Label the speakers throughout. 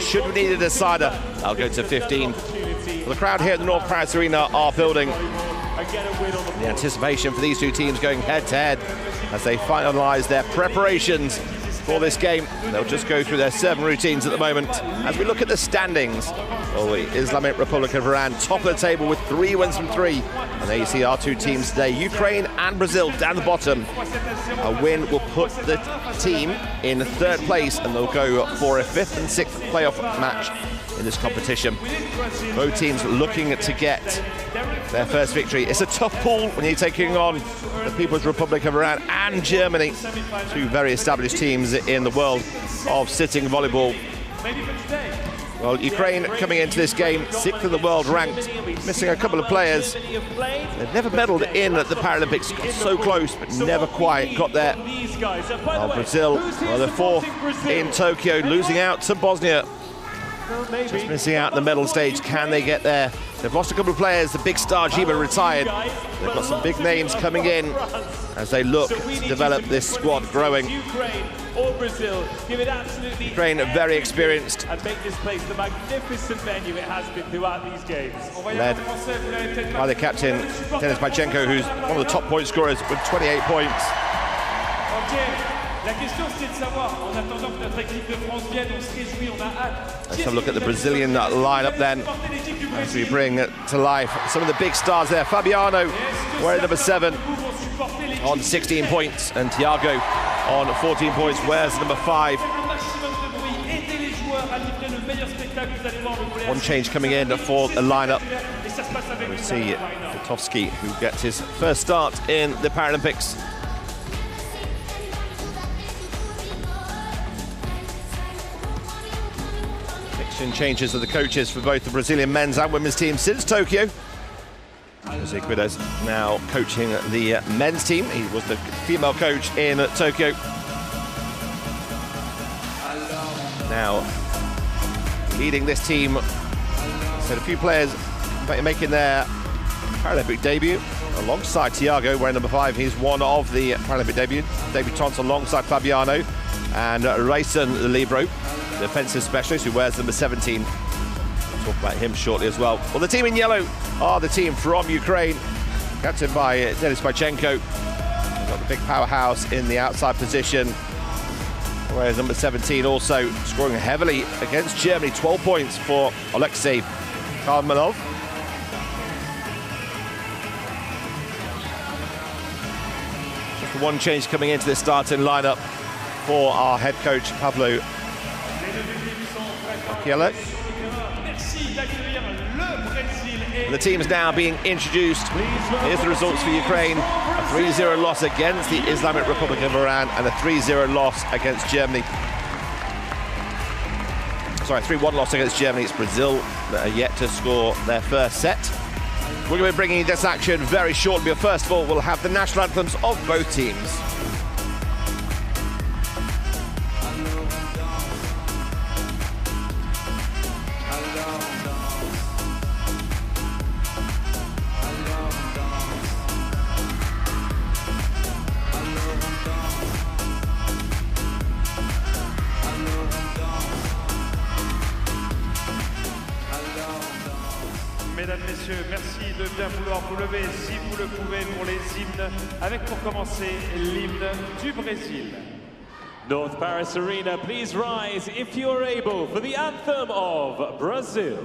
Speaker 1: should we need a decider, I'll go to 15. Well, the crowd here at the North Paris Arena are building. The anticipation for these two teams going head-to-head as they finalise their preparations for this game. They'll just go through their 7 routines at the moment. As we look at the standings, the Islamic Republic of Iran top of the table with 3 wins from 3. And there you see our 2 teams today, Ukraine and Brazil down the bottom. A win will put the team in 3rd place, and they'll go for a 5th and 6th playoff match in this competition. Both teams looking to get their first victory. It's a tough pool when you're taking on the People's Republic of Iran and Germany, 2 very established teams in the world of sitting volleyball. Well, Ukraine coming into this game 6th in the world ranked, missing a couple of players. They've never medalled in at the Paralympics, got so close but never quite got there. Well, Brazil, well, they're 4th in Tokyo, losing out to Bosnia. Just missing out in the medal stage. Can they get there? They've lost a couple of players. The big star Jiba retired. They've got some big names coming in as they look to develop this squad growing. Ukraine are very experienced.
Speaker 2: And make this place the magnificent venue it has been throughout these games.
Speaker 1: Led by the captain, Denis Pachenko, who's one of the top point scorers with 28 points.
Speaker 2: Let's
Speaker 1: have a look at the Brazilian lineup then, as we bring to life some of the big stars there. Fabiano wearing number 7 on 16 points, and Thiago on 14 points wears number 5. One change coming in for the lineup. We see Kotovsky, who gets his first start in the Paralympics. Changes of the coaches for both the Brazilian men's and women's teams since Tokyo. Jose Guido's now coaching the men's team. He was the female coach in Tokyo. Now leading this team. So a few players making their Paralympic debut alongside Thiago wearing number 5. He's one of the Paralympic debutants alongside Fabiano, and Rayson, the libero, the defensive specialist, who wears number 17. We'll talk about him shortly as well. Well, the team in yellow are the team from Ukraine, captained by Denis Pachenko. We've got the big powerhouse in the outside position, whereas number 17 also scoring heavily against Germany. 12 points for Alexei Karmanov. Just one change coming into the starting lineup for our head coach, Pablo Kiello. The team's now being introduced. Here's the results for Ukraine. A 3-0 loss against the Islamic Republic of Iran and a 3-0 loss against Germany. Sorry, 3-1 loss against Germany. It's Brazil that are yet to score their first set. We're going to be bringing this action very shortly, but first of all, we'll have the national anthems of both teams.
Speaker 2: Mesdames, Messieurs, merci de bien vouloir vous lever si vous le pouvez pour les hymnes, avec pour commencer l'hymne du Brésil. North Paris Arena, please rise if you are able for the anthem of Brazil.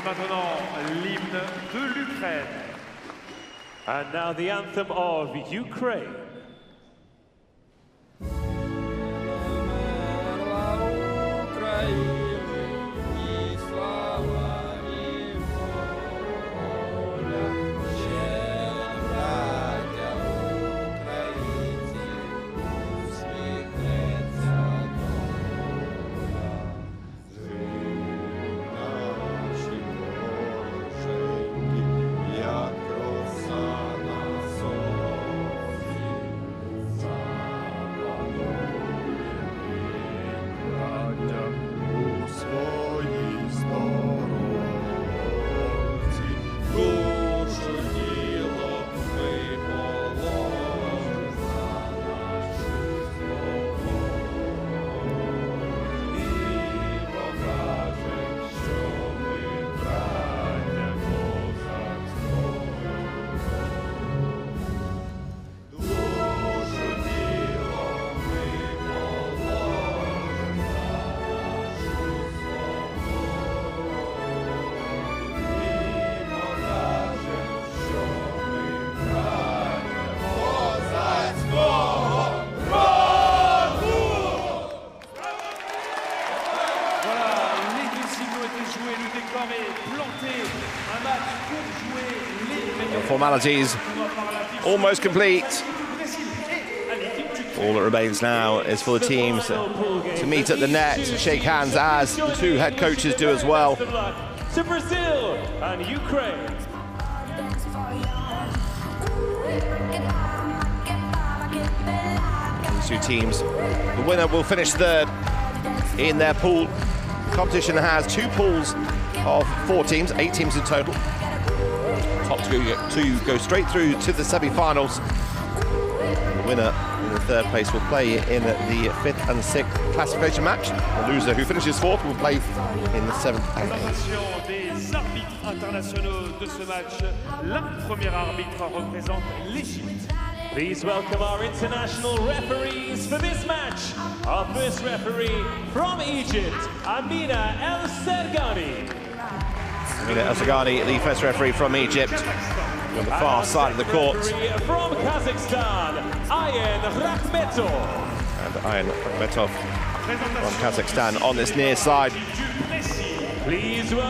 Speaker 2: Et maintenant, l'hymne de l'Ukraine. And now the anthem of Ukraine.
Speaker 1: Formalities almost complete. All that remains now is for the teams to meet at the net, shake hands, as the two head coaches do as well.
Speaker 2: To Brazil and Ukraine.
Speaker 1: These two teams, the winner will finish third in their pool. The competition has two pools of 4 teams, 8 teams in total. Top two go straight through to the semi-finals. The winner in the third place will play in the 5th and 6th classification match. The loser who finishes 4th will play in the 7th and 8th.
Speaker 2: Des arbitres internationaux de ce match. Le premier arbitre représente l'Égypte. Please welcome our international referees for this match. Our first referee from Egypt, Amina El Sergani.
Speaker 1: Amina El Sergani, the first referee from Egypt, on the far side of the court.
Speaker 2: From Kazakhstan, Ayen Rakhmetov.
Speaker 1: And Ayen Rakhmetov from Kazakhstan on this near side.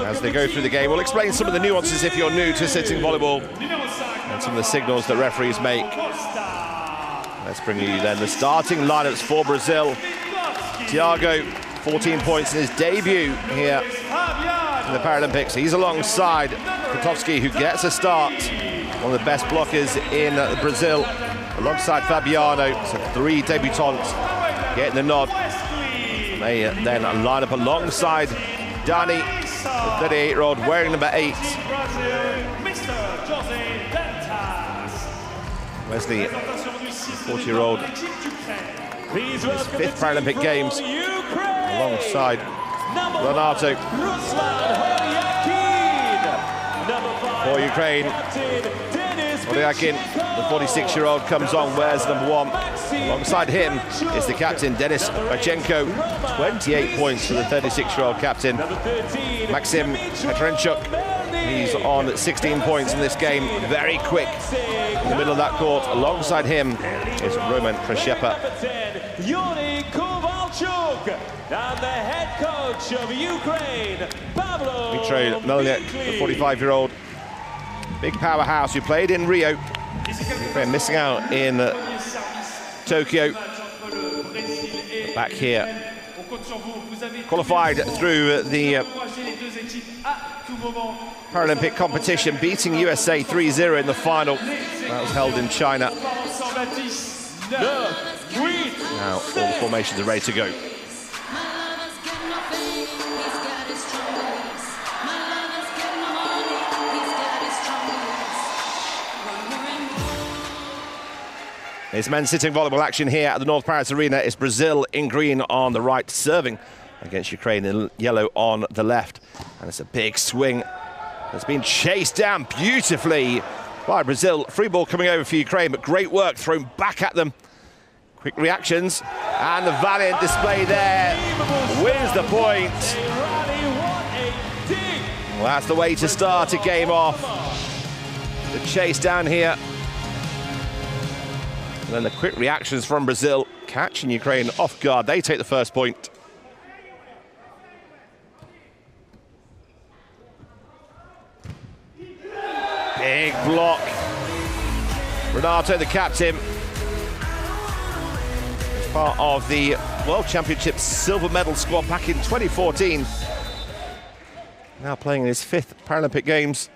Speaker 1: As they go through the game, we'll explain some of the nuances if you're new to sitting volleyball and some of the signals that referees make. Let's bring you then the starting lineups for Brazil. Thiago, 14 points in his debut here in the Paralympics. He's alongside Kotowski, who gets a start. One of the best blockers in Brazil, alongside Fabiano. So 3 debutants getting the nod. They then line up alongside Dani, the 38-year-old, wearing number 8. Wesley, 40-year-old, his 5th Paralympic Games, alongside Renato. For Ukraine, Oryakin, the 46-year-old, comes on, wears number 1. Alongside him is the captain, Denis Bachenko, 28 points for the 36-year-old captain. Maxim Petrenchuk, he's on 16 points in this game, very quick in the middle of that court. Alongside him is Roman Prashepa.
Speaker 2: Yuri Kovalchuk, and the head coach of Ukraine, Pavlo
Speaker 1: Dmitry Melnyk, the 45-year-old, big powerhouse who played in Rio. Ukraine missing out in Tokyo. Back here, qualified through the Paralympic competition, beating USA 3-0 in the final. That was held in China. Now all the formations are ready to go. It's men's sitting volleyball action here at the North Paris Arena. It's Brazil in green on the right, serving against Ukraine in yellow on the left. And it's a big swing that's been chased down beautifully by Brazil. Free ball coming over for Ukraine, but great work thrown back at them. Quick reactions, and the valiant display there wins the point. Well, that's the way to start a game off. The chase down here. And then the quick reactions from Brazil, catching Ukraine off guard. They take the first point. Big block. Renato, the captain, as part of the World Championship silver medal squad back in 2014. Now playing in his 5th Paralympic Games.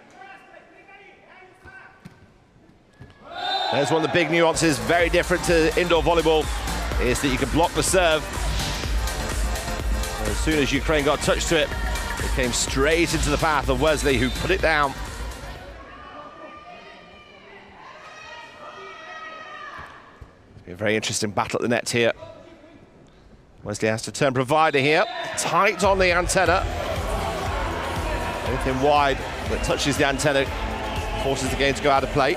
Speaker 1: There's one of the big nuances, very different to indoor volleyball, is that you can block the serve. As soon as Ukraine got a touch to it, it came straight into the path of Wesley, who put it down. A very interesting battle at the net here. Wesley has to turn provider here. Tight on the antenna. Anything wide that touches the antenna forces the game to go out of play.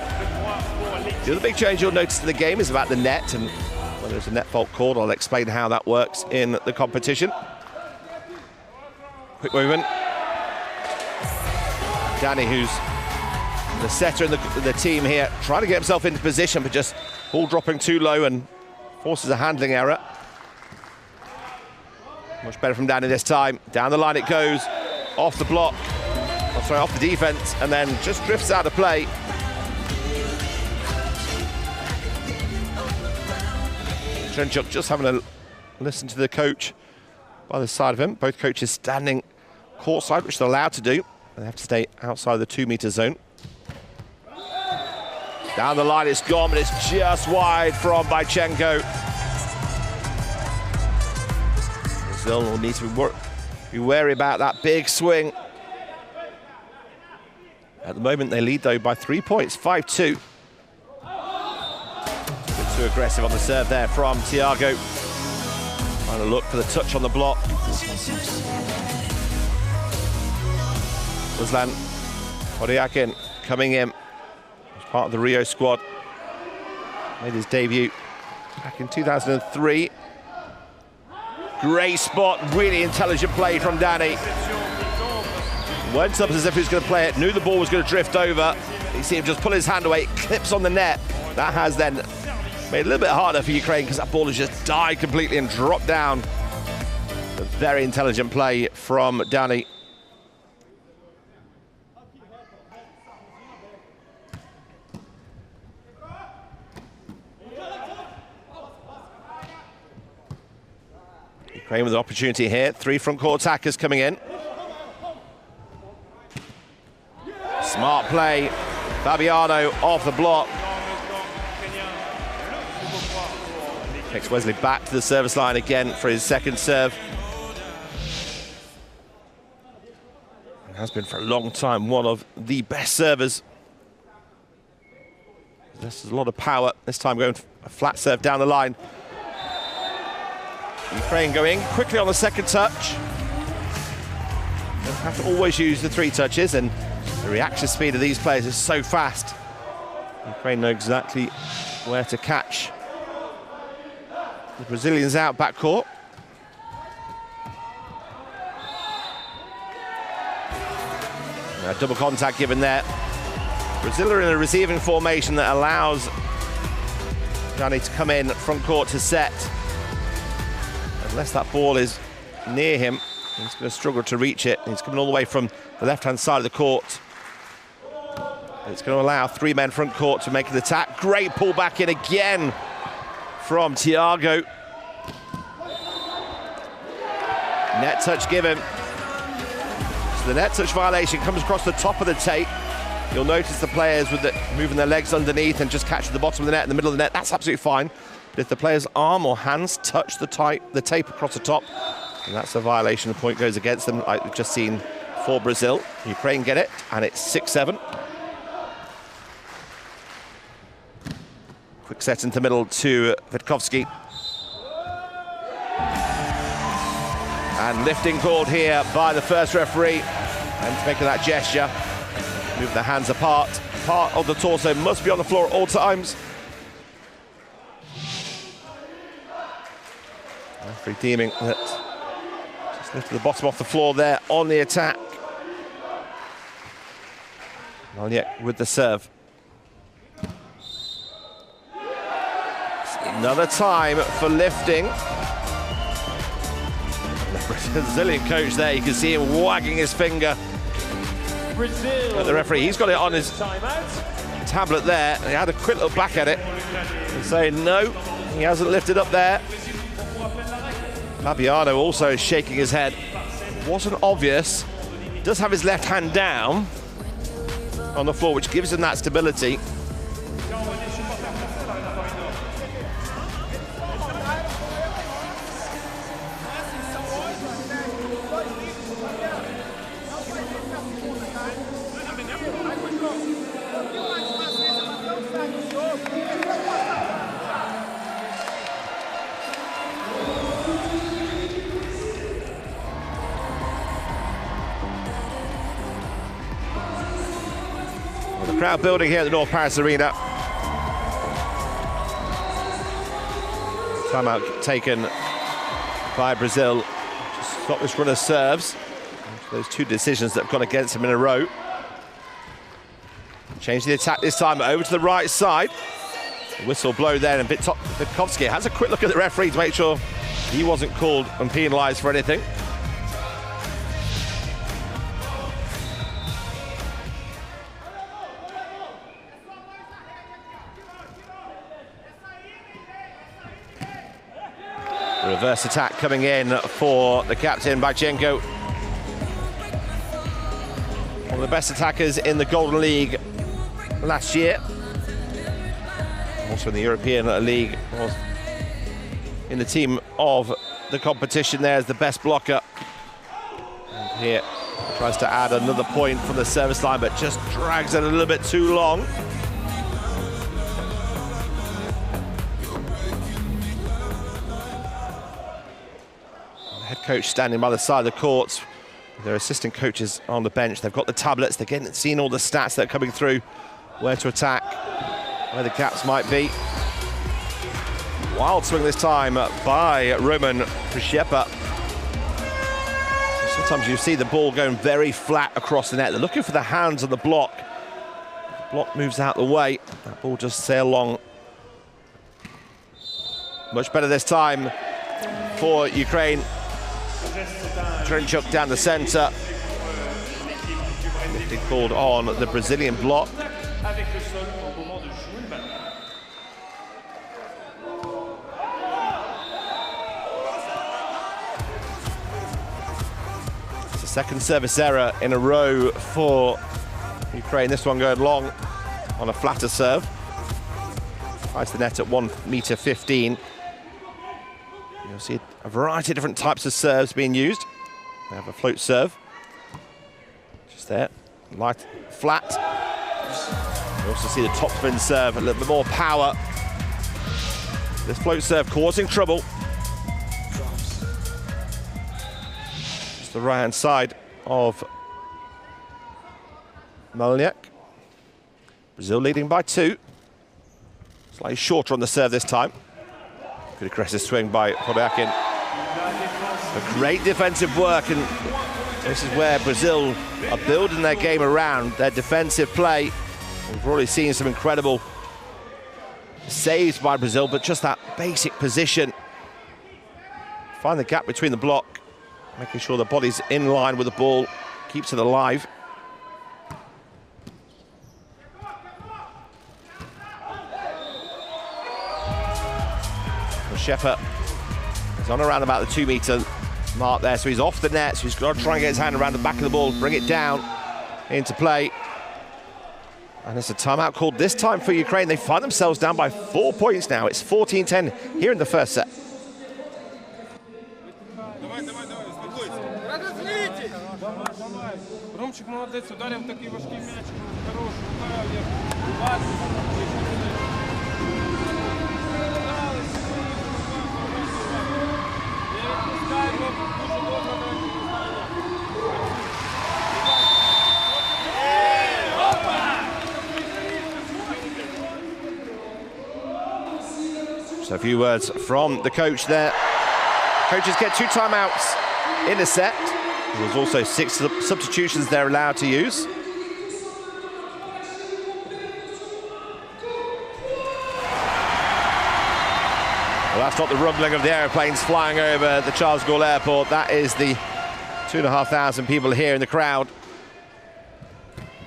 Speaker 1: The other big change you'll notice in the game is about the net, and when there's a net fault called, I'll explain how that works in the competition. Quick movement. Danny, who's the setter in the team here, trying to get himself into position, but just ball dropping too low and forces a handling error. Much better from Danny this time. Down the line it goes, off the block, off the defense, and then just drifts out of play. Trenchuk just having a listen to the coach by the side of him. Both coaches standing courtside, which they're allowed to do. They have to stay outside the 2-meter zone. Down the line it's gone, but it's just wide from Bychenko. Brazil will need to be wary about that big swing. At the moment they lead though by 3 points, 5-2. Too aggressive on the serve there from Thiago. Trying to look for the touch on the block. Ruslan Podyakin coming in as part of the Rio squad. Made his debut back in 2003. Great spot, really intelligent play from Danny. Went up as if he was going to play it, knew the ball was going to drift over. You see him just pull his hand away, it clips on the net. That has then made it a little bit harder for Ukraine because that ball has just died completely and dropped down. A very intelligent play from Danny. Ukraine with an opportunity here. 3 front court attackers coming in. Smart play. Fabiano off the block. Takes Wesley back to the service line again for his second serve. And has been for a long time one of the best servers. This is a lot of power. This time going a flat serve down the line. Ukraine going quickly on the second touch. Don't have to always use the 3 touches, and the reaction speed of these players is so fast. Ukraine know exactly where to catch the Brazilians out backcourt. Double contact given there. Brazil are in a receiving formation that allows Danny to come in front court to set. Unless that ball is near him, he's going to struggle to reach it. He's coming all the way from the left-hand side of the court. It's going to allow 3 men front court to make an attack. Great pull back in again from Thiago. Net touch given. So the net touch violation comes across the top of the tape. You'll notice the players with moving their legs underneath and just catching the bottom of the net in the middle of the net. That's absolutely fine. But if the player's arm or hands touch the tape across the top, and that's a violation. The point goes against them, like we've just seen for Brazil. Ukraine get it, and it's 6-7. Quick set into the middle to Vitkovsky. And lifting called here by the first referee. And making that gesture, move the hands apart. Part of the torso must be on the floor at all times. Referee deeming that just lifted the bottom off the floor there on the attack. Malniak with the serve. Another time for lifting. The Brazilian coach there, you can see him wagging his finger at the referee. He's got it on his tablet there. He had a quick look back at it and saying no, he hasn't lifted up there. Fabiano also shaking his head. Wasn't obvious. Does have his left hand down on the floor, which gives him that stability. Crowd building here at the North Paris Arena. Timeout taken by Brazil to stop this runner serves. Those two decisions that have gone against him in a row. Change the attack this time over to the right side. The whistle blow there, and Witkowski has a quick look at the referee to make sure he wasn't called and penalised for anything. Reverse attack coming in for the captain, Bachenko. One of the best attackers in the Golden League last year. Also in the European League. Was in the team of the competition there as the best blocker. And here tries to add another point from the service line, but just drags it a little bit too long. Coach standing by the side of the courts. Their assistant coaches on the bench. They've got the tablets. They're seeing all the stats that are coming through. Where to attack, where the gaps might be. Wild swing this time by Roman Prziepa. Sometimes you see the ball going very flat across the net. They're looking for the hands on the block. The block moves out the way. That ball just sail along. Much better this time for Ukraine. Trenchuk down the centre. Lifting called on the Brazilian block. It's a second service error in a row for Ukraine. This one going long on a flatter serve. Finds the net at 1.15 m. You'll see a variety of different types of serves being used. They have a float serve. Just there, light, flat. You also see the topspin serve, a little bit more power. This float serve causing trouble. Just the right-hand side of Malniak. Brazil leading by 2. Slightly shorter on the serve this time. Good aggressive swing by Rodakin. A great defensive work, and this is where Brazil are building their game around their defensive play. We've already seen some incredible saves by Brazil, but just that basic position. Find the gap between the block, making sure the body's in line with the ball, keeps it alive. Shepard is on around about the 2-meter mark there, so he's off the net, so he's got to try and get his hand around the back of the ball, bring it down into play. And it's a timeout called this time for Ukraine. They find themselves down by 4 points now. It's 14-10 here in the first set. So a few words from the coach there. Coaches get 2 timeouts in a set. There's also 6 substitutions they're allowed to use. that's not the rumbling of the aeroplanes flying over the Charles de Gaulle Airport. That is the 2,500 people here in the crowd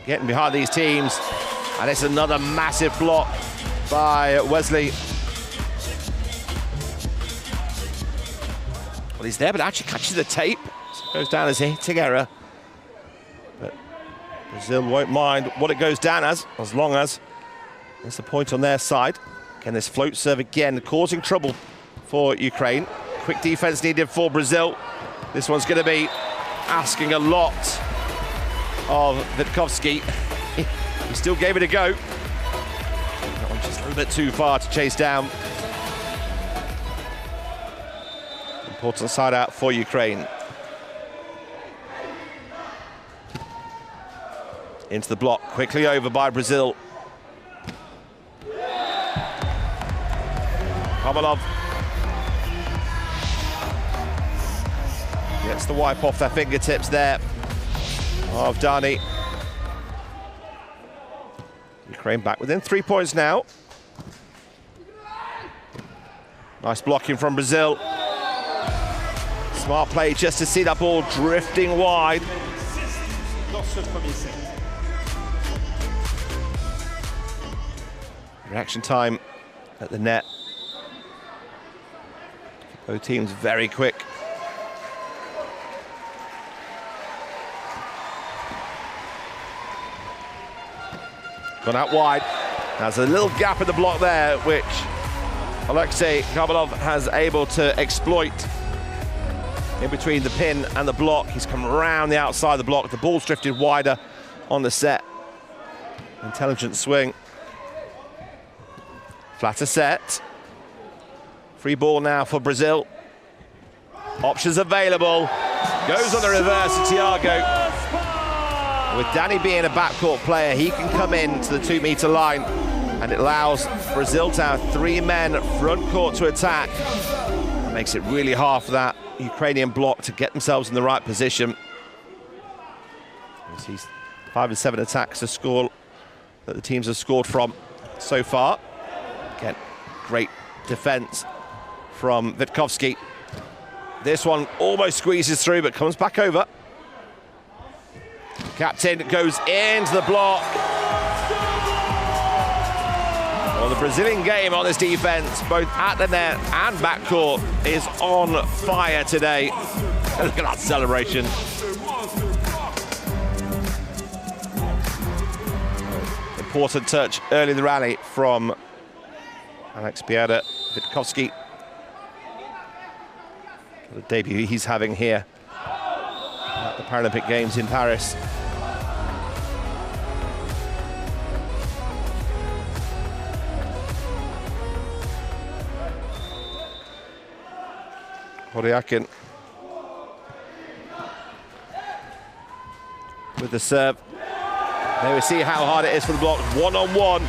Speaker 1: getting behind these teams. And it's another massive block by Wesley. Well, he's there, but actually catches the tape. So it goes down as a hitting error. But Brazil won't mind what it goes down as long as it's the point on their side. Again, this float serve again, causing trouble for Ukraine. Quick defense needed for Brazil. This one's going to be asking a lot of Witkowski. He still gave it a go. That one just a little bit too far to chase down. Important side out for Ukraine. Into the block, quickly over by Brazil. Kovalov gets the wipe off their fingertips there of Dani. Ukraine back within 3 points now. Nice blocking from Brazil. Smart play just to see that ball drifting wide. Reaction time at the net. Both teams very quick. Gone out wide. There's a little gap in the block there, which Alexei Kovalov has able to exploit in between the pin and the block. He's come around the outside of the block. The ball's drifted wider on the set. Intelligent swing. Flatter set. Free ball now for Brazil. Options available. Goes on the reverse to Thiago. With Dani being a backcourt player, he can come in to the 2 meter line, and it allows Brazil to have 3 men front court to attack. It makes it really hard for that Ukrainian block to get themselves in the right position. You see 5 and 7 attacks to score that the teams have scored from so far. Again, great defense from Witkowski. This one almost squeezes through, but comes back over. Captain goes into the block. Well, the Brazilian game on this defense, both at the net and backcourt, is on fire today. Look at that celebration. Important touch early in the rally from Alex Bieda Witkowski. The debut he's having here at the Paralympic Games in Paris. Horyakin with the serve. There we see how hard it is for the block, one-on-one.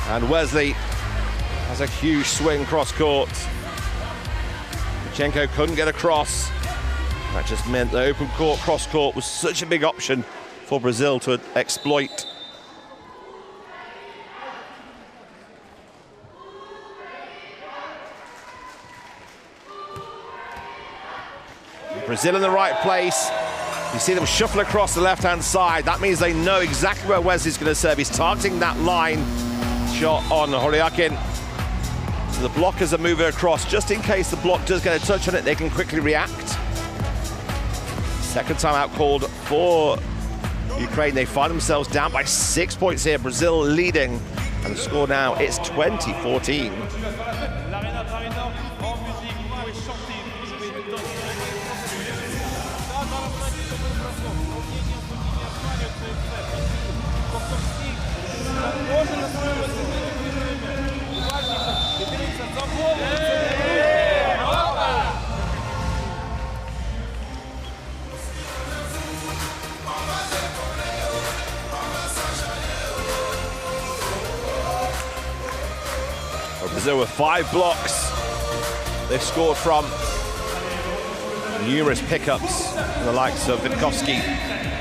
Speaker 1: And Wesley has a huge swing cross-court. Lutsenko couldn't get across. That just meant the open court, cross-court was such a big option for Brazil to exploit. Brazil in the right place. You see them shuffle across the left-hand side. That means they know exactly where Wesley's going to serve. He's targeting that line shot on Horyakin. So the blockers are moving across. Just in case the block does get a touch on it, they can quickly react. Second timeout called for Ukraine. They find themselves down by 6 points here. Brazil leading. And the score now is 20-14. Brazil with 5 blocks they've scored from. Numerous pickups from the likes of Witkowski.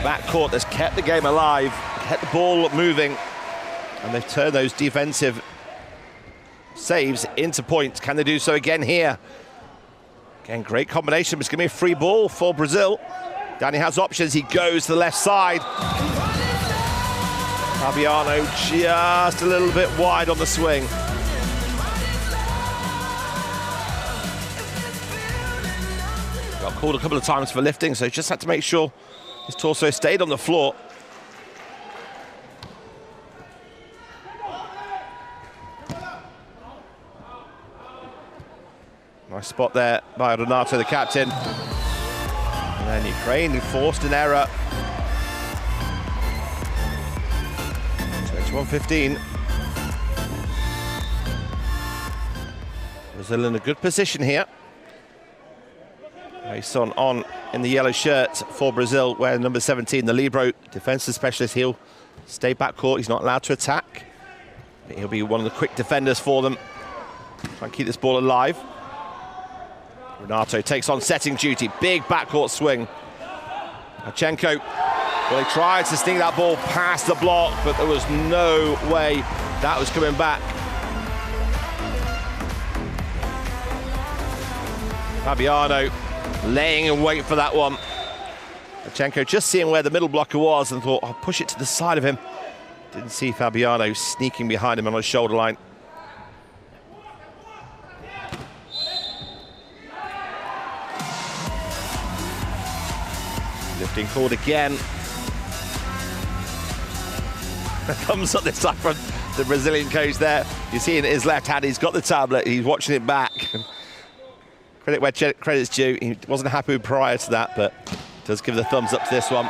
Speaker 1: Backcourt that's kept the game alive, kept the ball moving, and they've turned those defensive saves into points. Can they do so again here? Again, great combination. It's going to be a free ball for Brazil. Danny has options. He goes to the left side. Fabiano just a little bit wide on the swing. Got called a couple of times for lifting, so he just had to make sure his torso stayed on the floor. Nice spot there by Renato, the captain. And then Ukraine forced an error. 21-15. Brazil in a good position here. Mason on in the yellow shirt for Brazil, wearing number 17, the libero, defensive specialist. He'll stay back court. He's not allowed to attack. But he'll be one of the quick defenders for them. Try and keep this ball alive. Renato takes on setting duty. Big backcourt swing. Marchenko, well, he tried to sneak that ball past the block, but there was no way that was coming back. Fabiano laying in wait for that one. Marchenko just seeing where the middle blocker was and thought, I'll push it to the side of him. Didn't see Fabiano sneaking behind him on his shoulder line. Lifting called again. Thumbs up this time from the Brazilian coach there. You see in his left hand, he's got the tablet, he's watching it back. Credit where credit's due. He wasn't happy prior to that, but does give the thumbs up to this one.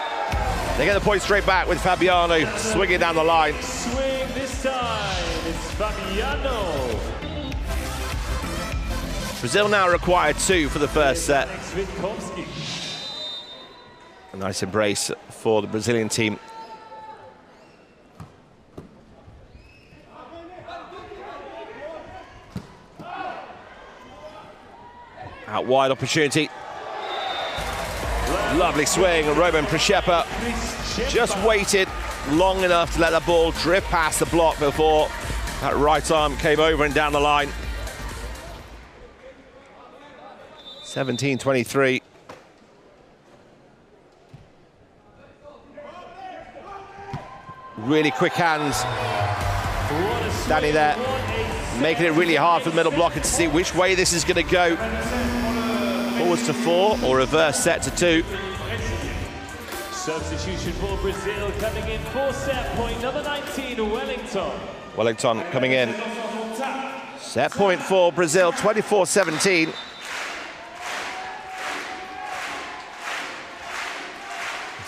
Speaker 1: They get the point straight back with Fabiano swinging down the line.
Speaker 2: Swing this time, it's Fabiano.
Speaker 1: Brazil now require 2 for the first set. A nice embrace for the Brazilian team. Out wide opportunity. Lovely swing. Roman Przepa just waited long enough to let the ball drift past the block before that right arm came over and down the line. 17-23. Really quick hands. Danny there, making it really hard for the middle blocker to see which way this is going to go. Forwards to 4 or reverse set to 2.
Speaker 2: Substitution for Brazil coming in for set point number 19, Wellington.
Speaker 1: Wellington coming in. Set point for Brazil, 24-17.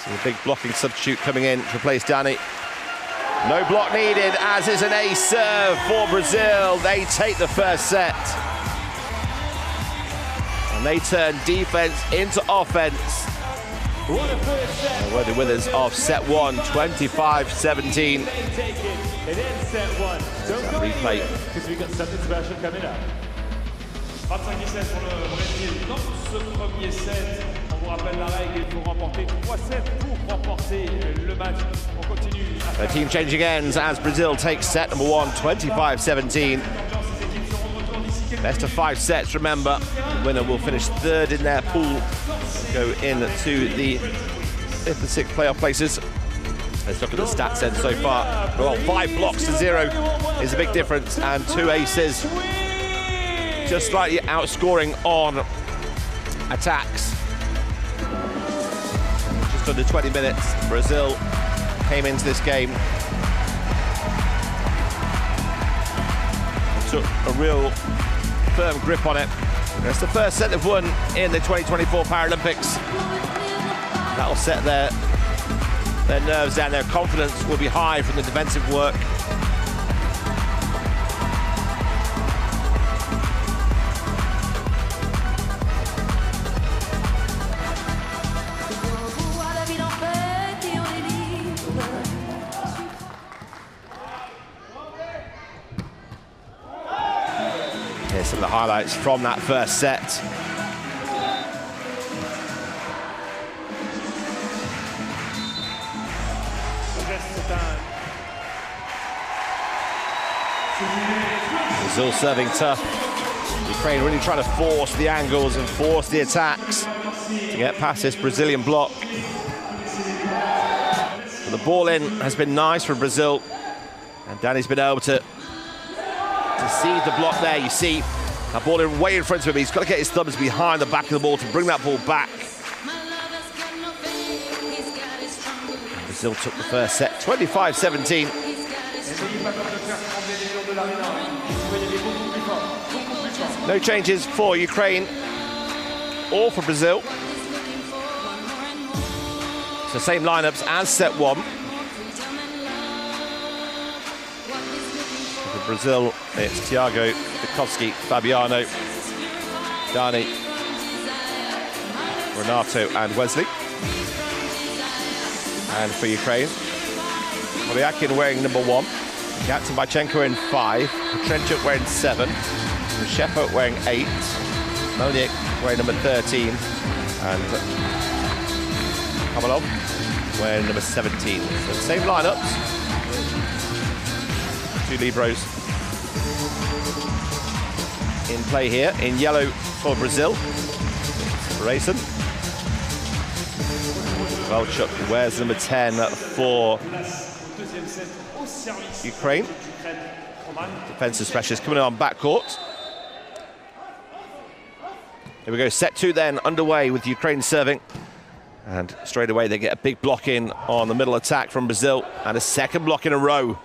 Speaker 1: A big blocking substitute coming in to replace Danny. No block needed, as is an ace serve for Brazil. They take the first set. And they turn defense into offense.
Speaker 2: What a first set.
Speaker 1: We're the winners of set 1, 25-17.
Speaker 2: It ends set 1. Don't go anywhere, because we've got something special coming up.
Speaker 3: 25-17 pour le Brésil. Dans ce premier set, on vous rappelle la règle, il faut remporter 3 sets pour remporter le match. On continue.
Speaker 1: The team changing ends as Brazil takes set number 1, 25-17. Best of 5 sets, remember. The winner will finish 3rd in their pool, go into the 5th and 6th playoff places. Let's look at the stats then so far. Well, 5 blocks to 0 is a big difference, and 2 aces. Just slightly outscoring on attacks. Just under 20 minutes, Brazil came into this game. Took a real firm grip on it. It's the first set they've won in the 2024 Paralympics. That'll set their nerves down. Their confidence will be high from the defensive work. Here's some of the highlights from that first set. Brazil serving tough. Ukraine really trying to force the angles and force the attacks to get past this Brazilian block. But the ball in has been nice for Brazil, and Danny's been able to see the block there. You see that ball in way in front of him. He's got to get his thumbs behind the back of the ball to bring that ball back. Brazil took the first set, 25-17. No changes for Ukraine or for Brazil. So same lineups as set one. For Brazil, it's Thiago, Vitkowski, Fabiano, Dani, Renato and Wesley. And for Ukraine, Polyakin wearing number 1, Gatsenbachenko in 5, Petrenchuk wearing 7, Shepard wearing 8, Moniak wearing number 13, and Kamalov wearing number 17. So the same lineups. 2 libros in play here. In yellow for Brazil, Rayson. Valchuk wears number 10 for Ukraine. Defensive specialist coming on backcourt. Here we go, set 2 then underway with Ukraine serving. And straight away they get a big block in on the middle attack from Brazil, and a second block in a row.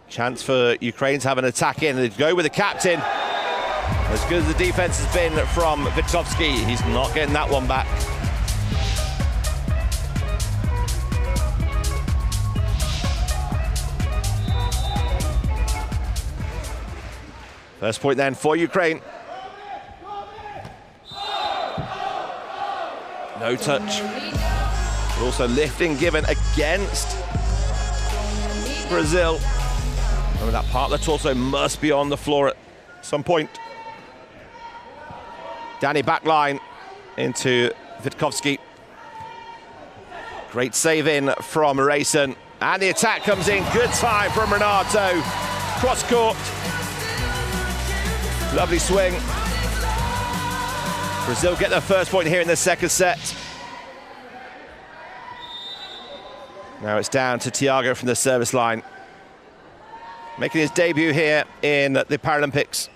Speaker 1: Chance for Ukraine to have an attack in, and they go with the captain. As good as the defense has been from Vitkowski, he's not getting that one back. First point then for Ukraine. No touch. But also lifting given against Brazil. Remember that part of the torso must be on the floor at some point. Danny backline into Vitkowski. Great save in from Rayson. And the attack comes in. Good time from Renato. Cross court. Lovely swing. Brazil get their first point here in the second set. Now it's down to Thiago from the service line, making his debut here in the Paralympics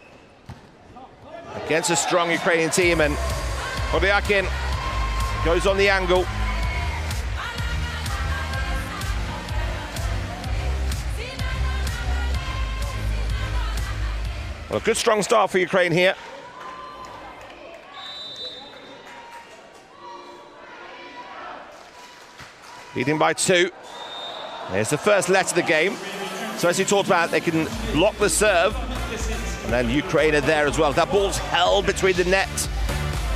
Speaker 1: against a strong Ukrainian team, and Polyakin goes on the angle. Well, a good strong start for Ukraine here. Leading by 2. There's the first let of the game. So as you talked about, they can block the serve. And then Ukraine are there as well. That ball's held between the net.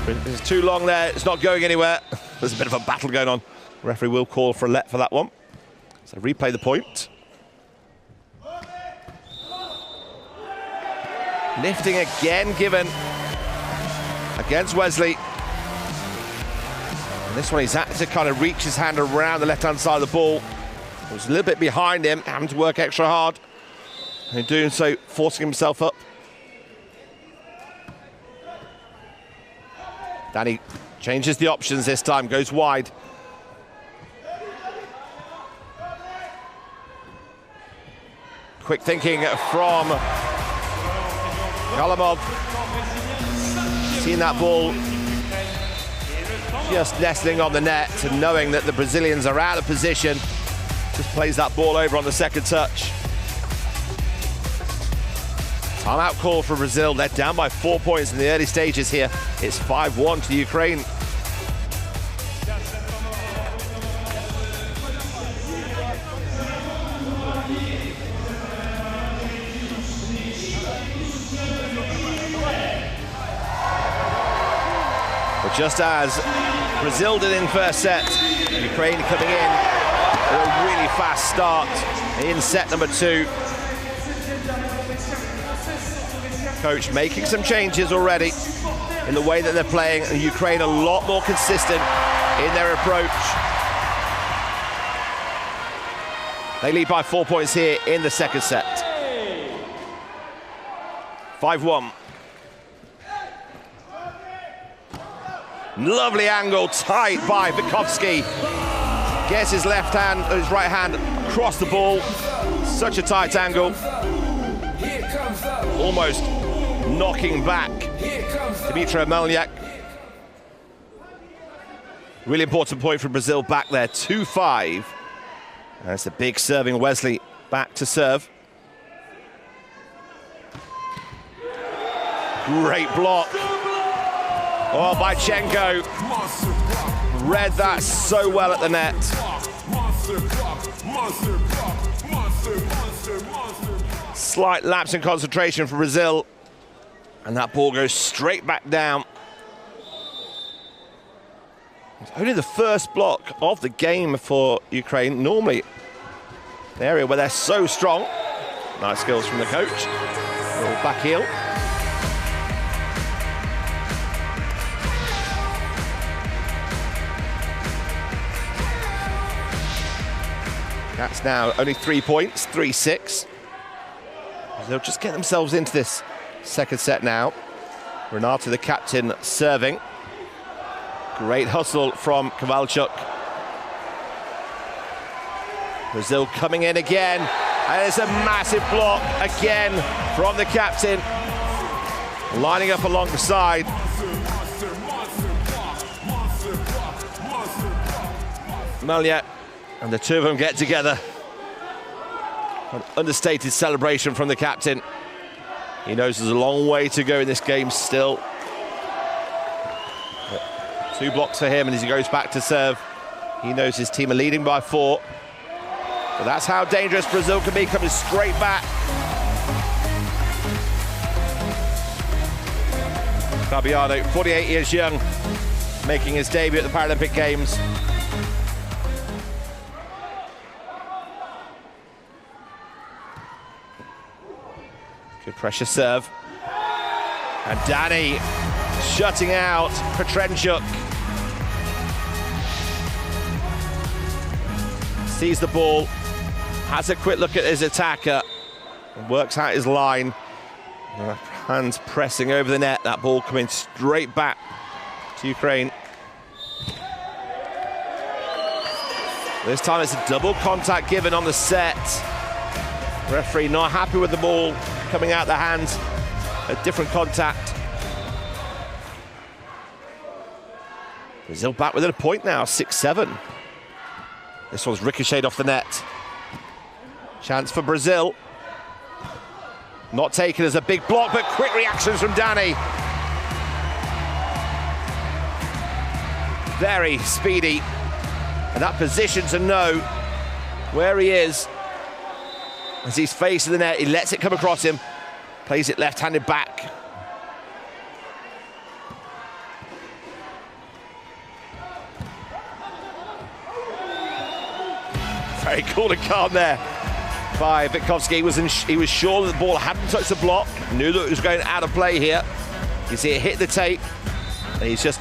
Speaker 1: It's too long there. It's not going anywhere. There's a bit of a battle going on. The referee will call for a let for that one. So replay the point. Lifting again given against Wesley. And this one he's had to kind of reach his hand around the left-hand side of the ball. It was a little bit behind him, having to work extra hard. And in doing so, forcing himself up. Danny changes the options this time, goes wide. Quick thinking from Galamov. Seeing that ball just nestling on the net and knowing that the Brazilians are out of position, just plays that ball over on the second touch. Timeout call for Brazil. They're down by 4 points in the early stages here. It's 5-1 to Ukraine. But just as Brazil did in first set, Ukraine coming in with a really fast start in set number 2. Coach making some changes already in the way that they're playing, and Ukraine a lot more consistent in their approach. They lead by 4 points here in the second set. 5-1. Lovely angle, tight by Witkowski. Gets his left hand, his right hand across the ball. Such a tight angle. Almost knocking back Dimitar Melniak. Really important point for Brazil back there, 2-5. That's a big serving Wesley back to serve. Great block. Oh, Bychenko read that so well at the net. Slight lapse in concentration for Brazil, and that ball goes straight back down. It's only the first block of the game for Ukraine. Normally, the area where they're so strong. Nice skills from the coach. Little back heel. That's now only 3 points, 3-6. They'll just get themselves into this second set now. Renato, the captain, serving. Great hustle from Kowalczuk. Brazil coming in again. And it's a massive block again from the captain. Lining up along the side. Melniak and the two of them get together. An understated celebration from the captain. He knows there's a long way to go in this game still. But 2 blocks for him, and as he goes back to serve, he knows his team are leading by 4. But that's how dangerous Brazil can be, coming straight back. Fabiano, 48 years young, making his debut at the Paralympic Games. Good pressure serve. And Danny shutting out Petrenchuk. Sees the ball, has a quick look at his attacker, and works out his line. And hands pressing over the net, that ball coming straight back to Ukraine. This time it's a double contact given on the set. Referee not happy with the ball coming out the hands. A different contact. Brazil back within a point now, 6-7. This one's ricocheted off the net. Chance for Brazil. Not taken as a big block, but quick reactions from Danny. Very speedy. And that position to know where he is. As he's facing the net, he lets it come across him. Plays it left-handed back. Very cool and calm there by Witkowski. He was sure that the ball hadn't touched the block, knew that it was going out of play here. You see it hit the tape, and he's just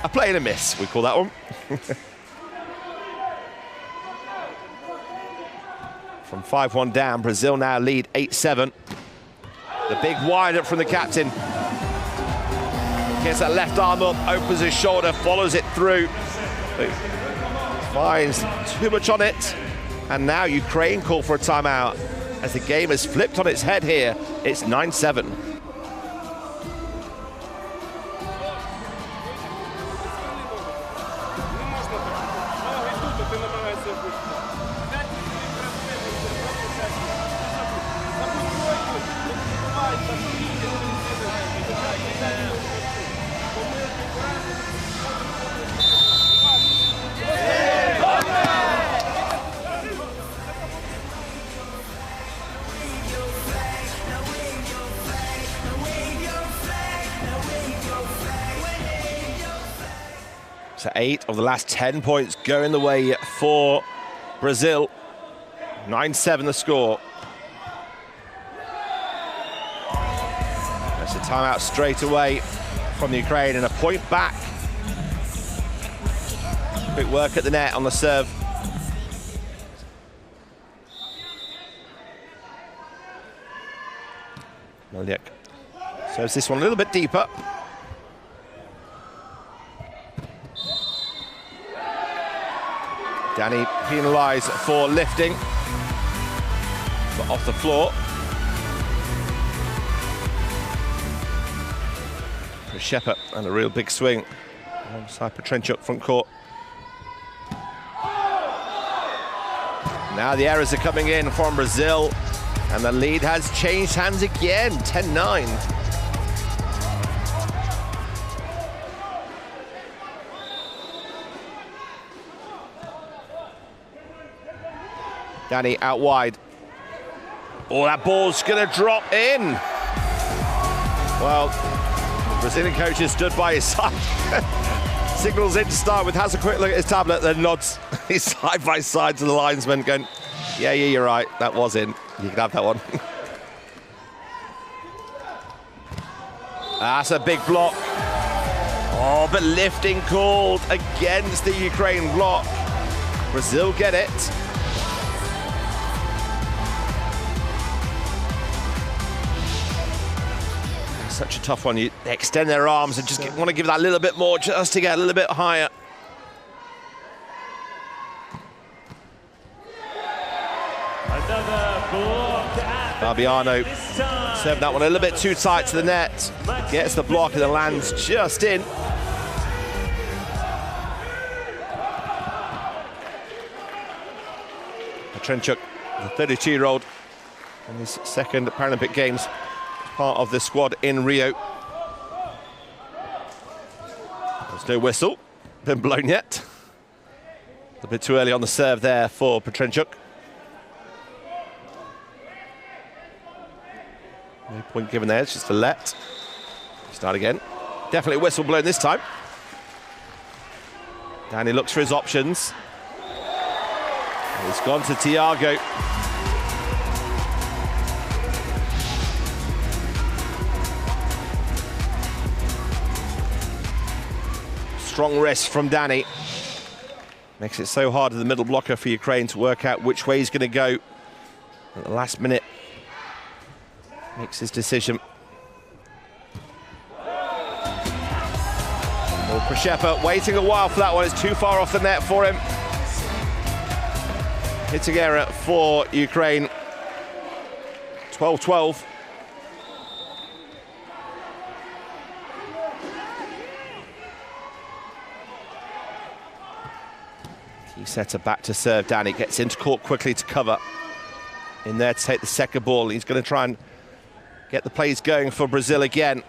Speaker 1: a play and a miss, we call that one. From 5-1 down, Brazil now lead 8-7. The big wind up from the captain. Gets that left arm up, opens his shoulder, follows it through. Finds too much on it. And now Ukraine call for a timeout as the game has flipped on its head here. It's 9-7. So 8 of the last 10 points going the way for Brazil. 9-7 the score. That's a timeout straight away from the Ukraine and a point back. Quick work at the net on the serve. Maliek serves this one a little bit deeper. Danny penalised for lifting, but off the floor. Shepard and a real big swing alongside Petrenchuk front court. Now the errors are coming in from Brazil, and the lead has changed hands again, 10-9. Danny out wide. Oh, that ball's gonna drop in. Well, the Brazilian coach has stood by his side. Signals in to start with, has a quick look at his tablet, then nods his side by side to the linesman, going, yeah, you're right, that was in. You can have that one. That's a big block. Oh, but lifting called against the Ukraine block. Brazil get it. Such a tough one. They extend their arms and just want to give that a little bit more, just to get a little bit higher. Fabiano served that one a little bit too tight to the net. Gets the block and the lands just in. Petrenchuk, the 32-year-old, in his second Paralympic Games, part of the squad in Rio. There's no whistle been blown yet. A bit too early on the serve there for Petrenchuk. No point given there, it's just a let. Start again. Definitely a whistle blown this time. Danny looks for his options. It's gone to Thiago. Strong wrist from Danny. Makes it so hard to the middle blocker for Ukraine to work out which way he's going to go. At the last minute, makes his decision. Well, Przeszepa waiting a while for that one. It's too far off the net for him. Hitting error for Ukraine. 12-12. Key setter back to serve. Danny gets into court quickly to cover. In there to take the second ball. He's going to try and get the plays going for Brazil again.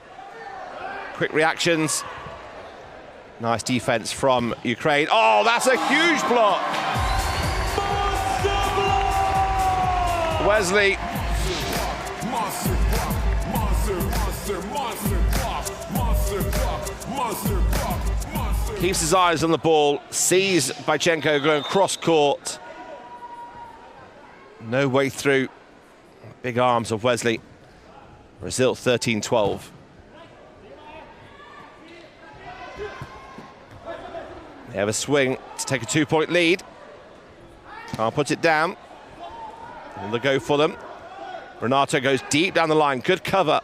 Speaker 1: Quick reactions. Nice defense from Ukraine. Oh, that's a huge block. Wesley. Keeps his eyes on the ball, sees Bychenko going cross court. No way through. Big arms of Wesley. Brazil 13-12. They have a swing to take a 2-point lead. Can't put it down. On the go for them. Renato goes deep down the line. Good cover.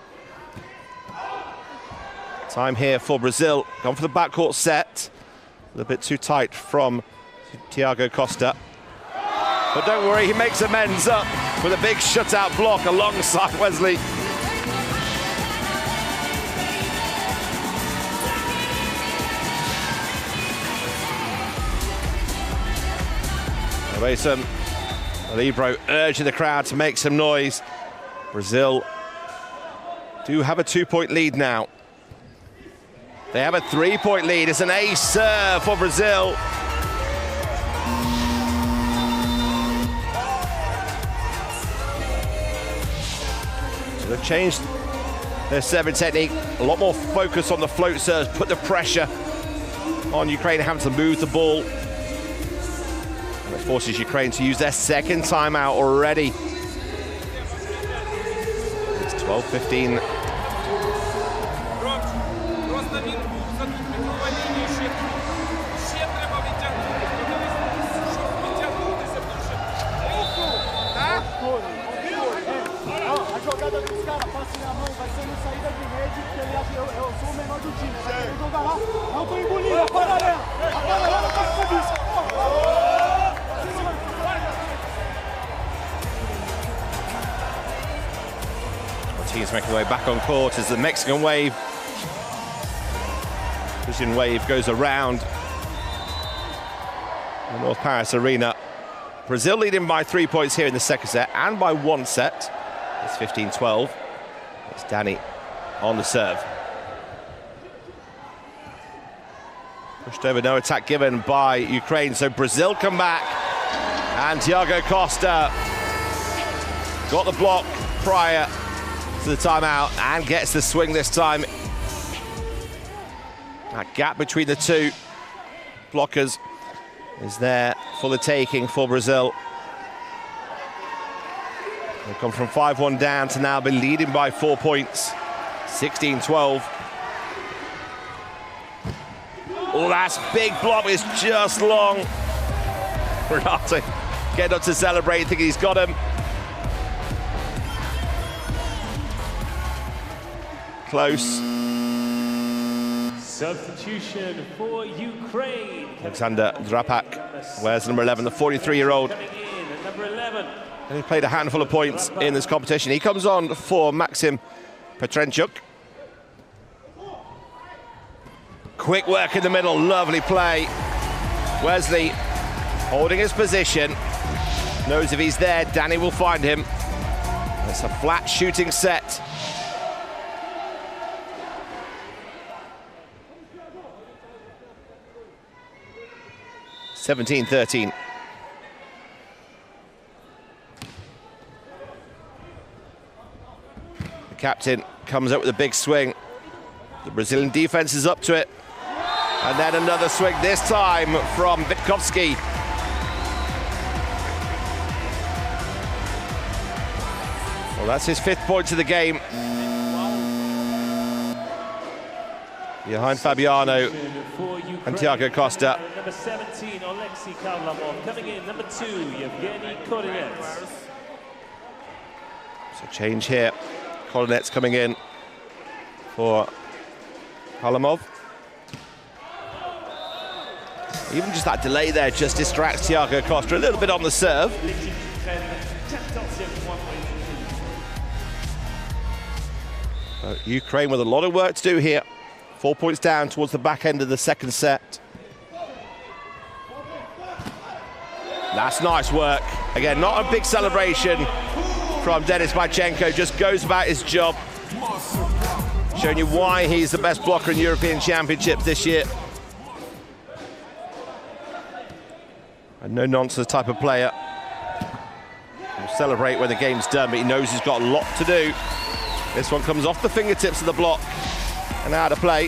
Speaker 1: Time here for Brazil. Gone for the backcourt set. A little bit too tight from Thiago Costa. But don't worry, he makes amends up with a big shutout block alongside Wesley. Some Libro urging the crowd to make some noise. Brazil do have a 2-point lead now. They have a 3-point lead. It's an ace serve for Brazil. So they've changed their serving technique. A lot more focus on the float serves, put the pressure on Ukraine having to move the ball. And it forces Ukraine to use their second timeout already. It's 12-15.
Speaker 4: A jogada dos caras, passe na mão, vai ser no saída de rede, porque eu sou o menor do time. Vai querer jogar lá, não tô engolindo, apaga ela, tá com isso.
Speaker 1: Teams making their way back on court as the Mexican wave, Brazilian wave goes around the North Paris Arena. Brazil leading by 3 points here in the second set and by 1 set. It's 15-12. It's Danny on the serve. Pushed over, no attack given by Ukraine, so Brazil come back. And Thiago Costa got the block prior to the timeout and gets the swing this time. That gap between the two blockers is there for the taking for Brazil. They've come from 5-1 down to now be leading by 4 points, 16-12. Oh, that's big block, it's just long. Renato getting up to celebrate, thinking he's got him. Close.
Speaker 2: Substitution for Ukraine.
Speaker 1: Alexander Drapak wears number 11, the 43-year-old.
Speaker 2: Number 11.
Speaker 1: And he played a handful of points in this competition. He comes on for Maxim Petrenchuk. Quick work in the middle, lovely play. Wesley holding his position. Knows if he's there, Danny will find him. It's a flat shooting set. (17-13). The captain comes up with a big swing. The Brazilian defense is up to it. And then another swing, this time from Witkowski. Well, that's his 5th point of the game. Behind Fabiano and Thiago Costa.
Speaker 2: Number 17, Alexei Karlamov. Coming in, number 2, Yevgeny Kolinets.
Speaker 1: So change here. Kolinets coming in for Karlamov. Even just that delay there just distracts Thiago Costa a little bit on the serve. Ukraine with a lot of work to do here. 4 points down towards the back end of the second set. That's nice work. Again, not a big celebration from Denis Bychenko, just goes about his job. Showing you why he's the best blocker in European Championships this year. A no-nonsense type of player. He'll celebrate when the game's done, but he knows he's got a lot to do. This one comes off the fingertips of the block and out of play.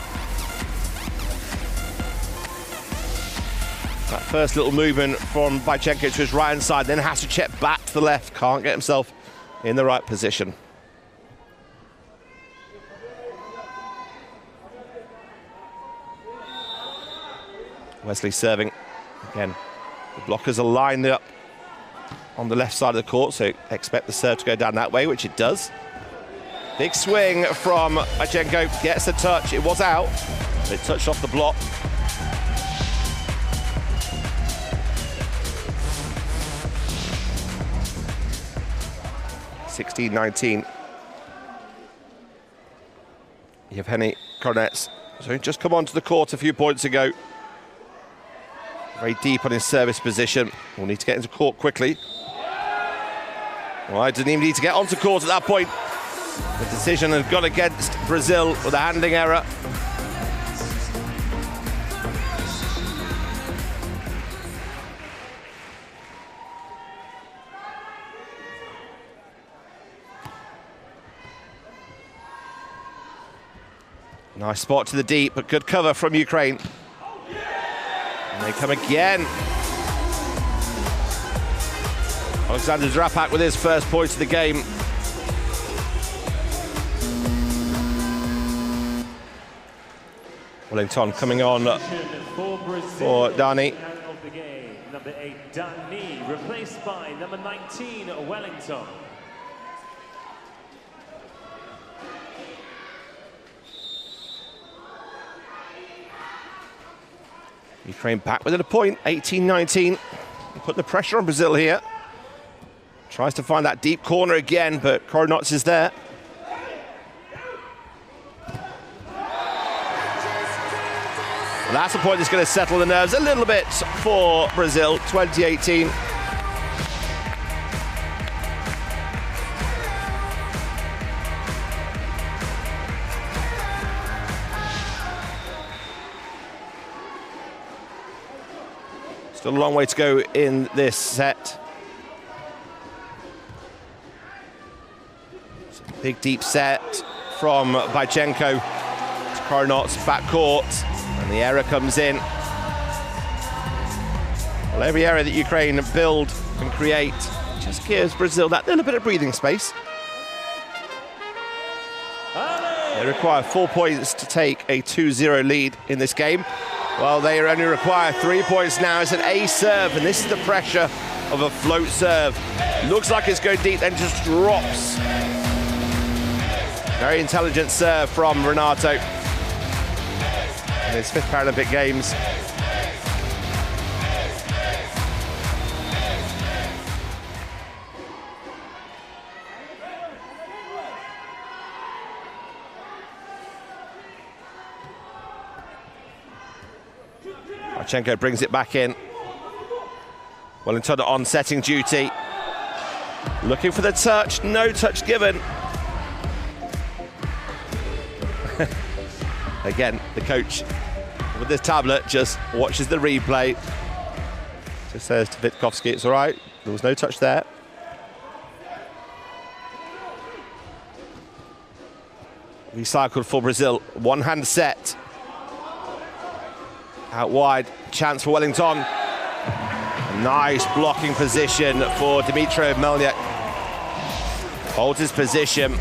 Speaker 1: That first little movement from Bychenko to his right-hand side, then has to check back to the left. Can't get himself in the right position. Wesley serving. Again, the blockers are lined up on the left side of the court, so expect the serve to go down that way, which it does. Big swing from Bychenko, gets the touch. It was out, but it touched off the block. (16-19). Yevgeny Kolinets, so he just come onto the court a few points ago. Very deep on his service position. We'll need to get into court quickly. Well, I didn't even need to get onto court at that point. The decision had gone against Brazil with a handling error. Nice spot to the deep, but good cover from Ukraine. And they come again. Alexander Drapak with his first point of the game. Wellington coming on for Dani.
Speaker 2: Number 8, Dani, replaced by number 19, Wellington.
Speaker 1: Ukraine back within a point, 18-19. Put the pressure on Brazil here. Tries to find that deep corner again, but Koronats is there. And that's the point that's going to settle the nerves a little bit for Brazil, 2018. Still a long way to go in this set. Big deep set from Bajchenko to Koronats backcourt, and the error comes in. Well, every area that Ukraine build and create just gives Brazil that little bit of breathing space. They require 4 points to take a 2-0 lead in this game. Well, they only require 3 points now. It's an ace serve, and this is the pressure of a float serve. Looks like it's going deep, then just drops. Very intelligent serve from Renato in his 5th Paralympic Games. Bajchenko brings it back in. Wellington on setting duty. Looking for the touch, no touch given. Again, the coach with this tablet just watches the replay. Just says to Witkowski, it's all right, there was no touch there. Recycled for Brazil, one-hand set. Out wide, chance for Wellington. Nice blocking position for Dimitrov Melniak. Holds his position.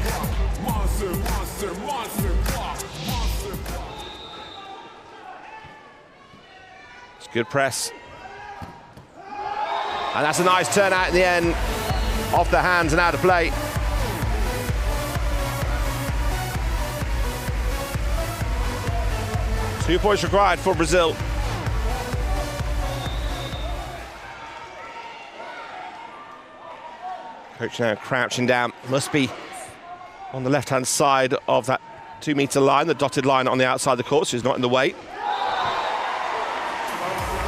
Speaker 1: It's good press. And that's a nice turnout in the end. Off the hands and out of play. Two points required for Brazil. Coach now crouching down. Must be on the left-hand side of that 2-meter line, the dotted line on the outside of the court, so he's not in the way.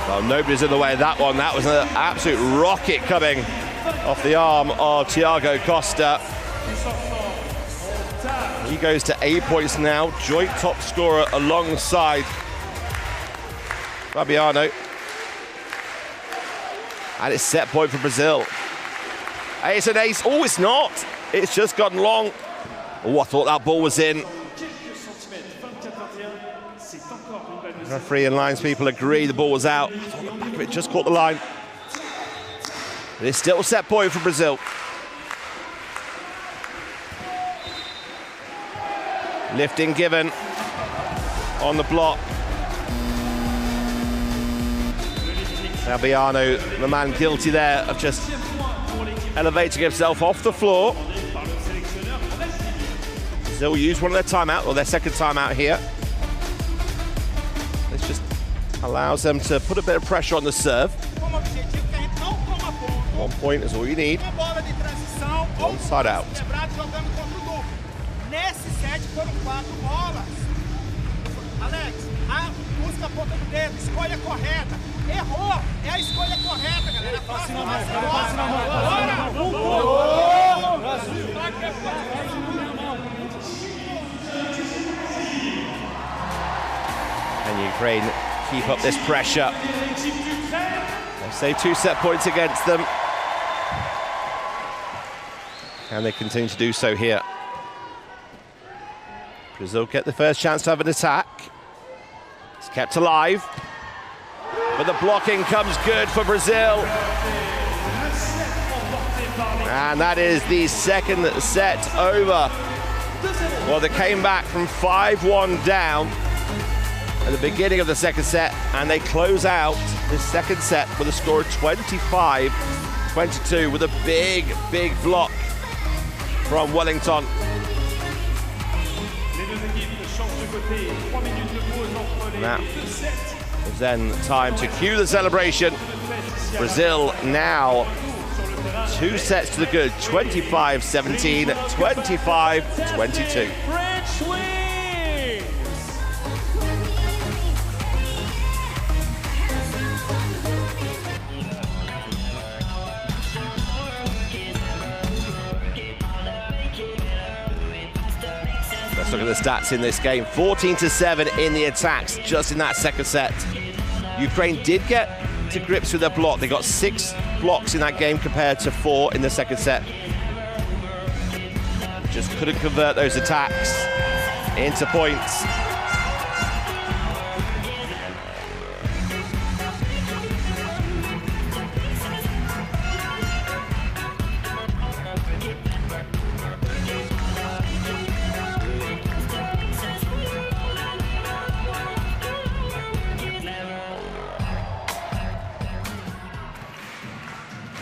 Speaker 1: Well, nobody's in the way of that one. That was an absolute rocket coming off the arm of Thiago Costa. He goes to 8 points now, joint top scorer alongside Fabiano. And it's set point for Brazil. It's an ace. Oh, it's not. It's just gotten long. Oh, I thought that ball was in. Referee and lines people agree the ball was out. I thought the back of it just caught the line. But it's still a set point for Brazil. Lifting given on the block. Fabiano, the man guilty there of just elevating himself off the floor. Brazil use one of their timeout, or their second timeout here. This just allows them to put a bit of pressure on the serve. 1 point is all you need. One side out.
Speaker 4: Nesse set foram 4 bolas. Alex, busca a ponta do dedo, escolha correta. Errou, é a escolha correta, galera. Passe na mão, passe na mão.
Speaker 1: And Ukraine keep up this pressure. They save 2 set points against them. And they continue to do so here. Brazil get the first chance to have an attack. It's kept alive. But the blocking comes good for Brazil. And that is the second set over. Well, they came back from 5-1 down at the beginning of the second set, and they close out this second set with a score of 25-22 with a big, big block from Wellington. Now, It's then time to cue the celebration. Brazil now 2 sets to the good, 25-17, 25-22.
Speaker 2: French wings!
Speaker 1: Let's look at the stats in this game. 14-7 in the attacks, just in that second set. Ukraine did get to grips with their block. They got 6 blocks in that game compared to 4 in the second set. Just couldn't convert those attacks into points.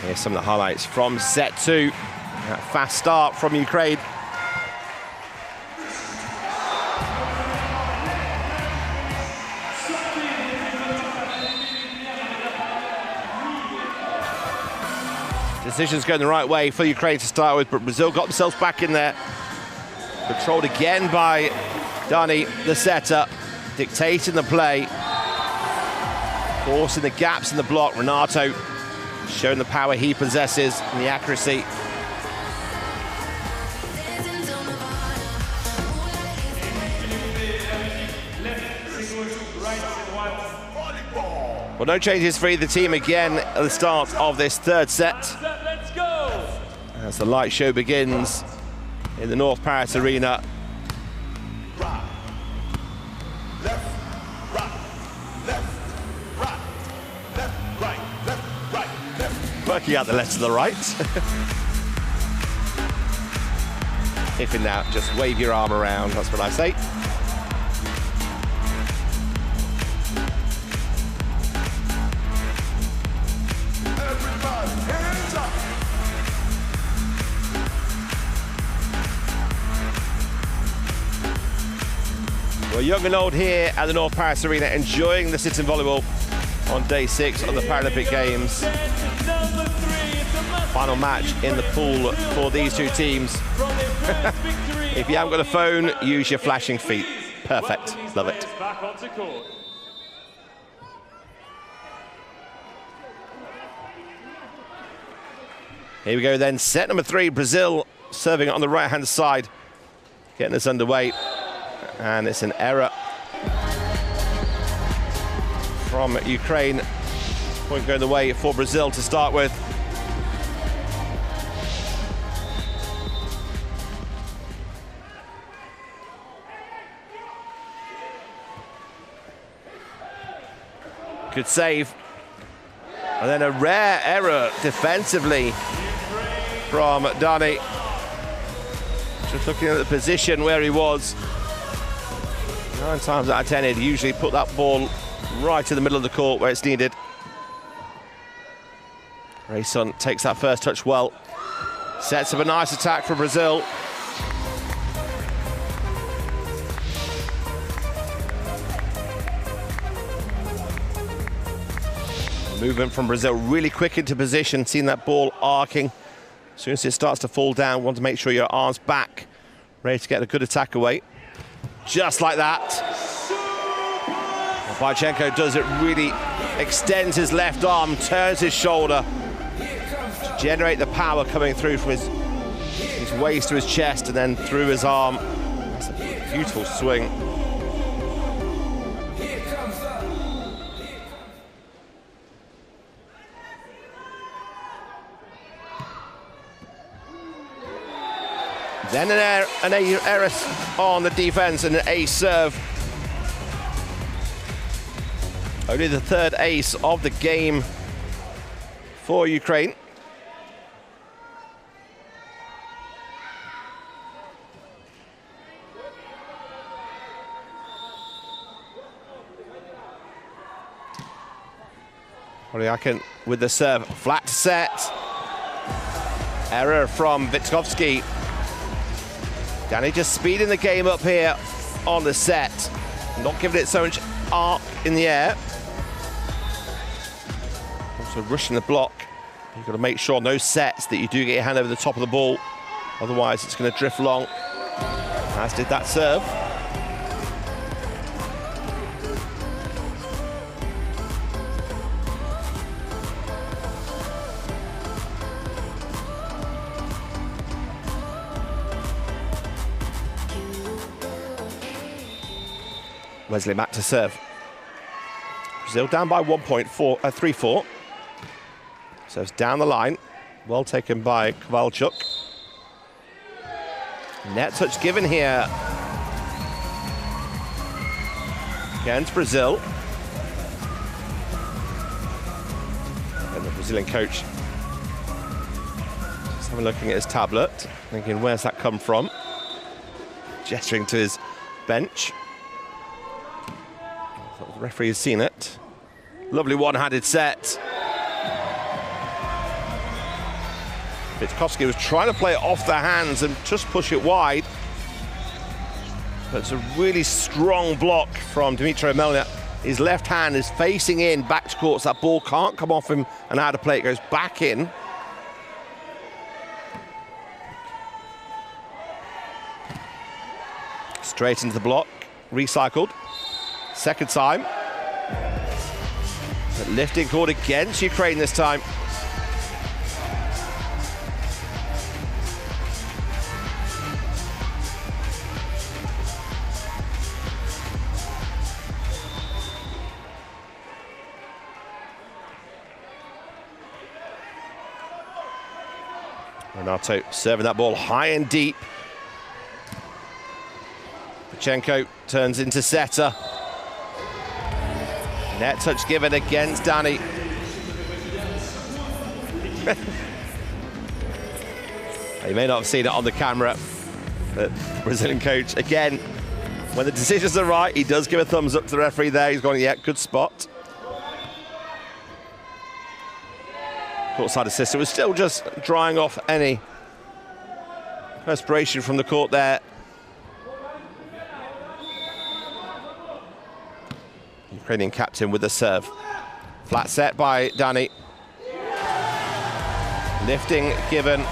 Speaker 1: Here's some of the highlights from set 2. That fast start from Ukraine. Decisions going the right way for Ukraine to start with, but Brazil got themselves back in there. Controlled again by Dani, the setter, dictating the play, forcing the gaps in the block. Renato showing the power he possesses and the accuracy. Well, no changes for either team again at the start of this third set.
Speaker 2: Let's go!
Speaker 1: As the light show begins in the North Paris Arena. Working out the left to the right. If in doubt, just wave your arm around, that's what I say. Well, young and old here at the North Paris Arena, enjoying the sit-in volleyball on day 6 of the Paralympic Games. Final match in the pool for these two teams. If you haven't got a phone, use your flashing feet. Perfect. Love it. Here we go then. Set number 3, Brazil serving on the right-hand side. Getting us underway. And it's an error from Ukraine. Point going the way for Brazil to start with. Good save. And then a rare error defensively from Dani. Just looking at the position where he was. 9 times out of 10, he'd usually put that ball right in the middle of the court where it's needed. Rayson takes that first touch well. Sets up a nice attack for Brazil. Movement from Brazil really quick into position, seeing that ball arcing. As soon as it starts to fall down, want to make sure your arm's back, ready to get a good attack away. Just like that. Barchenko does it really, extends his left arm, turns his shoulder to generate the power coming through from his waist to his chest and then through his arm. That's a beautiful swing. Then an error on the defense and an ace serve. Only the 3rd ace of the game for Ukraine. Polyakin with the serve, flat set. Error from Vitkovsky. Dani just speeding the game up here on the set. Not giving it so much arc in the air. So rushing the block, you've got to make sure on those sets that you do get your hand over the top of the ball. Otherwise, it's going to drift long, as did that serve. Wesley back to serve. Brazil down by 3-4. So it's down the line. Well taken by Kowalczuk. Net touch given here against Brazil. And the Brazilian coach just having a looking at his tablet, thinking, where's that come from? Gesturing to his bench. The referee has seen it. Lovely one-handed set. Witkowski was trying to play it off the hands and just push it wide. But it's a really strong block from Dmitry Melnik. His left hand is facing in back to court, so that ball can't come off him and out of play. It goes back in. Straight into the block, recycled. Second time. But lifting court against Ukraine this time. Renato serving that ball high and deep. Pachenko turns into setter. Net touch given against Danny. You may not have seen it on the camera, but Brazilian coach, again, when the decisions are right, he does give a thumbs up to the referee there. He's going, yeah, good spot. Courtside assistant was still just drying off any perspiration from the court there. Ukrainian captain with the serve. Flat set by Danny. Lifting given.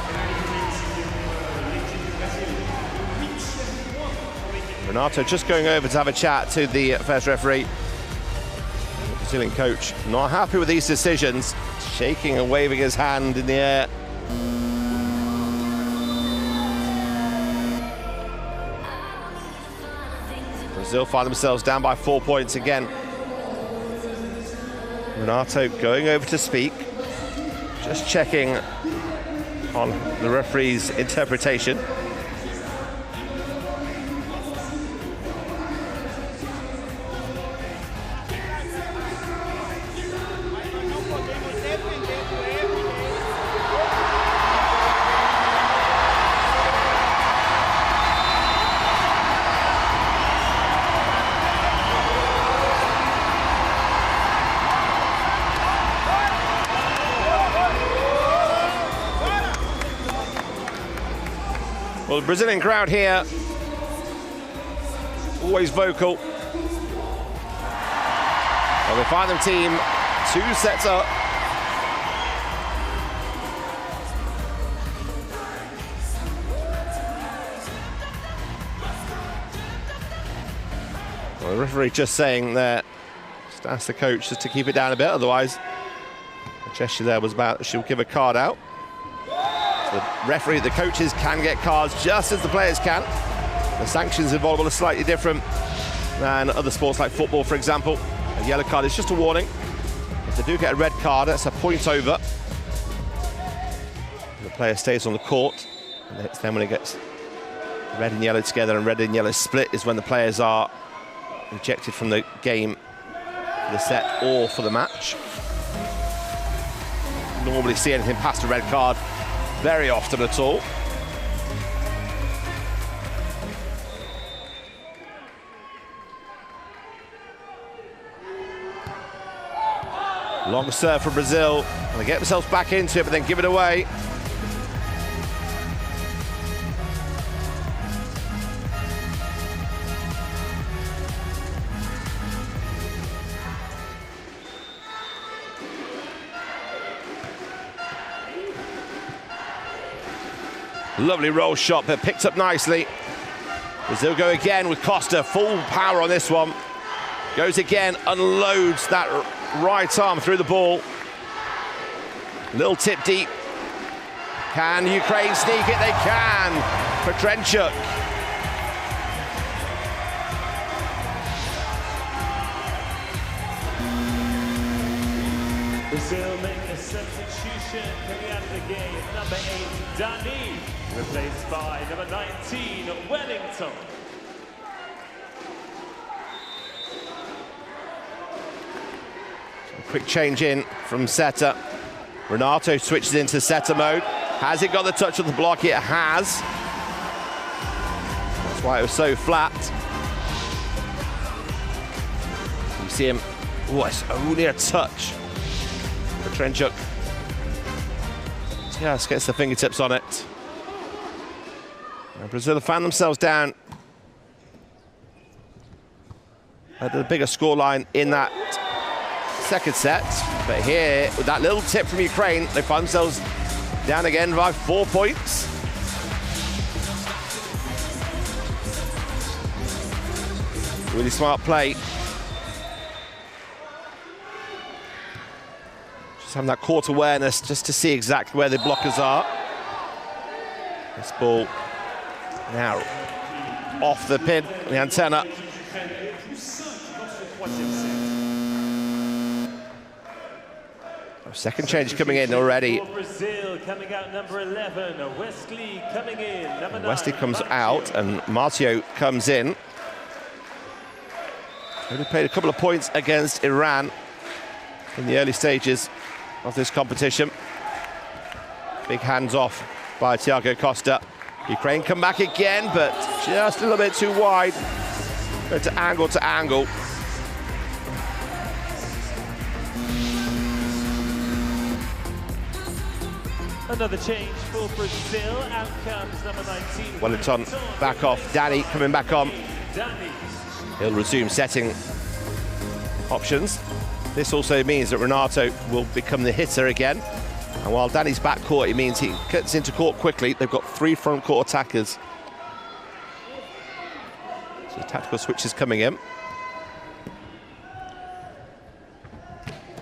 Speaker 1: Renato just going over to have a chat to the first referee. The Brazilian coach not happy with these decisions, shaking and waving his hand in the air. Brazil find themselves down by 4 points again. Renato going over to speak, just checking on the referee's interpretation. Well, the Brazilian crowd here, always vocal. Well, they find the team 2 sets up. Well, the referee just saying that, just ask the coach just to keep it down a bit, otherwise the gesture there was about she'll give a card out. The referee, the coaches can get cards just as the players can. The sanctions in volleyball are slightly different than other sports like football, for example. A yellow card is just a warning. If they do get a red card, that's a point over. The player stays on the court. And it's then when it gets red and yellow together and red and yellow split is when the players are ejected from the game for the set or for the match. Normally see anything past a red card very often at all. Long serve from Brazil, and they get themselves back into it, but then give it away. Lovely roll shot, but picked up nicely. Brazil go again with Costa, full power on this one. Goes again, unloads that right arm through the ball. Little tip deep. Can Ukraine sneak it? They can. Petrenchuk.
Speaker 2: Brazil make a substitution coming out of the game. Number 8, Dani, replaced by number 19, Wellington.
Speaker 1: Quick change in from Seta. Renato switches into Seta mode. Has it got the touch of the block? It has. That's why it was so flat. You see him. Oh, it's only a touch. Petrenchuk just gets the fingertips on it. And Brazil have found themselves down at the bigger scoreline in that second set. But here, with that little tip from Ukraine, they find themselves down again by 4 points. Really smart play. Just having that court awareness just to see exactly where the blockers are. This ball now off the pin, the antenna. Second change coming in already.
Speaker 2: Brazil coming out number 11, Wesley coming in, number 9.
Speaker 1: Wesley comes out and Martio comes in. Only played a couple of points against Iran in the early stages of this competition. Big hands off by Thiago Costa. Ukraine come back again, but just a little bit too wide. Go to angle.
Speaker 2: Another change for Brazil. Out comes number 19.
Speaker 1: Wellington back off. Dani coming back on.
Speaker 2: Dani.
Speaker 1: He'll resume setting options. This also means that Renato will become the hitter again. And while Dani's back court, it means he gets into court quickly. They've got 3 front court attackers. So tactical switches coming in.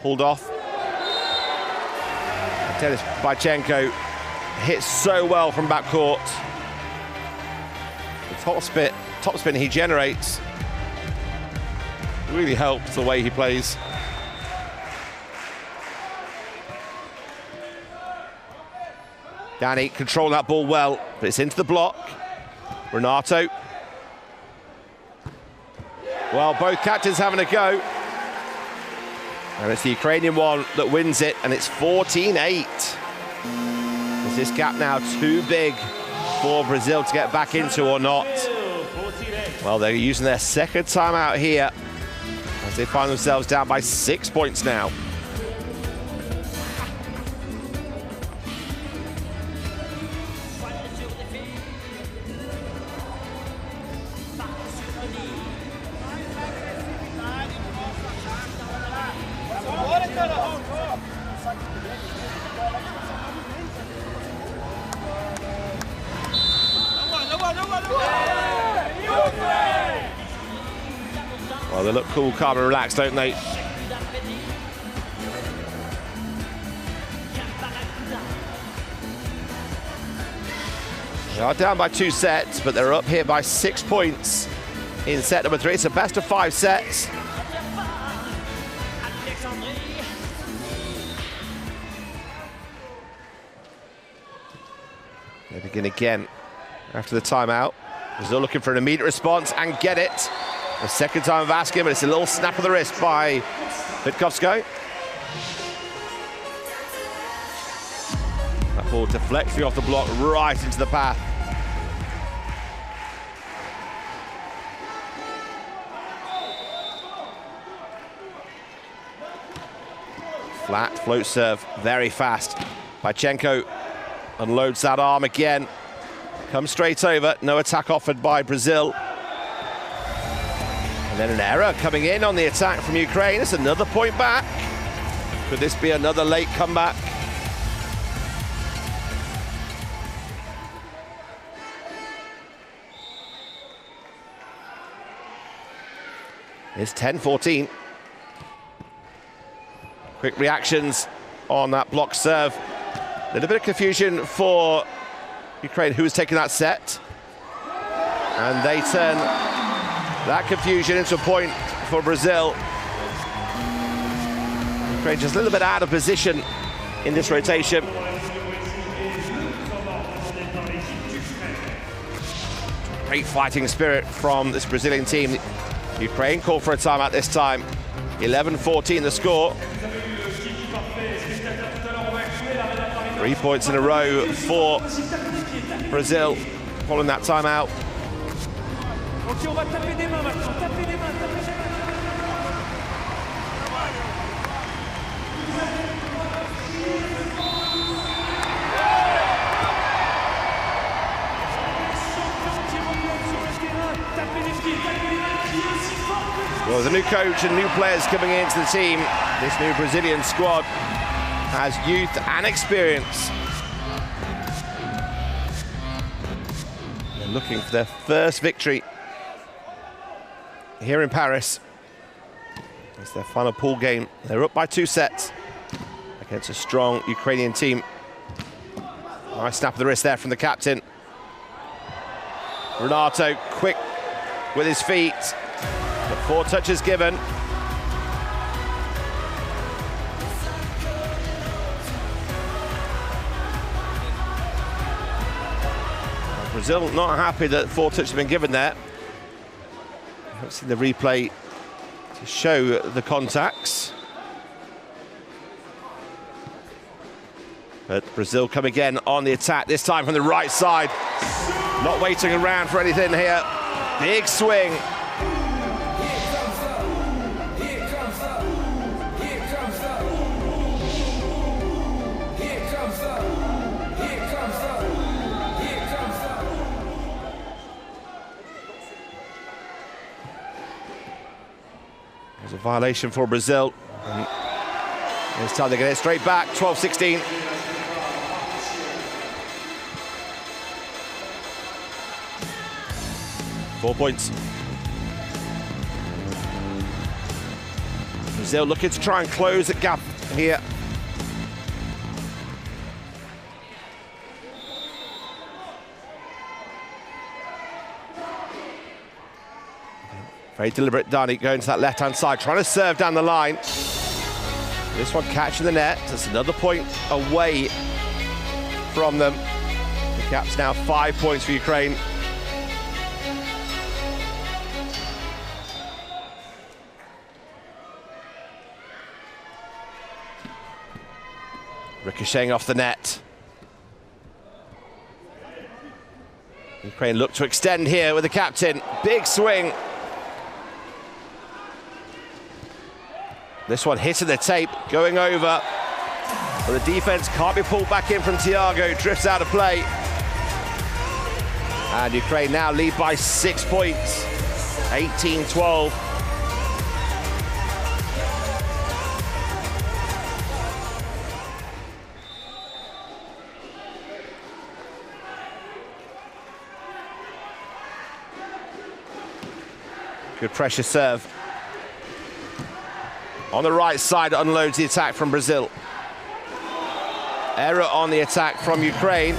Speaker 1: Pulled off. Tennis Bychenko hits so well from backcourt. The top spin he generates really helps the way he plays. Dani controlling that ball well, but it's into the block. Renato. Well, both captains having a go. And it's the Ukrainian one that wins it, and it's 14-8. Is this gap now too big for Brazil to get back into or not? Well, they're using their second timeout here as they find themselves down by 6 points now. Well, they look cool, calm and relaxed, don't they? They are down by 2 sets, but they're up here by 6 points in set number 3. It's a best of 5 sets. They begin again after the timeout. Brazil looking for an immediate response and get it. The second time of asking, but it's a little snap of the wrist by Vitkovsko. That ball deflecting off the block right into the path. Flat float serve, very fast. Bychenko unloads that arm again. Comes straight over, no attack offered by Brazil. And then an error coming in on the attack from Ukraine. It's another point back. Could this be another late comeback? It's 10-14. Quick reactions on that block serve. A little bit of confusion for Ukraine, who was taking that set. And they turn that confusion into a point for Brazil. Ukraine just a little bit out of position in this rotation. Great fighting spirit from this Brazilian team. Ukraine called for a timeout this time. 11-14 the score. 3 points in a row for Brazil following that timeout. Well, there's a new coach and new players coming into the team. This new Brazilian squad has youth and experience. They're looking for their first victory here in Paris. It's their final pool game. They're up by 2 sets against a strong Ukrainian team. Nice snap of the wrist there from the captain. Renato quick with his feet. The 4 touches given. Brazil not happy that 4 touches have been given there. I haven't seen the replay to show the contacts. But Brazil come again on the attack, this time from the right side. Not waiting around for anything here. Big swing. There's a violation for Brazil. This time they get it straight back, 12-16. Four points. Brazil looking to try and close the gap here. Very deliberate, Dani going to that left-hand side, trying to serve down the line. This one catching the net. That's another point away from them. The gap's now 5 points for Ukraine. Ricocheting off the net. Ukraine look to extend here with the captain. Big swing. This one hitting the tape, going over. But the defense can't be pulled back in from Thiago, drifts out of play. And Ukraine now lead by 6 points, 18-12. Good pressure serve. On the right side, unloads the attack from Brazil. Error on the attack from Ukraine.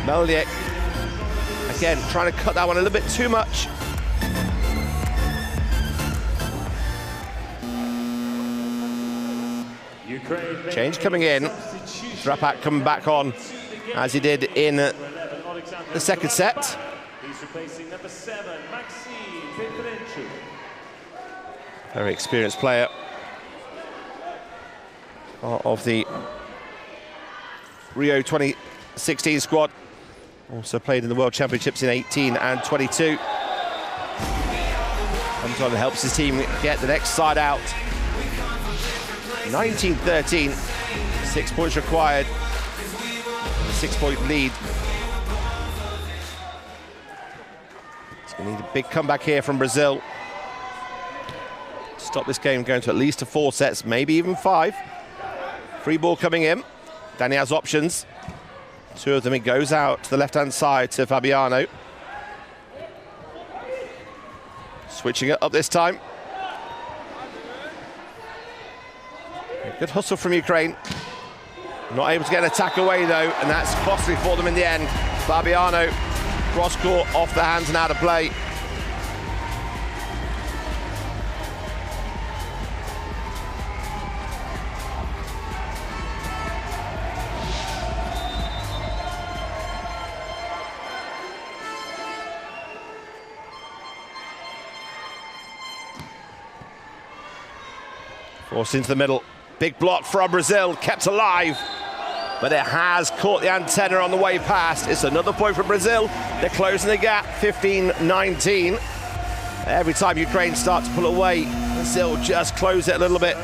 Speaker 1: Melniek, again, trying to cut that one a little bit too much. Change coming in. Drapak coming back on, as he did in the second set.
Speaker 2: He's replacing number 7, Maxime.
Speaker 1: Very experienced player of the Rio 2016 squad. Also played in the World Championships in 18 and 22. Comes on and helps his team get the next side out. 19-13, 6 points required. 6-point lead. It's going to need a big comeback here from Brazil. Stop this game going to at least 4 sets, maybe even 5. Free ball coming in. Dani has options. 2 of them, it goes out to the left-hand side to Fabiano. Switching it up this time. Good hustle from Ukraine. Not able to get an attack away though, and that's costly for them in the end. Fabiano, cross court, off the hands and out of play. Forced into the middle. Big block from Brazil, kept alive, but it has caught the antenna on the way past. It's another point for Brazil. They're closing the gap, 15-19. Every time Ukraine starts to pull away, Brazil just close it a little bit.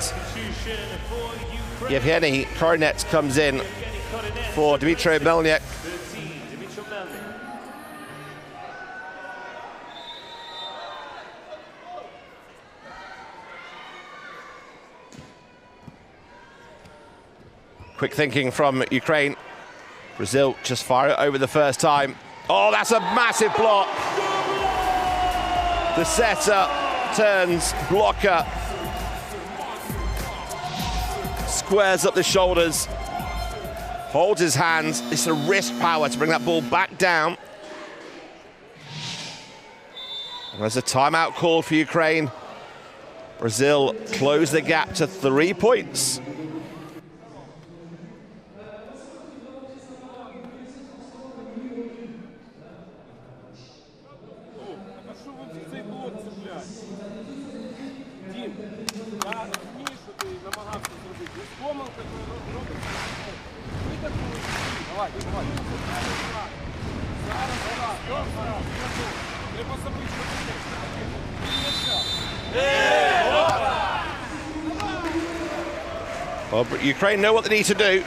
Speaker 1: Yevgeny Korinets comes in for Dmitry Melnyk. Quick thinking from Ukraine. Brazil just fire it over the first time. Oh, that's a massive block. The setter turns, blocker. Squares up the shoulders. Holds his hands. It's a wrist power to bring that ball back down. And there's a timeout call for Ukraine. Brazil close the gap to 3 points. Well, Ukraine know what they need to do,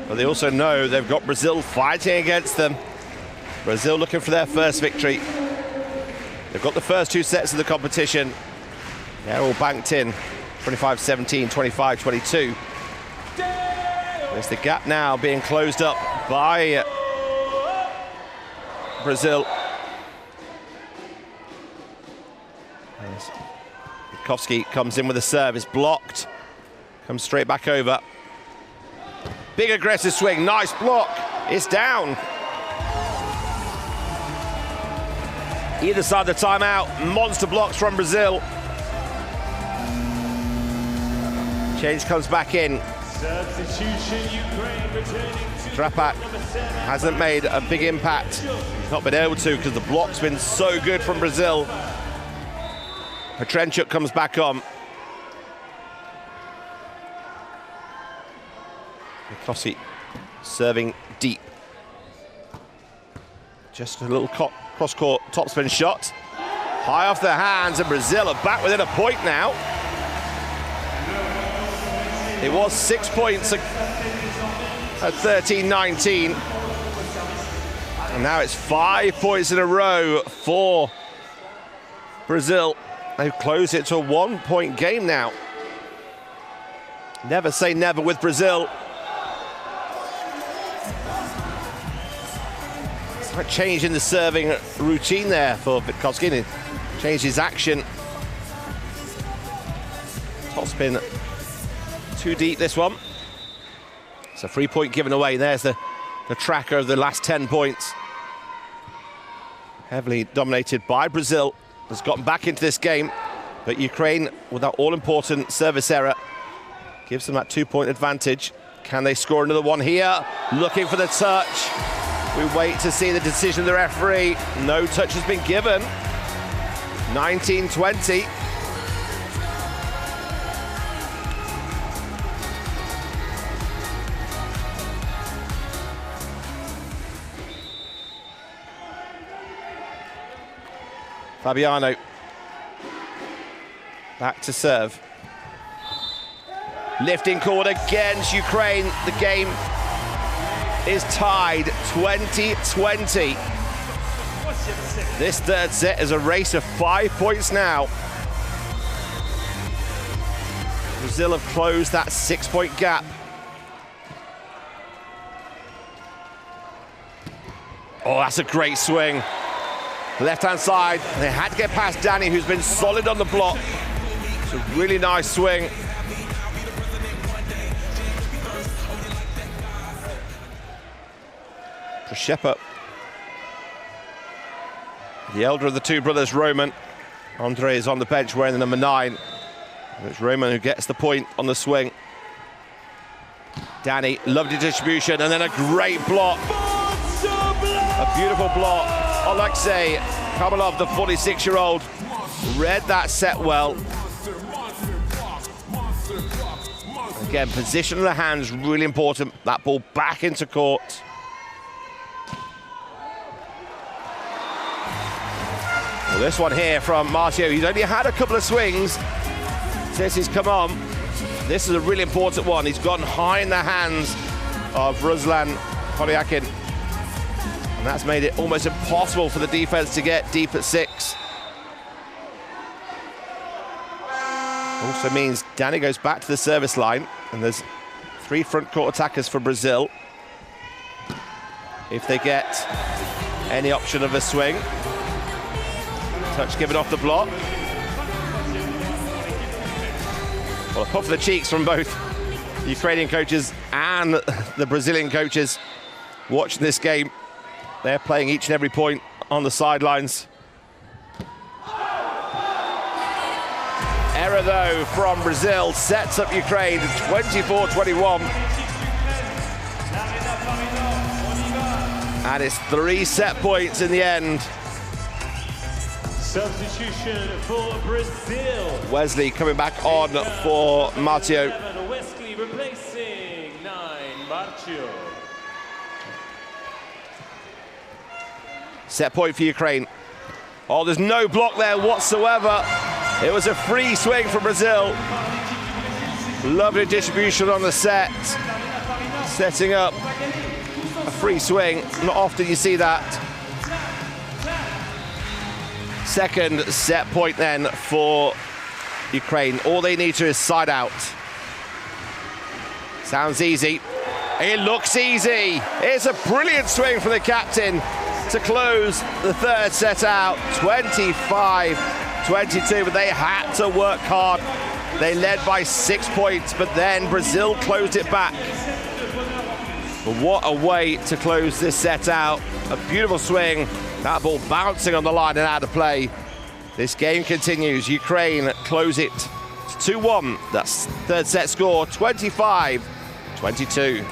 Speaker 1: but they also know they've got Brazil fighting against them. Brazil looking for their first victory. They've got the first 2 sets of the competition. They're all banked in, 25-17, 25-22. There's the gap now being closed up by Brazil. Kowski comes in with a serve, is blocked. Comes straight back over. Big aggressive swing, nice block. It's down. Either side of the timeout, monster blocks from Brazil. Change comes back in.
Speaker 2: Substitution, Ukraine returning to
Speaker 1: Drapak hasn't made a big impact. He's not been able to because the block's been so good from Brazil. Petrenchuk comes back on. Kossi serving deep. Just a little cross-court topspin shot. High off their hands, and Brazil are back within a point now. It was 6 points at 13-19. And now it's 5 points in a row for Brazil. They've closed it to a 1 point game now. Never say never with Brazil. It's like changing the serving routine there for Witkowski. Changed his action. Topspin too deep, this one. It's a 3 point given away. There's the tracker of the last 10 points. Heavily dominated by Brazil. Has gotten back into this game, but Ukraine, with that all-important service error, gives them that 2 point advantage. Can they score another one here? Looking for the touch. We wait to see the decision of the referee. No touch has been given. 19-20. Fabiano back to serve. Lifting cord against Ukraine. The game is tied 20-20. This third set is a race of 5 points now. Brazil have closed that 6 point gap. Oh, that's a great swing. Left-hand side, they had to get past Danny, who's been solid on the block. It's a really nice swing. Shepherd, the elder of the two brothers, Roman. Andre is on the bench wearing the number 9. It's Roman who gets the point on the swing. Danny, lovely distribution, and then a great block. A beautiful block. Alexei Kamalov, the 46-year-old, read that set well. Again, position of the hands, really important. That ball back into court. Well, this one here from Marcio, he's only had a couple of swings since he's come on. This is a really important one. He's gone high in the hands of Ruslan Polyakin. And that's made it almost impossible for the defense to get deep at 6. Also means Danny goes back to the service line, and there's 3 front court attackers for Brazil. If they get any option of a swing. Touch given off the block. Well, a puff of the cheeks from both the Ukrainian coaches and the Brazilian coaches watching this game. They're playing each and every point on the sidelines. Error, though, from Brazil sets up Ukraine 24-21. And it's 3 set points in the end.
Speaker 2: Substitution for Brazil.
Speaker 1: Wesley coming back on for Marcio.
Speaker 2: Wesley replacing 9, Marcio.
Speaker 1: Set point for Ukraine. Oh, there's no block there whatsoever. It was a free swing from Brazil. Lovely distribution on the set. Setting up a free swing. Not often you see that. Second set point then for Ukraine. All they need to is side out. Sounds easy. It looks easy. It's a brilliant swing from the captain to close the 3rd set out. 25-22, but they had to work hard. They led by 6 points, but then Brazil closed it back. But what a way to close this set out. A beautiful swing. That ball bouncing on the line and out of play. This game continues. Ukraine close it 2-1. That's 3rd set score, 25-22.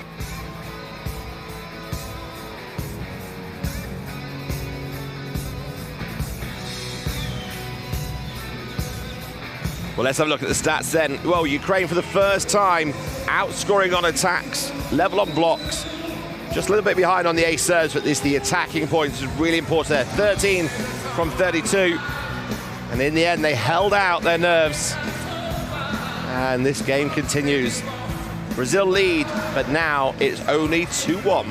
Speaker 1: Well, let's have a look at the stats then. Well, Ukraine for the first time outscoring on attacks, level on blocks. Just a little bit behind on the ace serves, but the attacking points is really important there. 13 from 32. And in the end, they held out their nerves. And this game continues. Brazil lead, but now it's only 2-1.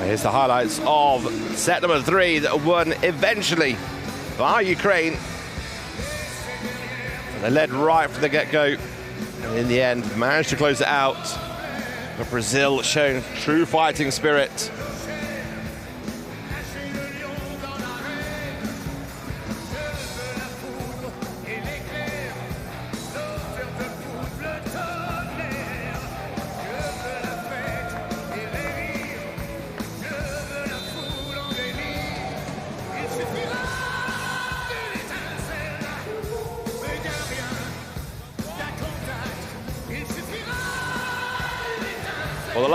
Speaker 1: Here's the highlights of set number 3 that were won eventually by Ukraine. And they led right from the get-go, and in the end managed to close it out. But Brazil showing true fighting spirit.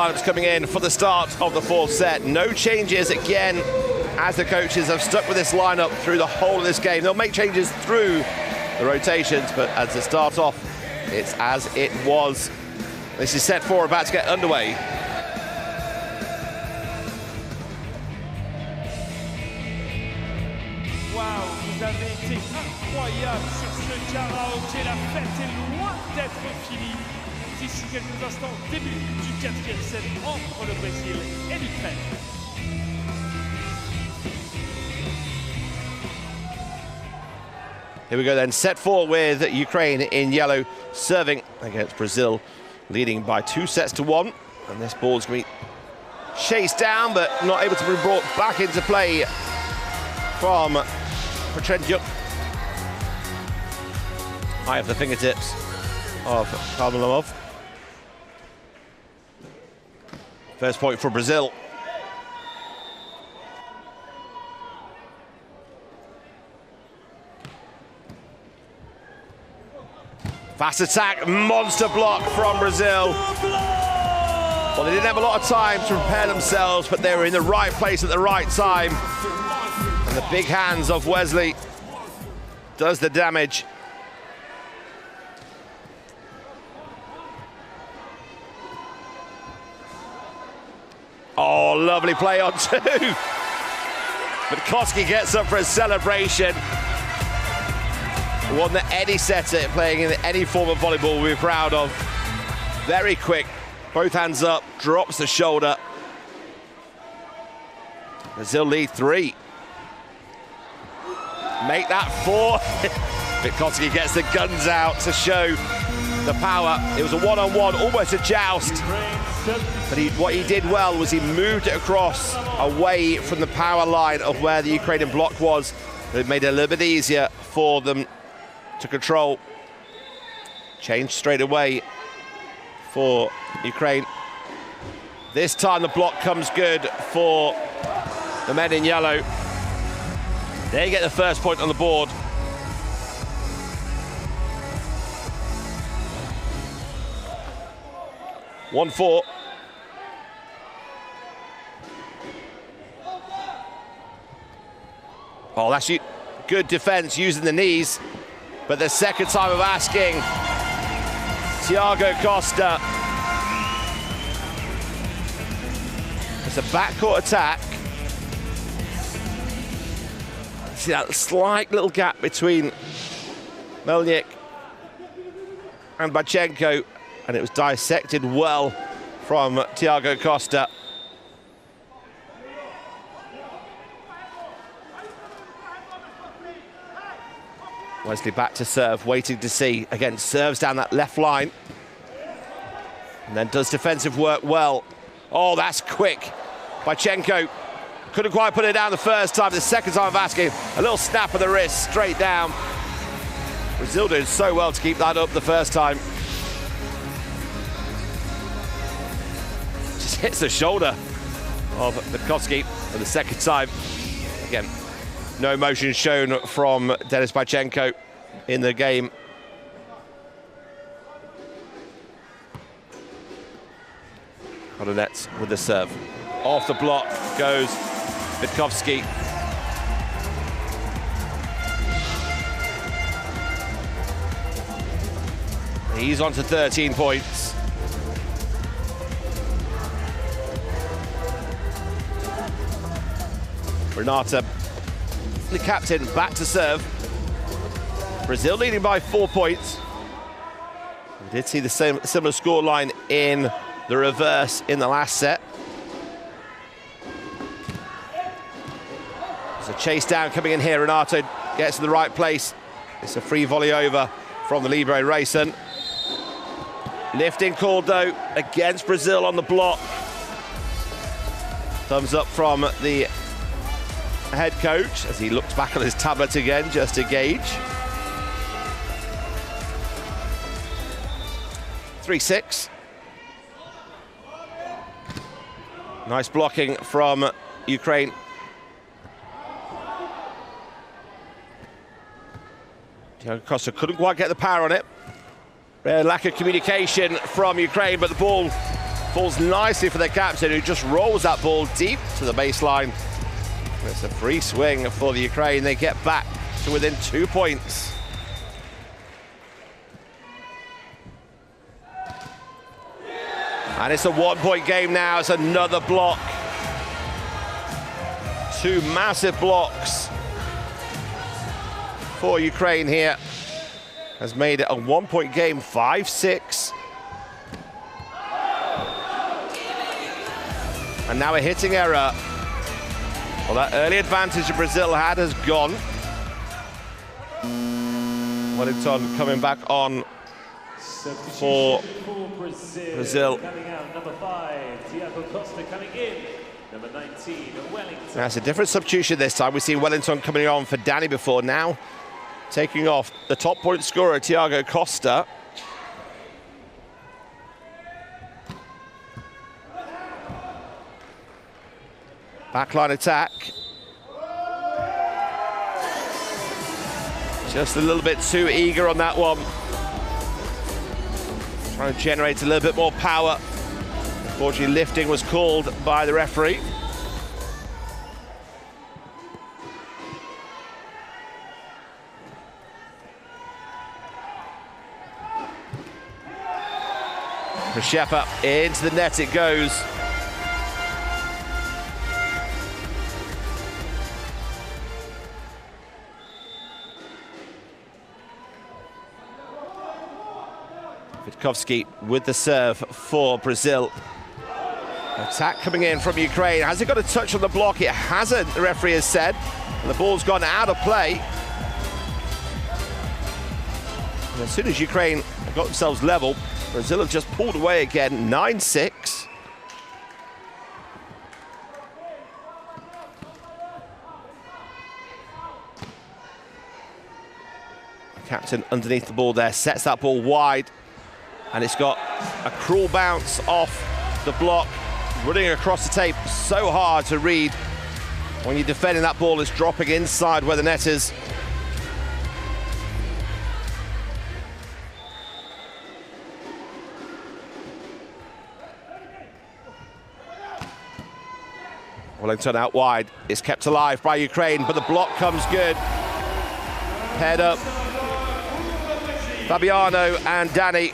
Speaker 1: lineups coming in for the start of the fourth set. No changes again, as the coaches have stuck with this lineup through the whole of this game. They'll make changes through the rotations, but as it starts off, it's as it was. This is set 4 about to get underway.
Speaker 2: Waouh, vous avez été incroyable sur ce karaoké. La fête est loin d'être finie. D'ici quelques instants, début du 4e set entre le Brésil et l'Ukraine.
Speaker 1: Here we go then, set 4 with Ukraine in yellow, serving against Brazil, leading by 2 sets to 1. And this ball's going to be chased down, but not able to be brought back into play from Petrenchuk. High off the fingertips of Karmelamov. First point for Brazil. Fast attack, monster block from Brazil. Well, they didn't have a lot of time to prepare themselves, but they were in the right place at the right time. And the big hands of Wesley does the damage. Oh, lovely play on 2. But Koski gets up for a celebration. One that any setter playing in any form of volleyball will be proud of. Very quick, both hands up, drops the shoulder. Brazil lead 3. Make that 4. Koski gets the guns out to show the power. It was a one-on-one, almost a joust. But what he did well was he moved it across away from the power line of where the Ukrainian block was. It made it a little bit easier for them to control. Change straight away for Ukraine. This time the block comes good for the men in yellow. They get the first point on the board. One 4. Oh, that's good defense using the knees. But the second time of asking, Thiago Costa. It's a backcourt attack. See that slight little gap between Melnyk and Bachenko, and it was dissected well from Thiago Costa. Wesley back to serve, waiting to see. Again, serves down that left line. And then does defensive work well. Oh, that's quick. Bachenko couldn't quite put it down the first time. The second time of asking, a little snap of the wrist, straight down. Brazil doing so well to keep that up the first time. Just hits the shoulder of Koski for the second time. Again, no emotion shown from Denis Bachenko in the game. Kodonets with the serve. Off the block goes Vitkovsky. He's on to 13 points. Renata, the captain, back to serve. Brazil leading by 4 points. We did see the similar scoreline in the reverse in the last set. There's a chase down coming in here. Renato gets to the right place. It's a free volley over from the libero Rayson. Lifting called though against Brazil on the block. Thumbs up from the head coach as he looks back on his tablet again just to gauge. 3-6. Nice blocking from Ukraine. Thiago Costa couldn't quite get the power on it. Lack of communication from Ukraine, but the ball falls nicely for the captain, who just rolls that ball deep to the baseline. It's a free swing for the Ukraine. They get back to within 2 points. And it's a 1 point game now. It's another block. 2 massive blocks for Ukraine here. Has made it a 1 point game, 5-6. And now a hitting error. Well, that early advantage that Brazil had has gone. Wellington coming back on for Brazil.
Speaker 2: Coming out, number 5, Diego Costa coming in. Number 19, Wellington.
Speaker 1: That's a different substitution this time. We've seen Wellington coming on for Danny before. Now taking off the top point scorer, Diego Costa. Backline attack. Just a little bit too eager on that one. Trying to generate a little bit more power. Unfortunately, lifting was called by the referee. Shepherd into the net it goes. Witkowski with the serve for Brazil. Attack coming in from Ukraine. Has it got a touch on the block? It hasn't, the referee has said. And the ball's gone out of play. And as soon as Ukraine got themselves level, Brazil have just pulled away again, 9-6. Captain underneath the ball there, sets that ball wide. And it's got a cruel bounce off the block, running across the tape. So hard to read when you're defending that ball. It's dropping inside where the net is. Wellington out wide. It's kept alive by Ukraine, but the block comes good. Head up. Fabiano and Danny.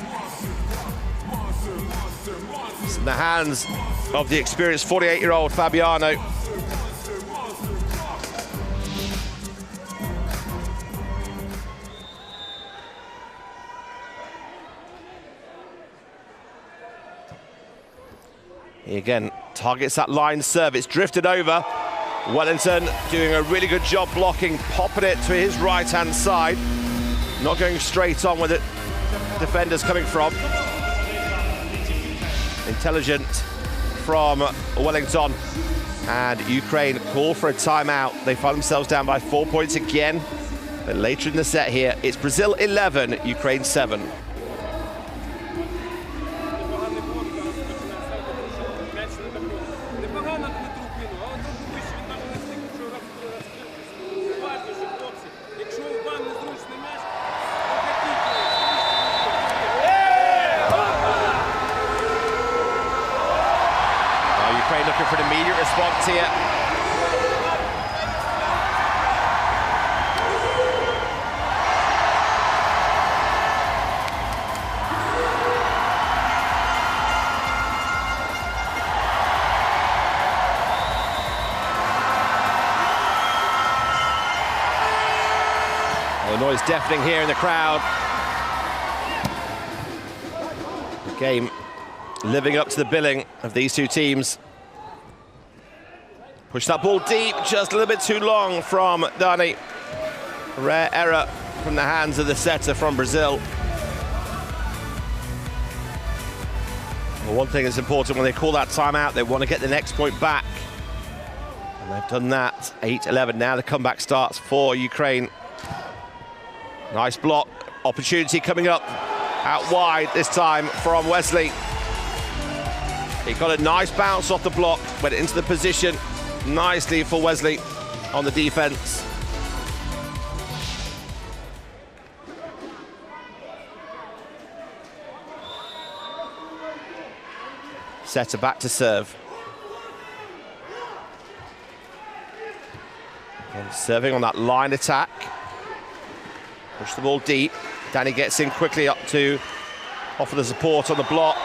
Speaker 1: It's in the hands of the experienced 48-year-old Fabiano. He again targets that line serve. It's drifted over. Wellington doing a really good job blocking, popping it to his right-hand side. Not going straight on where the defender's coming from. Intelligent from Wellington. And Ukraine call for a timeout. They find themselves down by 4 points again. But later in the set here, it's Brazil 11, Ukraine 7. Looking for an immediate response here. The noise deafening here in the crowd. The game living up to the billing of these two teams. Push that ball deep, just a little bit too long from Dani. Rare error from the hands of the setter from Brazil. Well, one thing that's important when they call that timeout, they want to get the next point back. And they've done that, 8-11. Now the comeback starts for Ukraine. Nice block, opportunity coming up out wide this time from Wesley. He got a nice bounce off the block, went into the position. Nicely for Wesley on the defense. setter back to serve. And serving on that line attack. Push the ball deep. Danny gets in quickly up to offer the support on the block.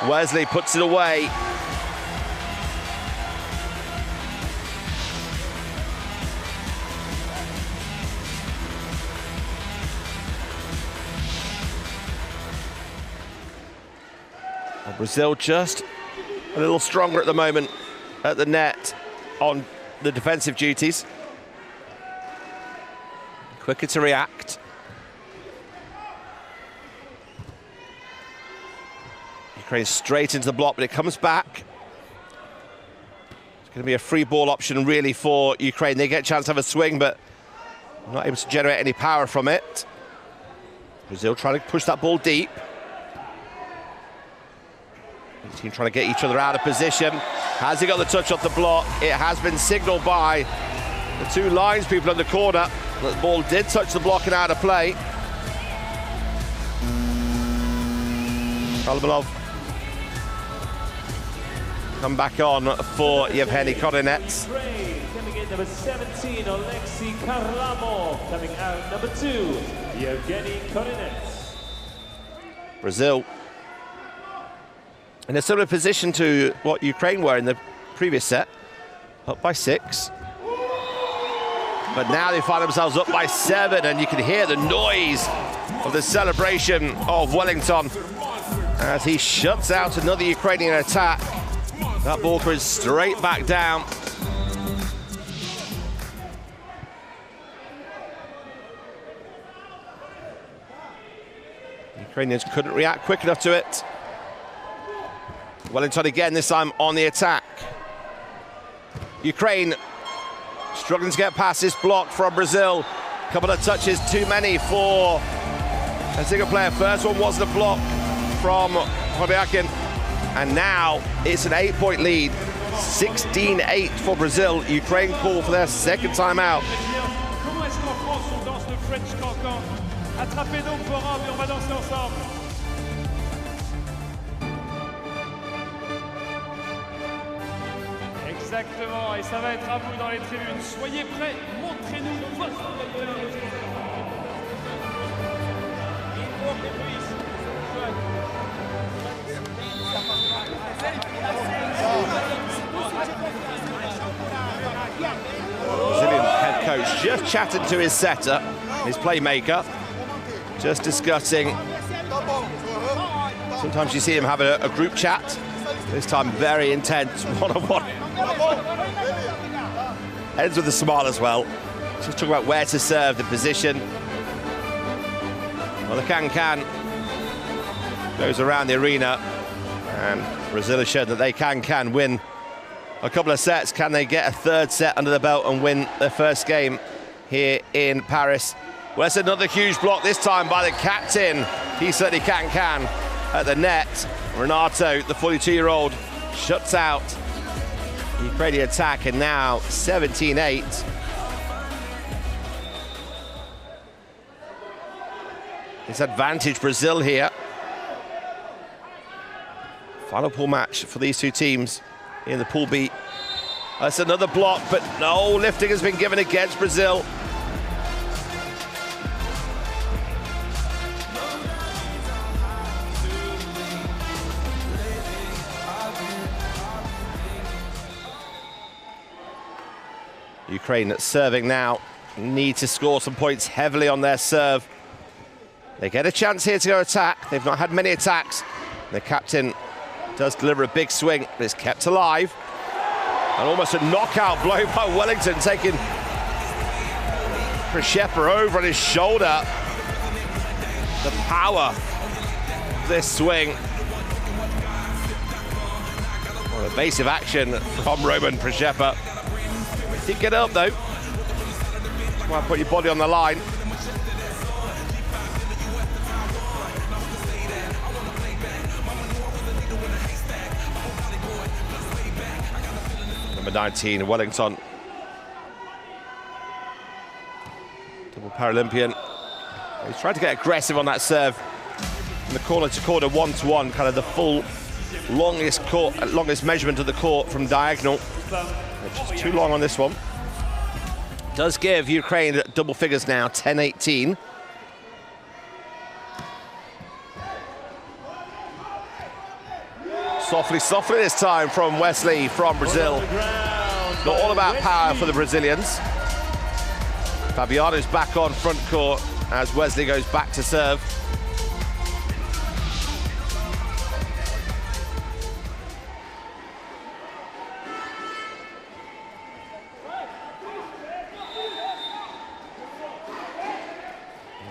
Speaker 1: Wesley puts it away. Well, Brazil just a little stronger at the moment at the net on the defensive duties. Quicker to react. Ukraine straight into the block, but it comes back. It's going to be a free ball option really for Ukraine. They get a chance to have a swing, but not able to generate any power from it. Brazil trying to push that ball deep. The team trying to get each other out of position. Has he got the touch off the block? It has been signalled by the two lines people in the corner. The ball did touch the block and out of play. Kolomanov come back on for Yevgeny Korinets.
Speaker 2: Coming in number 17, Alexei Karlamov. Coming out number 2, Yevgeny Korinets.
Speaker 1: Brazil in a similar position to what Ukraine were in the previous set, up by 6. But now they find themselves up by 7, and you can hear the noise of the celebration of Wellington as he shuts out another Ukrainian attack. That ball goes straight back down. Ukrainians couldn't react quick enough to it. Wellington again, this time on the attack. Ukraine struggling to get past this block from Brazil. A couple of touches too many for a single player. First one wasn't a block from Hobyakin. And now it's an 8-point lead. 16-8 for Brazil. Ukraine call for their second time out.
Speaker 3: Exactement, et ça va être à vous dans les tribunes. Soyez prêts, montrez-nous votre meilleur.
Speaker 1: Brazilian head coach just chatting to his setter, his playmaker, just discussing. Sometimes you see him have a group chat. This time very intense, one-on-one. Ends with a smile as well. Just talking about where to serve, the position. Well, the can goes around the arena, and Brazil has shown that they can win a couple of sets. Can they get a third set under the belt and win their first game here in Paris? Well, it's another huge block, this time by the captain. He certainly can at the net. Renato, the 42-year-old, shuts out the Ukrainian attack, and now 17-8. It's advantage Brazil here. Final pool match for these two teams in the Pool B. That's another block, but no lifting has been given against Brazil. Ukraine serving now, need to score some points heavily on their serve. They get a chance here to go attack. They've not had many attacks. The captain does deliver a big swing, but it's kept alive. And almost a knockout blow by Wellington, taking Przeppa over on his shoulder. The power of this swing. Well, evasive action from Roman Przeppa. Did get up though. Try and put your body on the line. Number 19, Wellington. Double Paralympian. He's trying to get aggressive on that serve. In the corner to corner, 1-to-1, kind of the full longest measurement of the court from diagonal, which is too long on this one. Does give Ukraine double figures now, 10-18. Softly, softly this time from Wesley from Brazil. Not all about power for the Brazilians. Fabiano's back on front court as Wesley goes back to serve.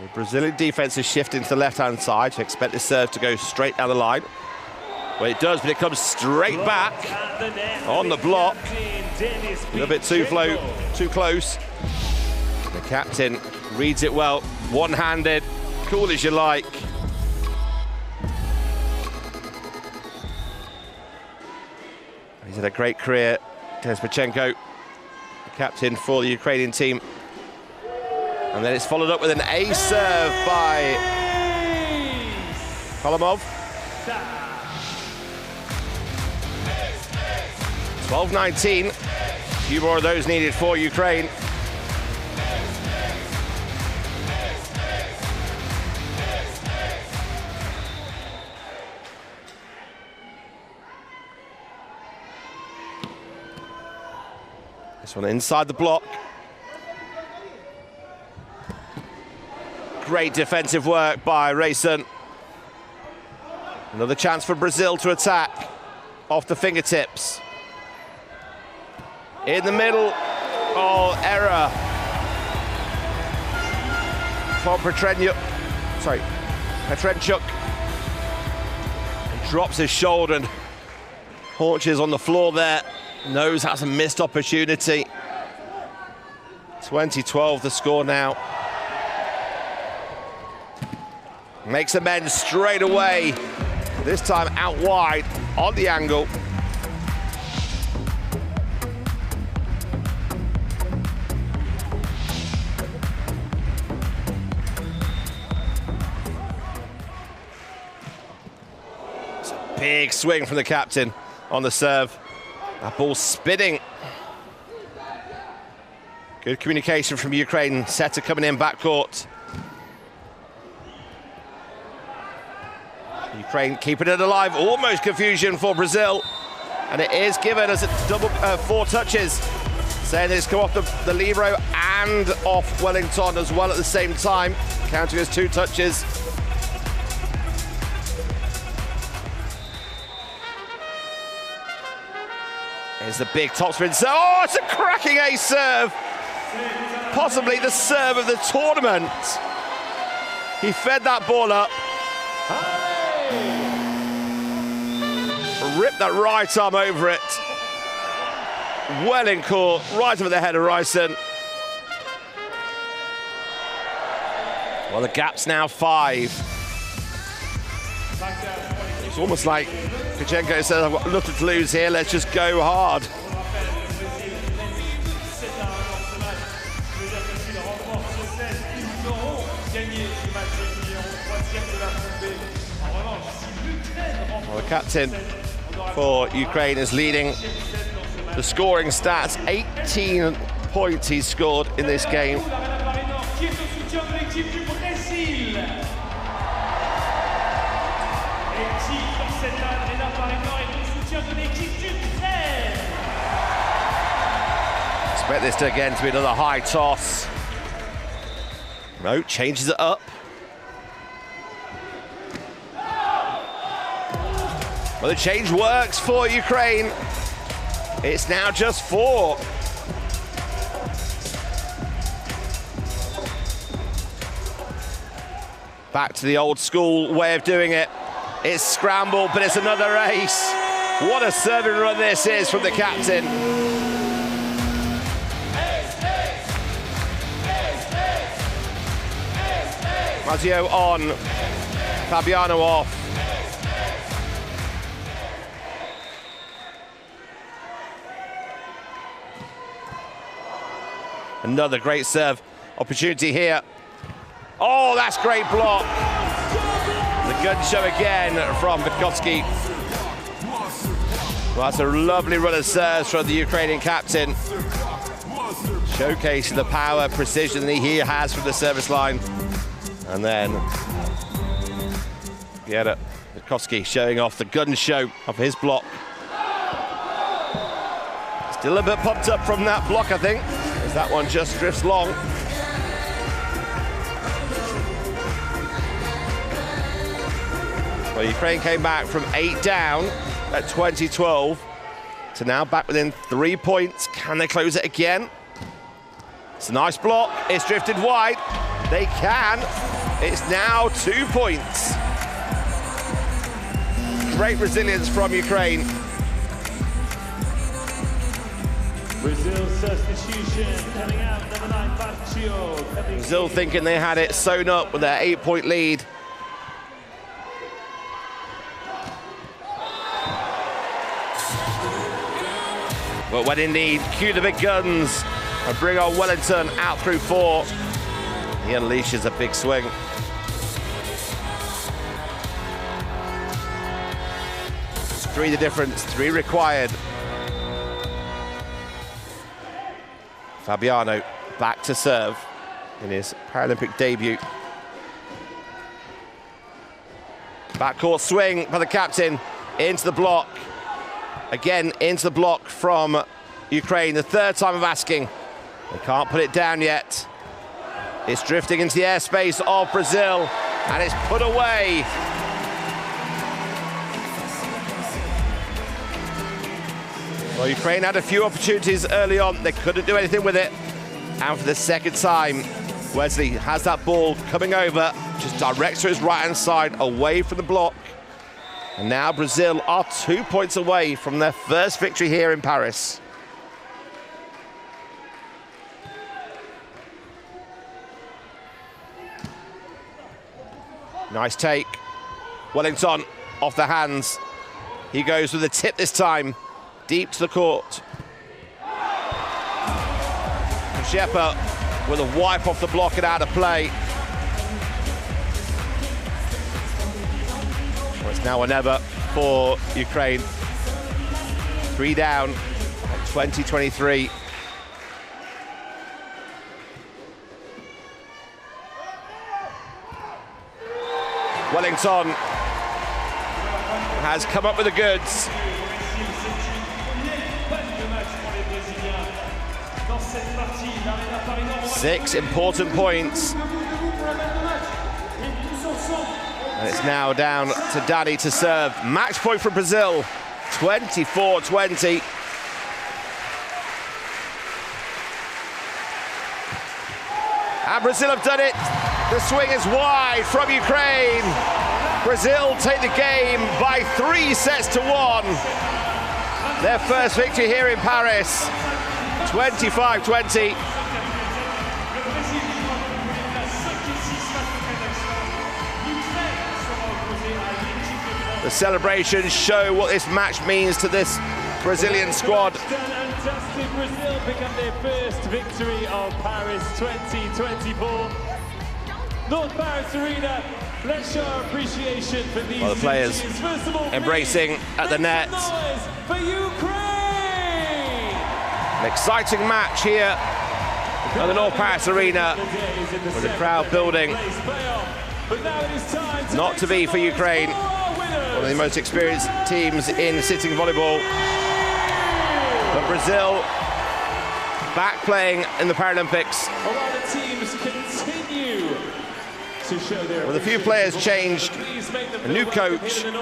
Speaker 1: The Brazilian defense is shifting to the left-hand side to expect this serve to go straight down the line. Well, it does, but it comes straight back on the block. A little bit too close. The captain reads it well, one-handed, cool as you like. He's had a great career, Despachenko, the captain for the Ukrainian team. And then it's followed up with an ace serve by Kolomov. 12-19, a few more of those needed for Ukraine. This one inside the block. Great defensive work by Rayson. Another chance for Brazil to attack off the fingertips. In the middle, oh, error from Petrenchuk. He drops his shoulder and haunches on the floor there. Knows that's a missed opportunity. 20-12 the score now. Makes amends straight away. This time out wide on the angle. Big swing from the captain on the serve. That ball spinning. Good communication from Ukraine. Setter coming in backcourt. Ukraine keeping it alive. Almost confusion for Brazil. And it is given as it's double 4 touches. Saying it's come off the libero and off Wellington as well at the same time. Counting as 2 touches. Here's the big topspin serve. Oh, it's a cracking ace serve. Possibly the serve of the tournament. He fed that ball up. Ripped that right arm over it. Well in court, right over the head of Ryson. Well, the gap's now 5. It's almost like Kachenko says, I've got nothing to lose here, let's just go hard. Well, the captain for Ukraine is leading the scoring stats. 18 points he's scored in this game. Expect this to again to be another high toss. No, changes it up. Well, the change works for Ukraine. It's now just 4. Back to the old school way of doing it. It's scrambled, but it's another ace. What a serving run this is from the captain. Mazzio on, Fabiano off. Another great serve opportunity here. Oh, that's great block. The gun show again from Bukowski. Well, that's a lovely run of serves from the Ukrainian captain, showcasing the power, precision that he has from the service line. And then Bukowski showing off the gun show of his block. Still a bit pumped up from that block, I think, as that one just drifts long. Well, Ukraine came back from 8 down at 2012 to now back within 3 points. Can they close it again? It's a nice block. It's drifted wide. They can. It's now 2 points. Great resilience from Ukraine.
Speaker 2: Brazil's substitution coming out, number 9, Baccio.
Speaker 1: Brazil thinking they had it sewn up with their 8-point lead. But when in need, cue the big guns and bring on Wellington out through 4. He unleashes a big swing. It's 3 the difference, 3 required. Fabiano back to serve in his Paralympic debut. Backcourt swing by the captain into the block. Again, into the block from Ukraine, the 3rd time of asking. They can't put it down yet. It's drifting into the airspace of Brazil, and it's put away. Well, Ukraine had a few opportunities early on. They couldn't do anything with it. And for the 2nd time, Wesley has that ball coming over, just directs to his right-hand side, away from the block. And now Brazil are 2 points away from their first victory here in Paris. Nice take. Wellington off the hands. He goes with a tip this time, deep to the court. Shepherd with a wipe off the block and out of play. Well, it's now or never for Ukraine. 3 down at 20-23. Wellington has come up with the goods. 6 important points. And it's now down to Danny to serve. Match point for Brazil, 24-20. And Brazil have done it. The swing is wide from Ukraine. Brazil take the game by 3 sets to 1. Their first victory here in Paris, 25-20. The celebrations show what this match means to this Brazilian squad.
Speaker 2: Fantastic. Brazil become their first victory of Paris 2024. North Paris Arena, let's show our appreciation for these
Speaker 1: the players embracing at the net.
Speaker 2: For Ukraine!
Speaker 1: An exciting match here at the North Paris Arena with the crowd building. Not to be for Ukraine, one of the most experienced teams in sitting volleyball. But Brazil back playing in the Paralympics. With a few players changed, a new coach, and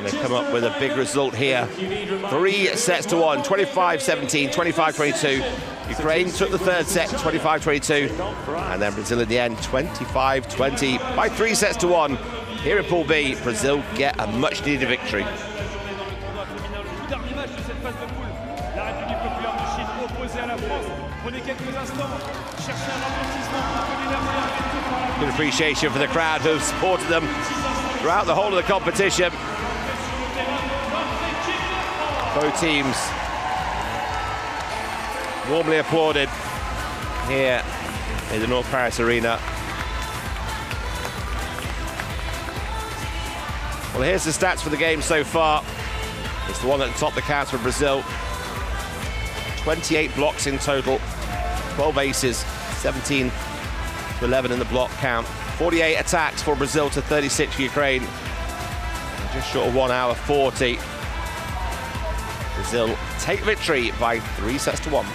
Speaker 1: they've come up with a big result here. 3 sets to 1, 25-17, 25-22. Ukraine took the 3rd set, 25-22, and then Brazil in the end, 25-20 by 3 sets to 1. Here in Pool B, Brazil get a much-needed victory. Good appreciation for the crowd who have supported them throughout the whole of the competition. Both teams warmly applauded here in the North Paris Arena. Well, here's the stats for the game so far. It's the one at the top of the counts for Brazil. 28 blocks in total, 12 aces, 17 to 11 in the block count. 48 attacks for Brazil to 36 for Ukraine. Just short of 1 hour 40. Brazil take victory by 3-1.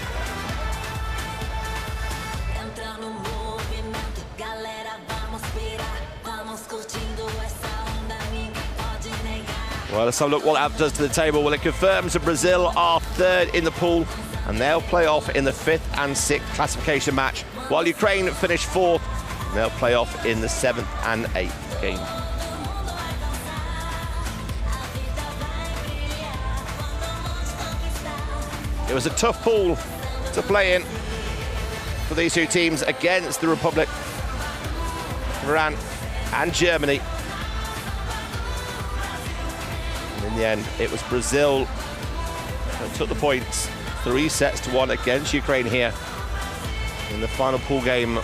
Speaker 1: Well, let's have a look what that does to the table. Well, it confirms that Brazil are third in the pool, and they'll play off in the 5th and 6th classification match, while Ukraine finish 4th. They'll play off in the 7th and 8th game. It was a tough pool to play in for these two teams against the Republic of Iran and Germany. And in the end, it was Brazil that took the points, 3-1 against Ukraine here in the final pool game.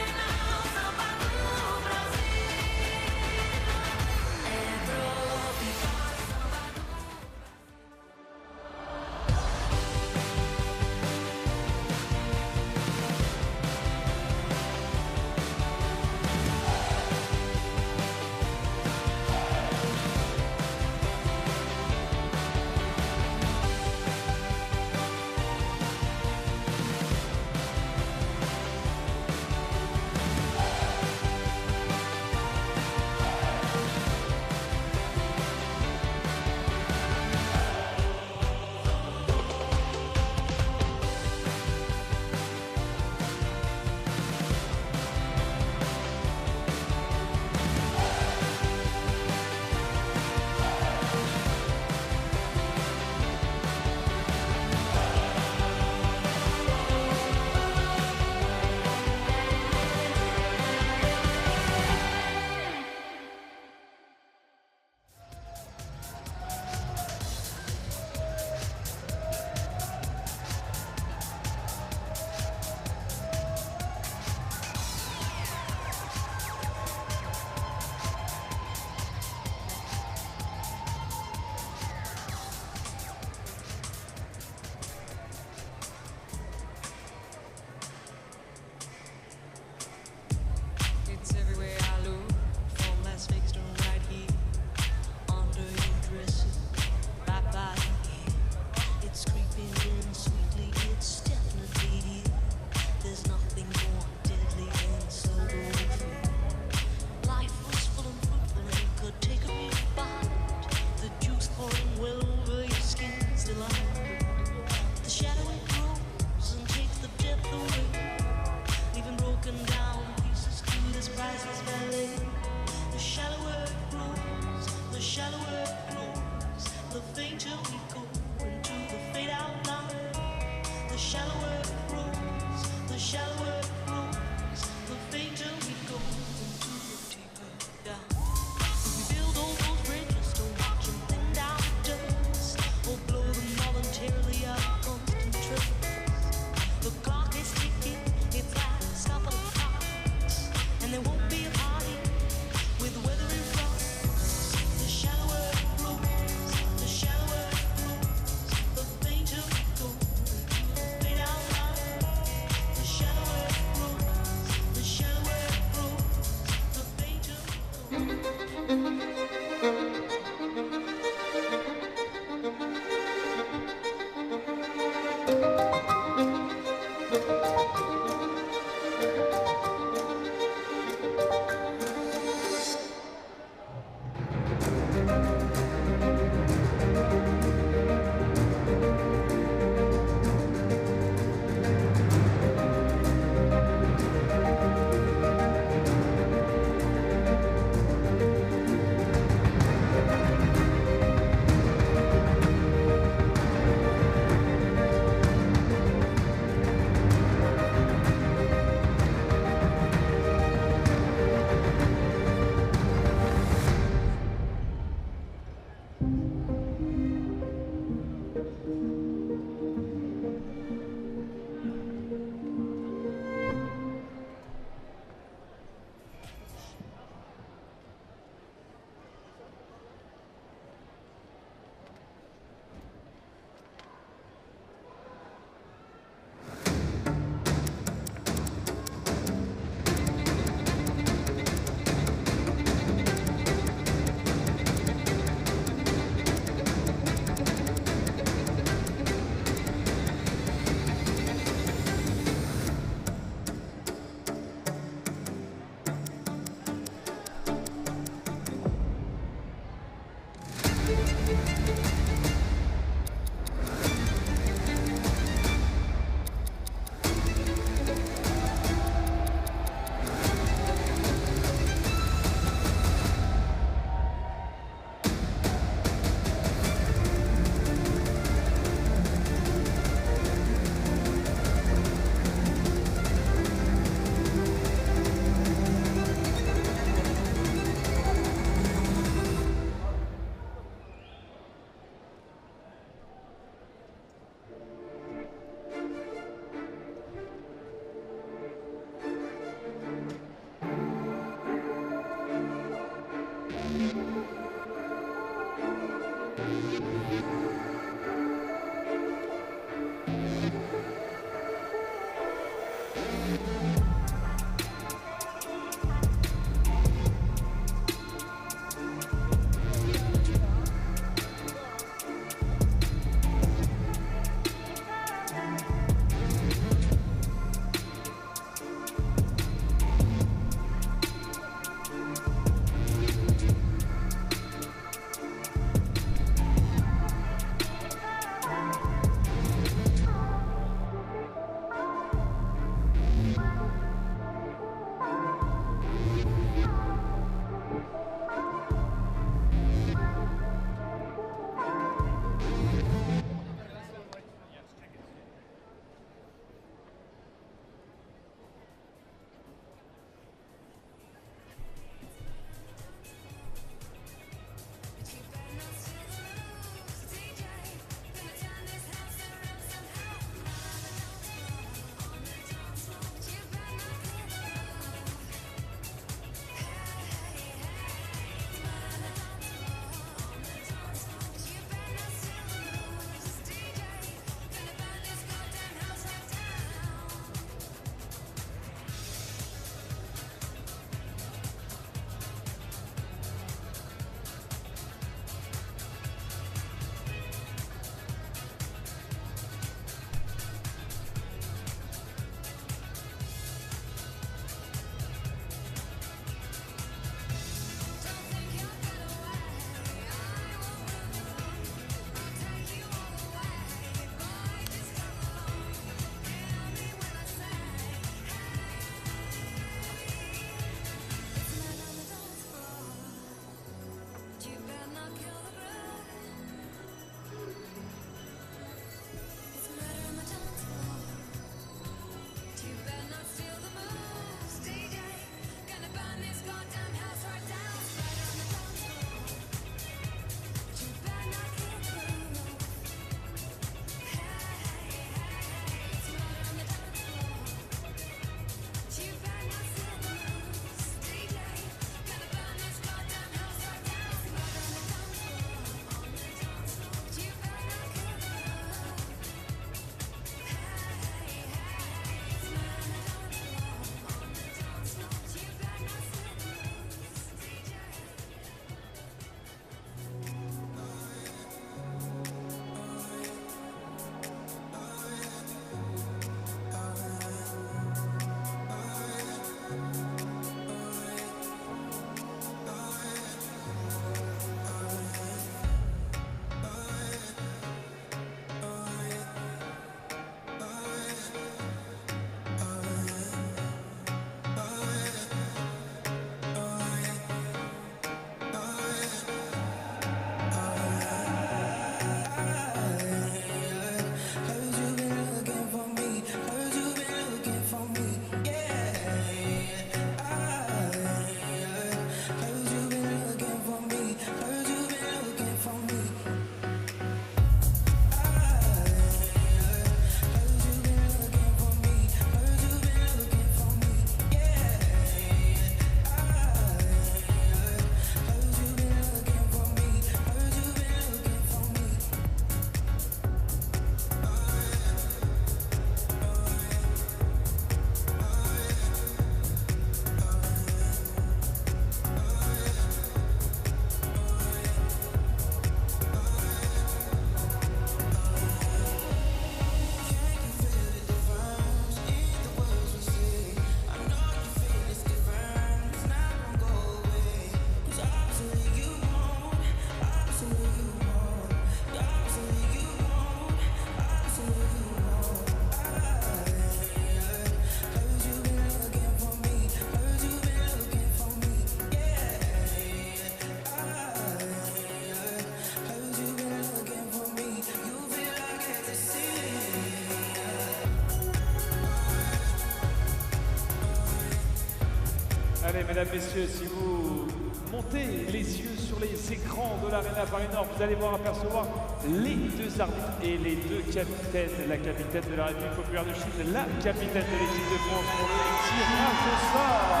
Speaker 3: Allez, mesdames, messieurs, si vous montez les yeux sur les écrans de l'Arena Paris Nord, vous allez voir apercevoir les deux arbitres et les deux capitaines. La capitaine de la République populaire de Chine, la capitaine de l'équipe de France pour le tirage au sort.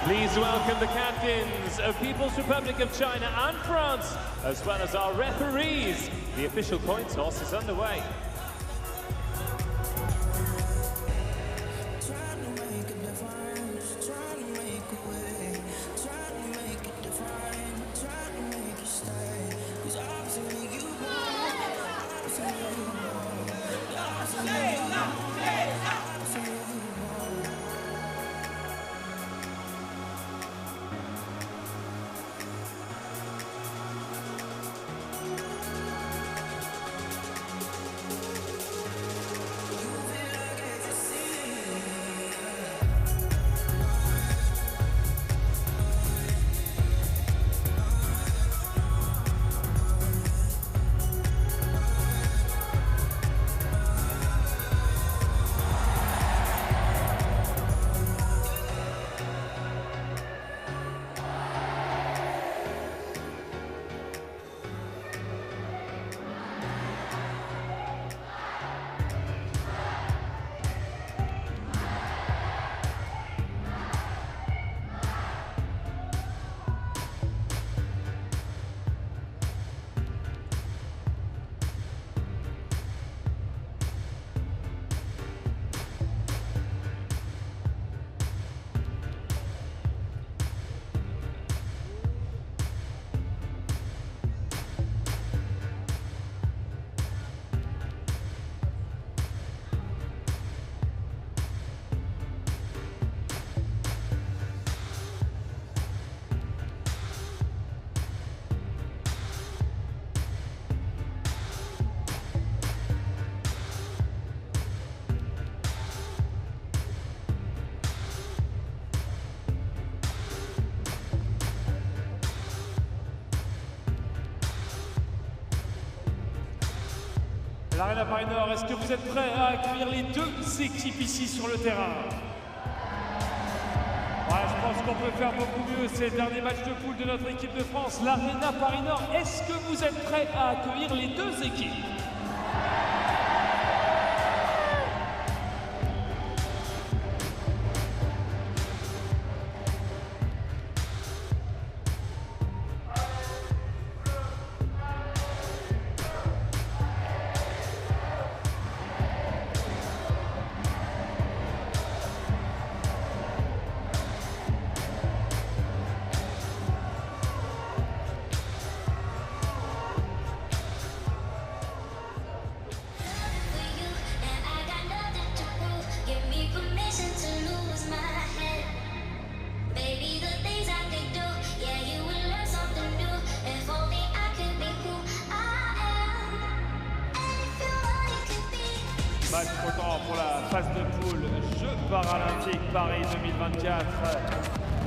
Speaker 2: Please welcome the captains of People's Republic of China and France, as well as our referees. The official coin toss is underway.
Speaker 3: l'Arena Paris Nord, est-ce que vous êtes prêts à accueillir les deux équipes ici sur le terrain? Ouais, je pense qu'on peut faire beaucoup mieux. C'est le dernier match de poule de notre équipe de France, l'Arena Paris Nord. Est-ce que vous êtes prêts à accueillir les deux équipes? Match content pour la phase de poule Jeux Paralympiques Paris 2024.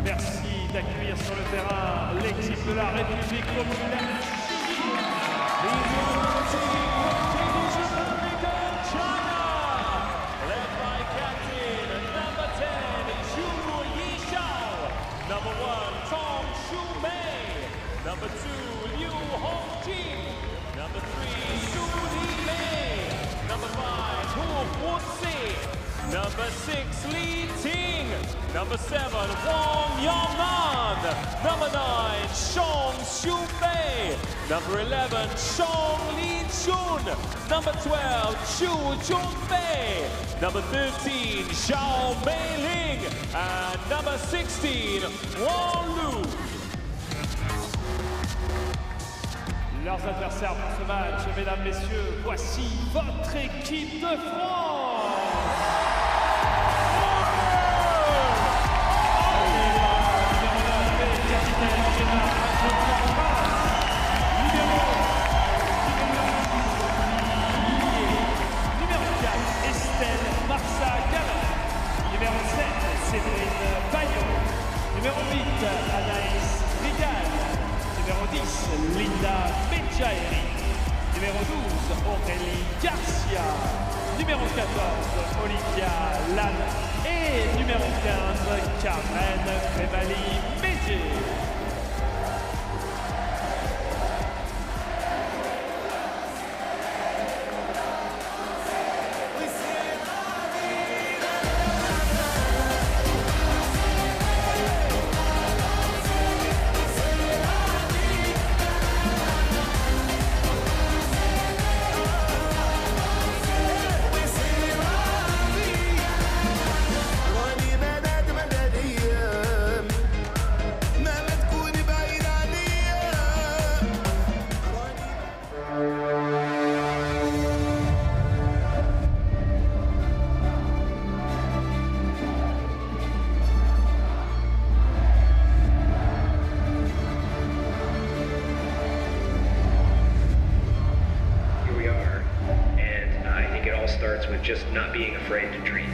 Speaker 3: Merci d'accueillir sur le terrain l'équipe de la République populaire
Speaker 2: Number 2, Liu Hongjin. Number 3, Su Li. Number 5, Hu Wuzi. Number 6, Li Ting. Number 7, Wang Yongnan. Number 9, Shang Xubei. Number 11, Shang Li Chun. Number 12, Chu Junbei. Number 13, Zhao Meiling. And number 16, Wang Lu.
Speaker 3: Leurs adversaires pour ce match, mesdames, messieurs, voici votre équipe de France. Numéro 4, Estelle Marsa-Galland. Numéro 7, Séverine Bayon. Numéro 8, Anaïs Rigal. Numéro 10, Linda Benjairi. Numéro 12, Aurélie Garcia. Numéro 14, Olivia Lannes. Et numéro 15, Karen Febali-Médier.
Speaker 5: With just not being afraid to dream.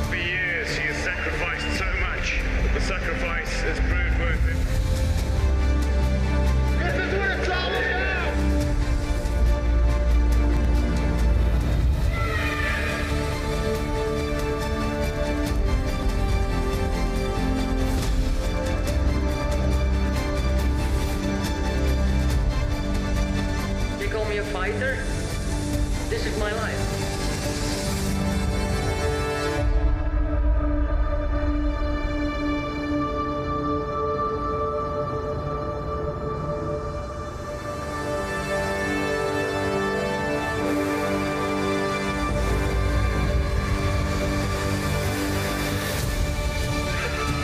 Speaker 6: For years, he has sacrificed so much, but the sacrifice has proved worth it. This is what it's all about!
Speaker 7: Call me a fighter. This is my life.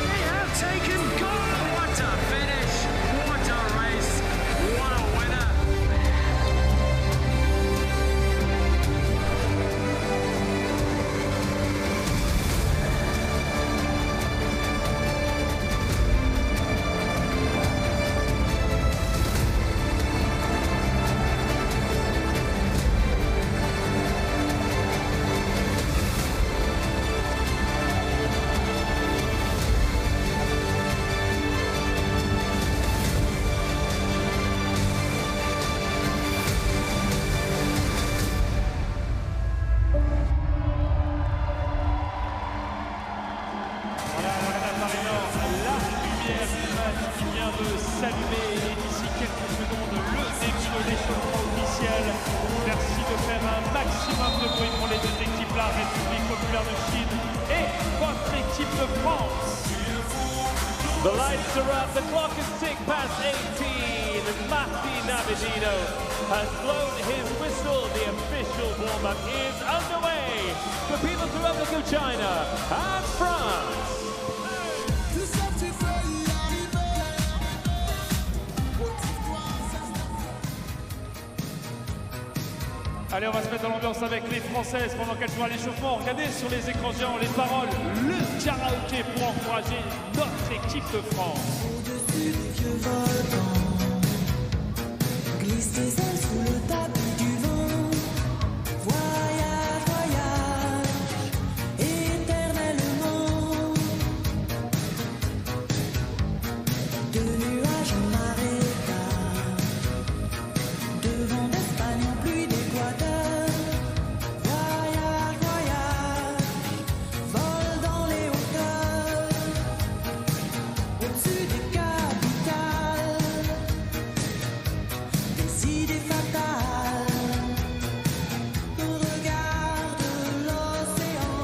Speaker 8: They have taken gold. What a finish. What a race. What a winner.
Speaker 2: The lights are up, the clock is ticked past 18. Matti Navidino has blown his whistle. The official warm-up is underway for people from Republic of China and France.
Speaker 3: Allez, on va se mettre dans l'ambiance avec les Françaises pendant qu'elles sont à l'échauffement. Regardez sur les écrans géants les paroles, le karaoké pour encourager notre équipe de France.
Speaker 9: Au-dessus des vieux volcans, glisse tes ailes sous le tapis du vent. Voyage, voyage, éternellement. De nuages en marécage, de vent d'Espagne en pluie d'Équateur. Voyage, voyage, vol dans les hauteurs. Au-dessus des capitales, des idées fatales. Regarde l'océan.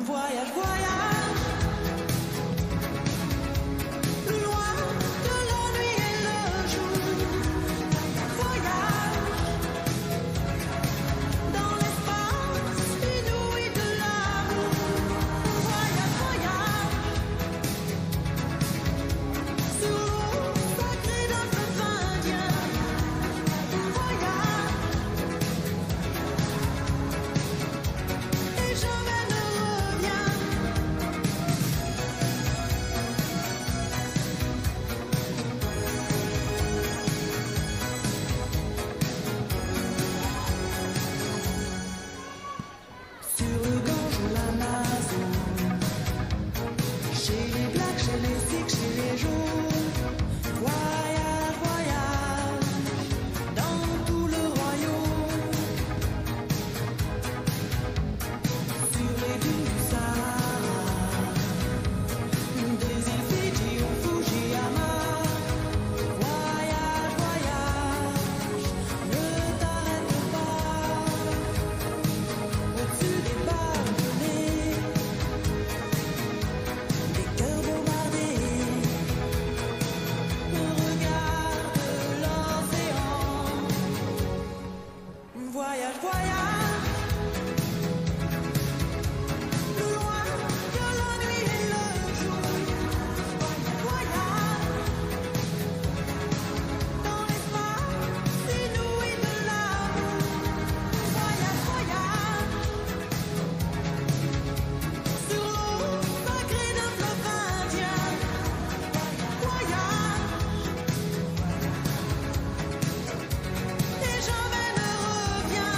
Speaker 9: Voyage, voyage, plus loin de la nuit et le jour. Voyage dans l'espace inouï de l'amour. Voyage, voyage sur l'eau sacrée d'un fleuve indien. Voyage et jamais ne reviens. Sur le Gange ou l'Amazon, chez les Blacks, chez les Sikhs, chez les Jaunes. Voyage, voyage, dans tout le royaume. Sur les dunes du Sahara, des îles Fidji au Fujiyama. Voyage, voyage, ne t'arrête pas. Au-dessus des barbelés, des cœurs bombardés. Regarde l'océan. Voyage, voyage, plus loin que la nuit et le jour. Voyage dans l'espace inouï de l'amour. Voyage, voyage sur l'eau sacrée d'un fleuve indien. Voyage et jamais ne reviens.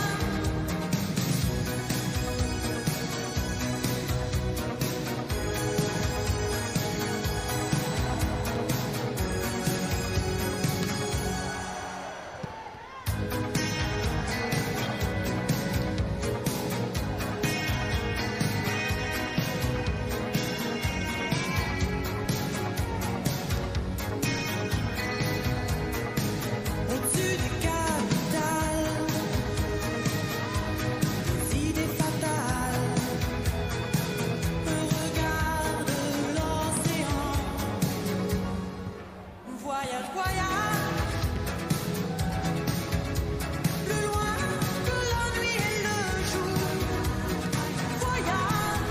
Speaker 9: Au-dessus des capitales, des idées fatales. Regarde l'océan. Voyage, voyage, plus loin que la nuit et le jour. Voyage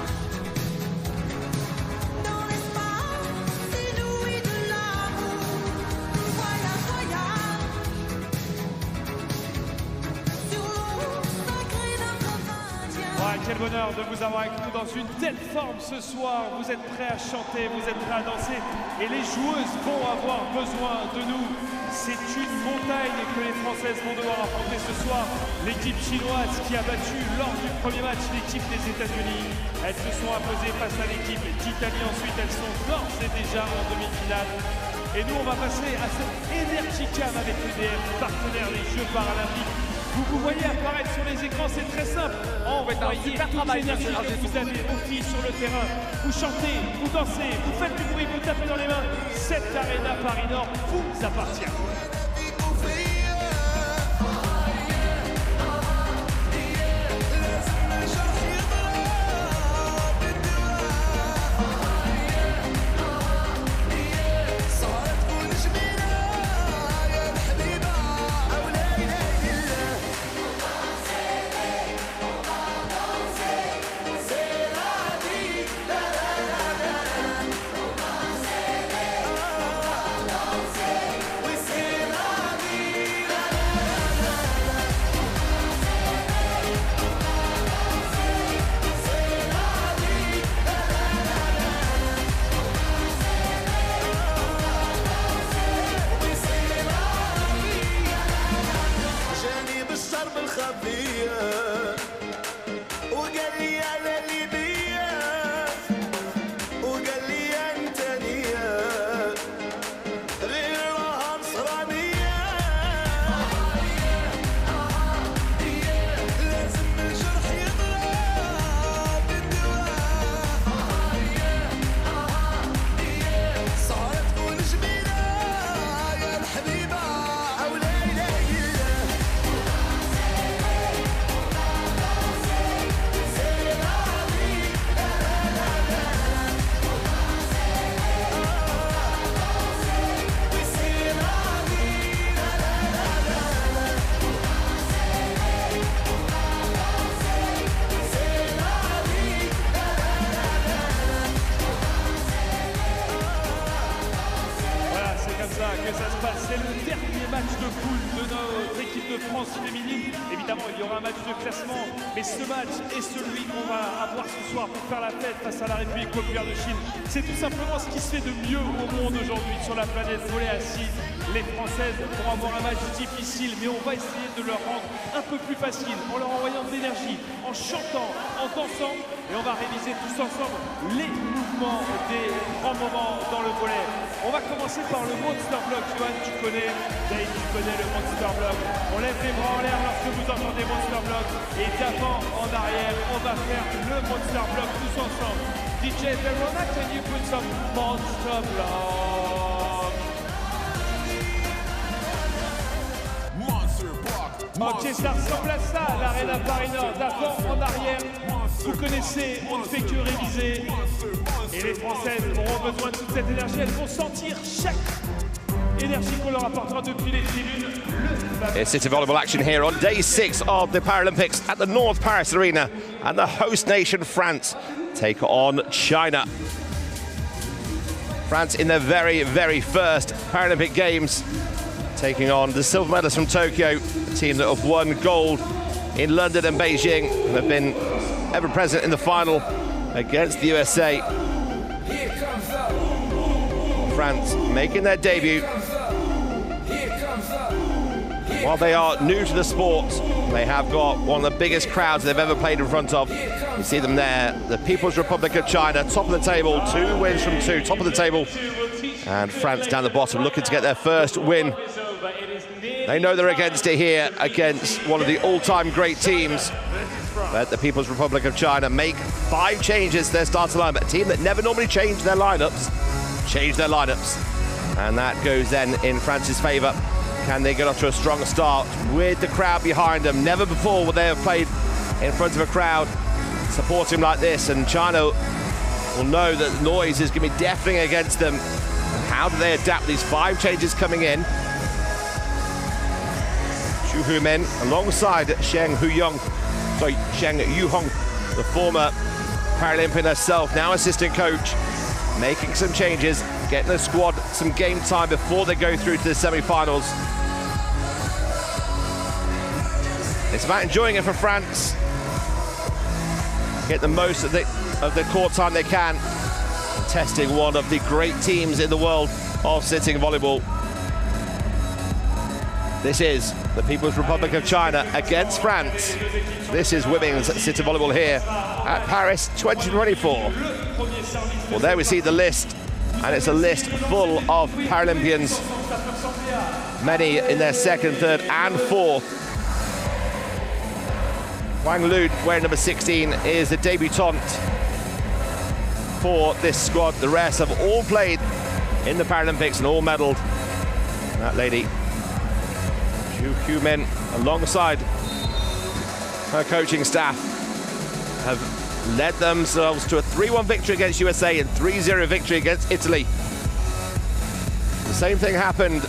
Speaker 9: dans l'espace inouï de l'amour. Voyage, voyage sur l'eau sacrée d'un fleuve indien.
Speaker 3: Ouais, quel bonheur de vous avoir avec nous dans une telle forme ce soir. Vous êtes prêts à chanter, vous êtes prêts à danser et les joueuses vont avoir besoin de nous. C'est une montagne que les Françaises vont devoir affronter ce soir. L'équipe chinoise qui a battu lors du premier match l'équipe des États-Unis. Elles se sont imposées face à l'équipe d'Italie. Ensuite, elles sont d'ores et déjà en demi-finale. Et nous, on va passer à cette Energicam avec l'UDF, partenaire des Jeux Paralympiques. Vous voyez apparaître sur les écrans, c'est très simple. Envoyez toute l'énergie que vous avez aux filles sur le terrain. Vous chantez, vous dansez, vous faites du bruit, vous tapez dans les mains. Cette Arena Paris Nord vous appartient. séance féminine. Évidemment, il y aura un match de classement, mais ce match est celui qu'on va avoir ce soir pour faire la fête face à la République populaire de Chine. C'est tout simplement ce qui se fait de mieux au monde aujourd'hui sur la planète volley assise. Les Françaises vont avoir un match difficile, mais on va essayer de leur rendre un peu plus facile en leur envoyant de l'énergie, en chantant, en dansant, et on va réviser tous ensemble les mouvements des grands moments dans le volley. On va commencer par le Monster Block. Johan, tu connais, Dave, tu connais le Monster Block. On lève les bras en l'air lorsque vous entendez Monster Block, et d'avant en arrière, on va faire le Monster Block tous ensemble. DJ Verona, can you put some Monster Block? Ok, ça ressemble à ça, l'Arena Paris Nord, d'avant en arrière. Vous connaissez, on ne fait que réviser. Et les Françaises auront besoin de toute cette énergie. Elles vont sentir chaque énergie qu'on leur apportera depuis les tribunes.
Speaker 1: It's City Volleyball action here on day 6 of the Paralympics at the North Paris Arena, and the host nation France take on China. France in their very, very first Paralympic Games, taking on the silver medalists from Tokyo, a team that have won gold in London and Beijing and have been ever present in the final against the USA. France making their debut. While they are new to the sport, they have got one of the biggest crowds they've ever played in front of. You see them there, the People's Republic of China, top of the table, 2 wins from 2, top of the table. And France down the bottom, looking to get their first win. They know they're against it here, against one of the all-time great teams. But the People's Republic of China make 5 changes to their starting lineup. A team that never normally change their lineups, change their lineups. And that goes then in France's favour. Can they get off to a strong start with the crowd behind them? Never before would they have played in front of a crowd supporting like this, and China will know that the noise is going to be deafening against them. How do they adapt these 5 changes coming in? Xu Humin alongside Sheng Yuyong, the former Paralympian herself, now assistant coach, making some changes, getting the squad some game time before they go through to the semi-finals. It's about enjoying it for France. Get the most of the court time they can, testing one of the great teams in the world of sitting volleyball. This is the People's Republic of China against France. This is women's sitting volleyball here at Paris 2024. Well, there we see the list, and it's a list full of Paralympians, many in their 2nd, 3rd and 4th. Wang Lu, wearing number 16, is the debutante for this squad. The rest have all played in the Paralympics and all medalled. And that lady, Xu Humin, alongside her coaching staff, have led themselves to a 3-1 victory against USA and 3-0 victory against Italy. The same thing happened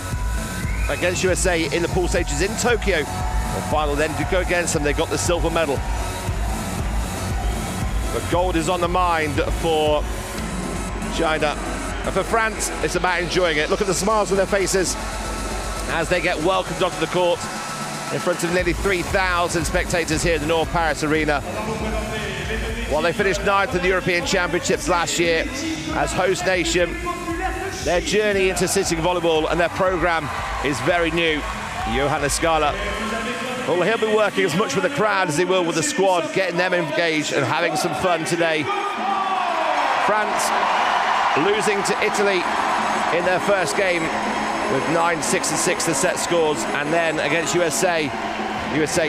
Speaker 1: against USA in the pool stages in Tokyo. The final then to go against them, they got the silver medal. But gold is on the mind for China. And for France, it's about enjoying it. Look at the smiles on their faces as they get welcomed onto the court in front of nearly 3,000 spectators here at the North Paris Arena. While they finished 9th in the European Championships last year as host nation, their journey into sitting volleyball and their program is very new. Johannes Scala, well, he'll be working as much with the crowd as he will with the squad, getting them engaged and having some fun today. France losing to Italy in their first game with 9-6-6 the set scores, and then against USA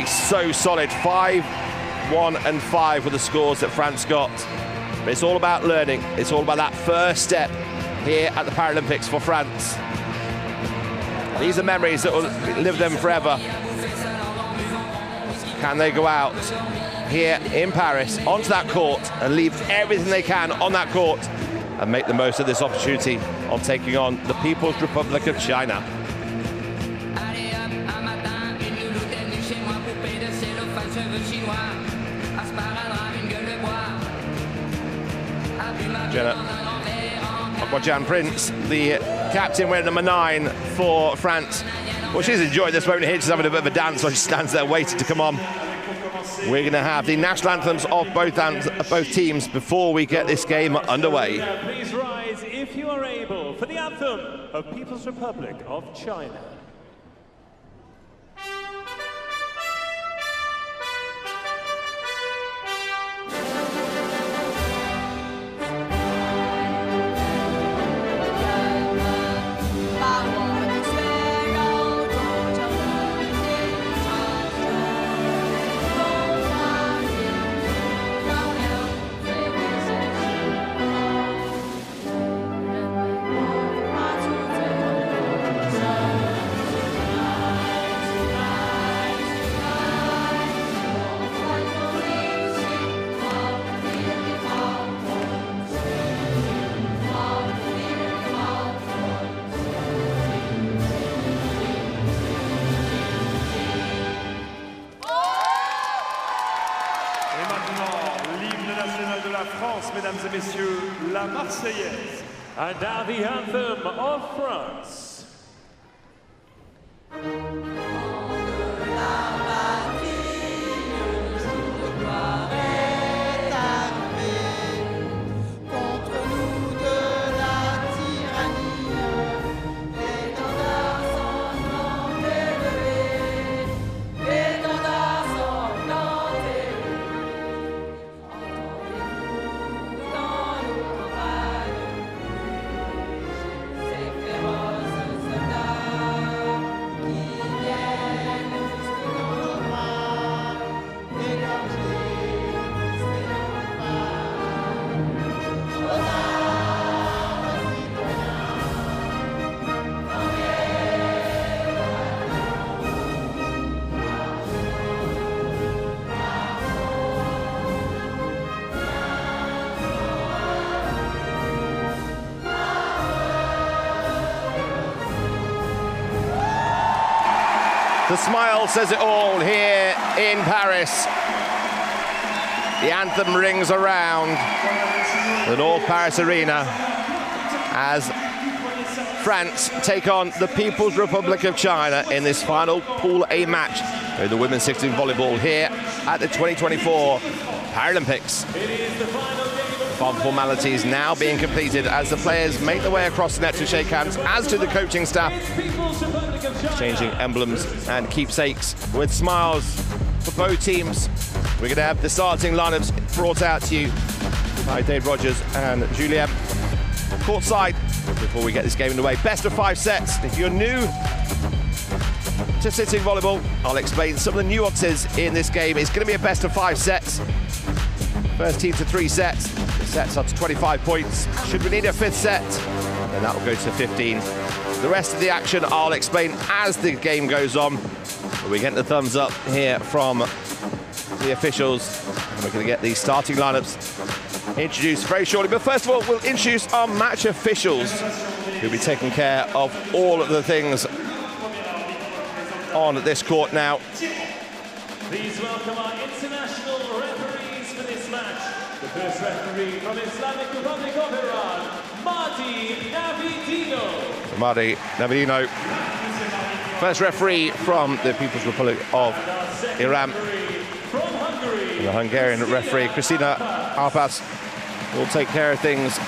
Speaker 1: so solid, 5-1 and 5 were the scores that France got. But it's all about learning. It's all about that first step here at the Paralympics for France. These are memories that will live them forever. Can they go out here in Paris onto that court and leave everything they can on that court and make the most of this opportunity of taking on the People's Republic of China? Jan Prince, the captain, wearing number 9 for France, Well, she's enjoying this moment here. She's having a bit of a dance while she stands there waiting to come on. We're going to have the national anthems of both teams before we get this game underway.
Speaker 2: Please rise if you are able for the anthem of People's Republic of China.
Speaker 3: Mesdames et messieurs, la Marseillaise.
Speaker 2: And now the anthem of France.
Speaker 1: The smile says it all here in Paris. The anthem rings around the North Paris Arena as France take on the People's Republic of China in this final Pool A match in the women's 16 volleyball here at the 2024 Paralympics. Formalities now being completed as the players make their way across the net to shake hands, as do the coaching staff, changing emblems and keepsakes with smiles for both teams. We're going to have the starting lineups brought out to you by Dave Rogers and Julien courtside before we get this game underway. Best of 5 sets. If you're new to sitting volleyball, I'll explain some of the nuances in this game. It's going to be a best of 5 sets. First team to 3 sets. The sets up to 25 points. Should we need a 5th set, then that will go to 15. The rest of the action I'll explain as the game goes on. We're getting the thumbs up here from the officials. And we're going to get these starting lineups introduced very shortly. But first of all, we'll introduce our match officials who'll be taking care of all of the things on this court now.
Speaker 2: Please welcome our international referees for this match. The first referee from Islamic Republic of Iran, Mahdi Navidino.
Speaker 1: Mahdi Navidino, first referee from the People's Republic of Iran. And the Hungarian referee, Christina Arpas, will take care of things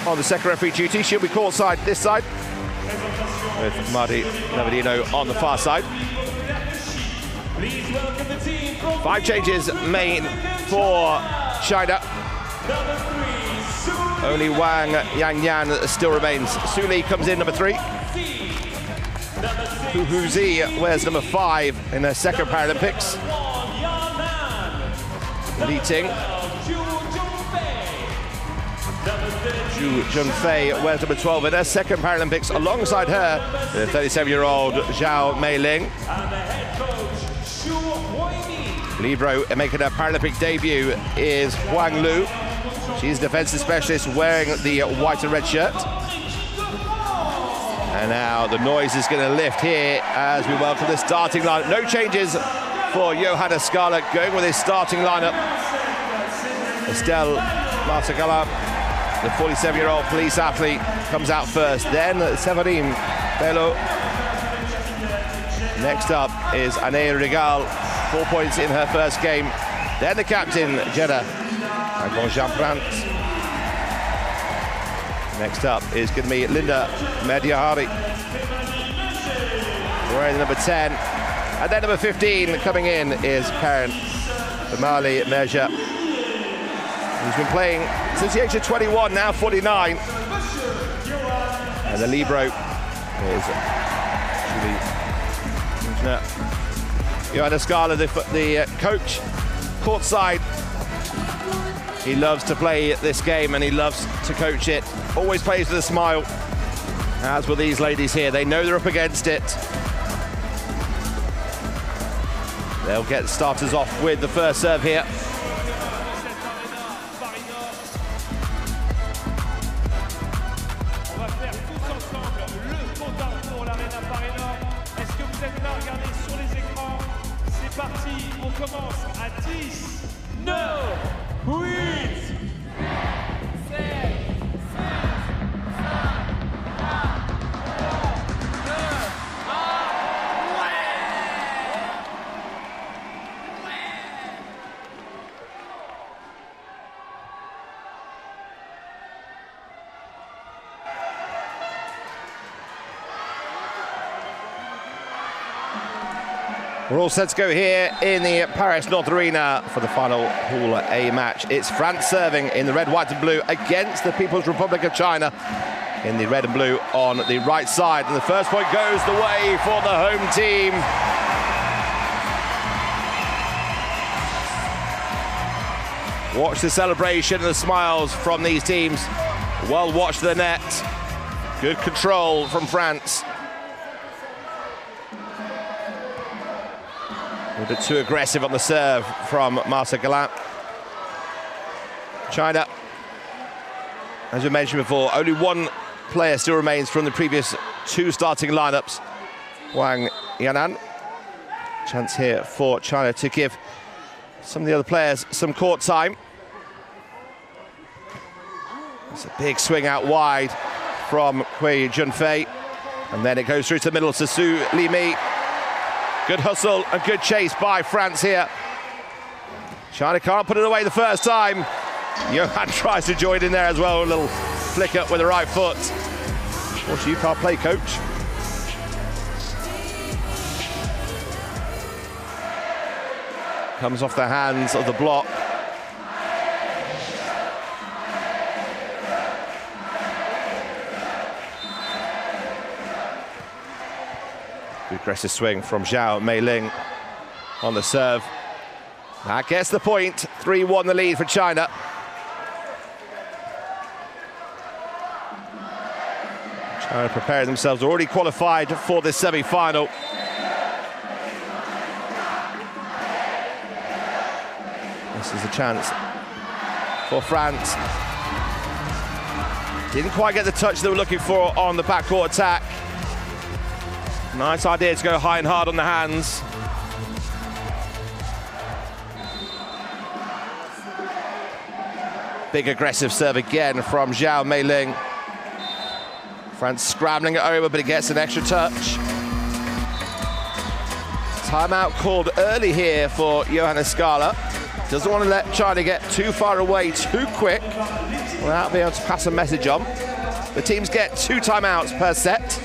Speaker 1: on the second referee duty. She'll be courtside this side, with Mahdi Navidino on the far side. 5 changes made for China. Only Wang Yanyan still remains. Su Li comes in number 3. Hu Zi wears number 5 in her second Paralympics. Li Ting. Zhu Junfei wears number 12 in her second Paralympics. Alongside her, the 37-year-old Zhao Meiling. Libero making her Paralympic debut is Huang Lu. She's defensive specialist wearing the white and red shirt. And now the noise is going to lift here as we welcome the starting lineup. No changes for Johanna Scala going with his starting lineup. Estelle Marsagala, the 47-year-old police athlete, comes out first. Then Severin Bello Next up is Anne Regal, 4 points in her first game. Then the captain, Jeddah Jean-Prant. Next up is going to be Linda Mediahari, wearing number 10. And then number 15 coming in is Karen Bamali Merja, who's been playing since the age of 21, now 49. And the libero is Johanna Scala, the coach, courtside. He loves to play this game and he loves to coach it. Always plays with a smile, as will these ladies here. They know they're up against it. They'll get starters off with the first serve here. We're all set to go here in the Paris North Arena for the final Pool A match. It's France serving in the red, white and blue against the People's Republic of China in the red and blue on the right side. And the first point goes the way for the home team. Watch the celebration and the smiles from these teams. Well watched the net. Good control from France. A bit too aggressive on the serve from Marcel Gallant. China, as we mentioned before, only one player still remains from the previous two starting lineups. Wang Yanan. Chance here for China to give some of the other players some court time. It's a big swing out wide from Kui Junfei. And then it goes through to the middle to Su Li Mi. Good hustle and good chase by France here. China can't put it away the first time. Johan tries to join in there as well. A little flick up with the right foot. Unfortunately, you can't play, coach. Comes off the hands of the block. Good aggressive swing from Zhao Meiling on the serve. That gets the point. 3-1 the lead for China. China preparing themselves, already qualified for this semi-final. This is a chance for France. Didn't quite get the touch they were looking for on the backcourt attack. Nice idea to go high and hard on the hands. Big aggressive serve again from Zhao Meiling. France scrambling it over, but it gets an extra touch. Timeout called early here for Johanna Scala. Doesn't want to let China get too far away too quick without being able to pass a message on. The teams get 2 timeouts per set.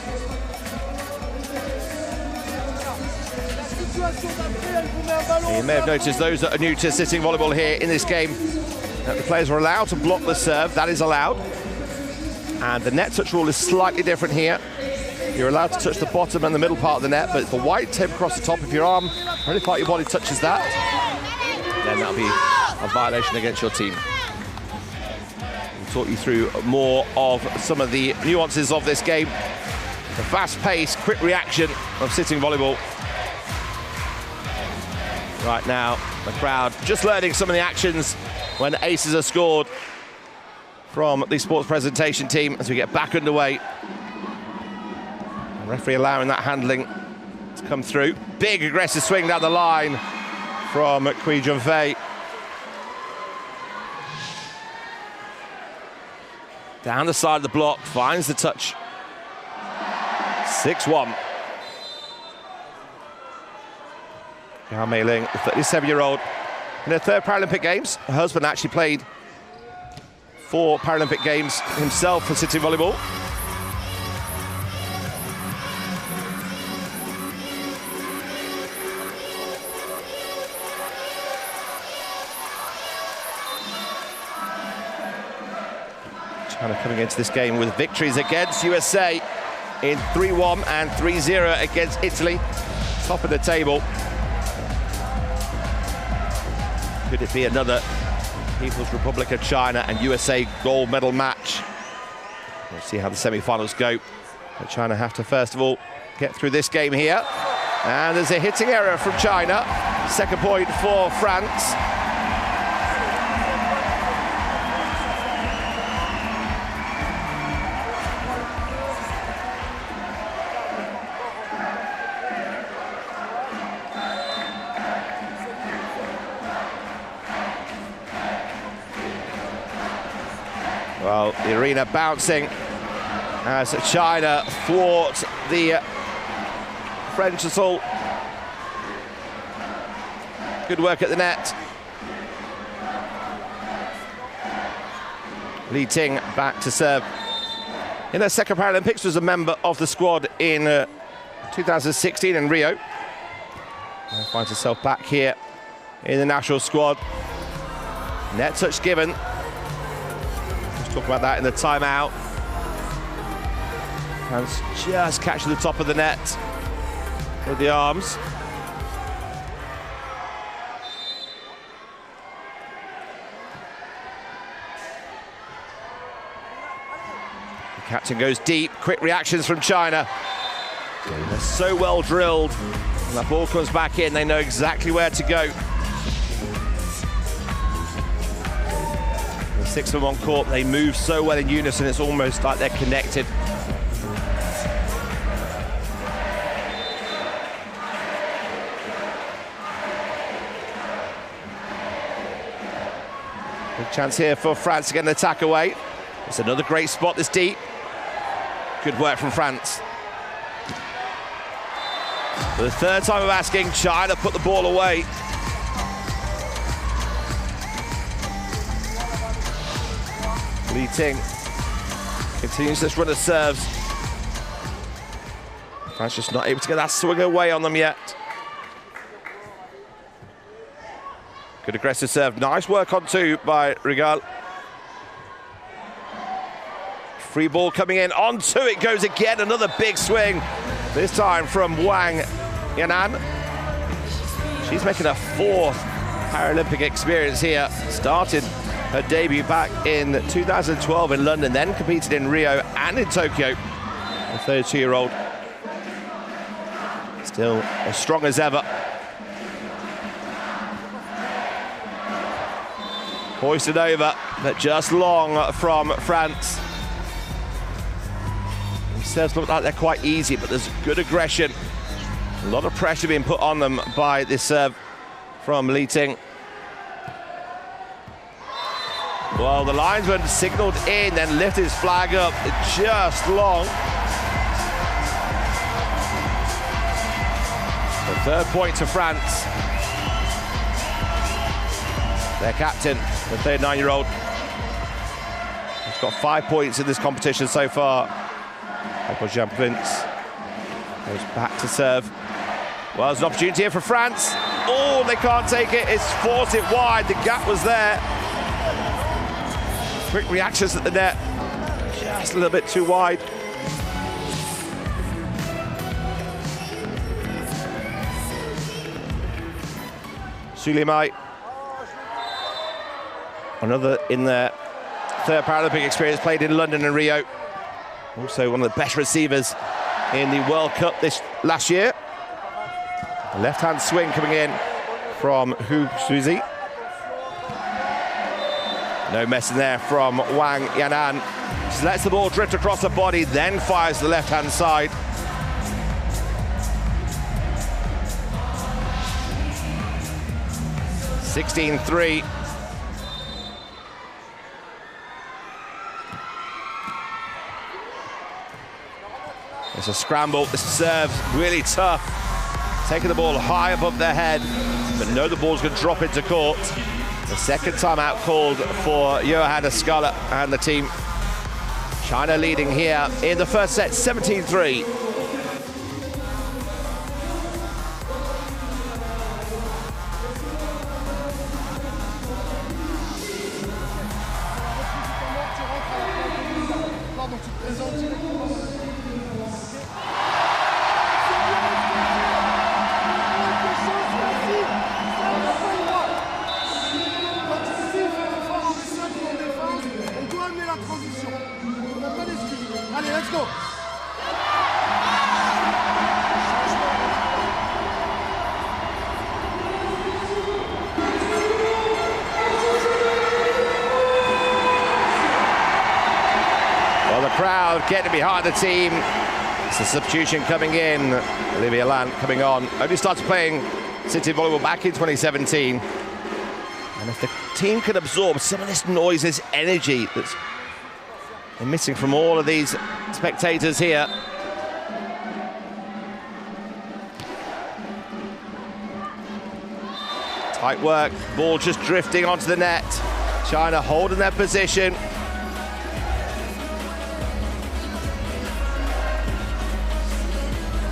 Speaker 1: You may have noticed, those that are new to sitting volleyball here in this game, that the players are allowed to block the serve. That is allowed. And the net touch rule is slightly different here. You're allowed to touch the bottom and the middle part of the net, but the white tape across the top, if your arm or any part of your body touches that, then that'll be a violation against your team. We'll talk you through more of some of the nuances of this game. The fast pace, quick reaction of sitting volleyball. Right now, the crowd just learning some of the actions when aces are scored from the sports presentation team as we get back underway. The referee allowing that handling to come through. Big aggressive swing down the line from Kui Junfei. Down the side of the block, finds the touch. 6-1. Yao Mei-ling, the 37-year-old, in her third Paralympic Games. Her husband actually played 4 Paralympic Games himself for City Volleyball. China coming into this game with victories against USA in 3-1 and 3-0 against Italy, top of the table. Could it be another People's Republic of China and USA gold medal match? We'll see how the semi-finals go. But China have to first of all get through this game here. And there's a hitting error from China. Second point for France. Well, the arena bouncing as China thwart the French assault. Good work at the net. Li Ting back to serve. In her second Paralympics, was a member of the squad in 2016 in Rio. And finds herself back here in the national squad. Net touch given. Talk about that in the timeout. Hands just catching the top of the net with the arms. The captain goes deep. Quick reactions from China. They're so well drilled. When that ball comes back in, they know exactly where to go. 6 of them on court, they move so well in unison, it's almost like they're connected. Big chance here for France to get an attack away. It's another great spot, this deep. Good work from France. For the third time of asking, China put the ball away. Li Ting continues this run of serves. France just not able to get that swing away on them yet. Good aggressive serve. Nice work on 2 by Regal. Free ball coming in. On 2 it goes again. Another big swing. This time from Wang Yanan. She's making her 4th Paralympic experience here. Started her debut back in 2012 in London, then competed in Rio and in Tokyo. The 32-year-old still as strong as ever. Hoisted over, but just long from France. These serves look like they're quite easy, but there's good aggression. A lot of pressure being put on them by this serve from Li Ting. Well, the linesman signalled in, then lifted his flag up, just long. The third point to France. Their captain, the 39-year-old, has got 5 points in this competition so far. Jean Prince goes back to serve. Well, there's an opportunity here for France. Oh, they can't take it. It's forced it wide. The gap was there. Quick reactions at the net, just a little bit too wide. Suleiman, another in their third Paralympic experience, played in London and Rio. Also one of the best receivers in the World Cup this last year. A left-hand swing coming in from Hu Suzi. No messing there from Wang Yanan. Just lets the ball drift across the body, then fires the left-hand side. (16-3). It's a scramble. This serve really tough. taking the ball high above their head, but know the ball's going to drop into court. The second timeout called for Johanna Skala and the team. China leading here in the first set, 17-3. Getting behind the team. It's a substitution coming in. Olivia Land coming on. Only started playing City Volleyball back in 2017. And if the team can absorb some of this noise, this energy that's missing from all of these spectators here. Tight work, ball just drifting onto the net. China holding their position.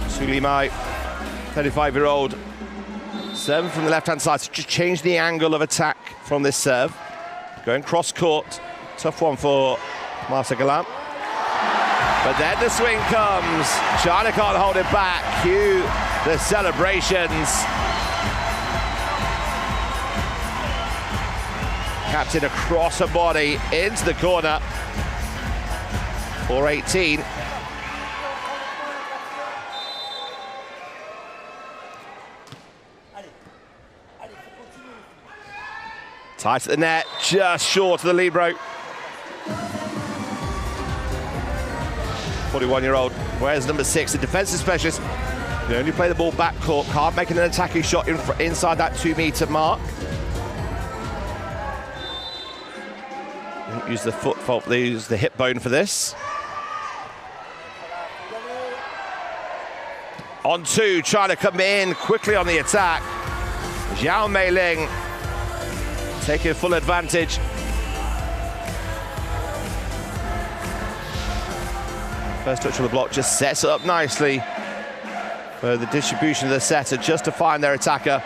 Speaker 1: Sulimai, 35-year-old, serving from the left-hand side, so just change the angle of attack from this serve. Going cross-court, tough one for Marta Gallant. But then the swing comes, China can't hold it back. Cue the celebrations. Captain across her body into the corner. 4-18. Tight at the net, just short of the libero. 41-year-old, where's number 6, the defensive specialist. Can only play the ball back court, can't make an attacking shot inside that 2-meter mark. Don't use the foot fault, they use the hip bone for this. On 2, trying to come in quickly on the attack. Zhao Meiling taking full advantage. First touch of the block just sets it up nicely for the distribution of the setter, just to find their attacker.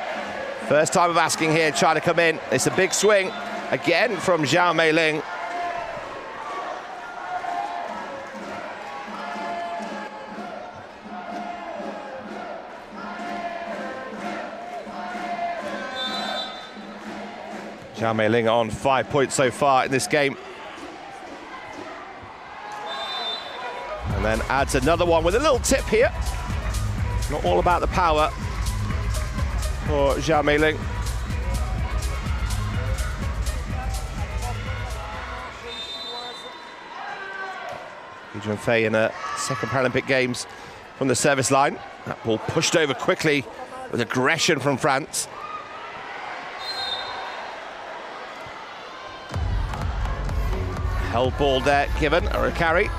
Speaker 1: First time of asking here, trying to come in. It's a big swing again from Zhao Meiling. Zhao Meiling on 5 points so far in this game. And then adds another one with a little tip here. Not all about the power for Zhao Meiling. Adrian Fay in a second Paralympic Games from the service line. That ball pushed over quickly with aggression from France. Held ball there, given, or a carry,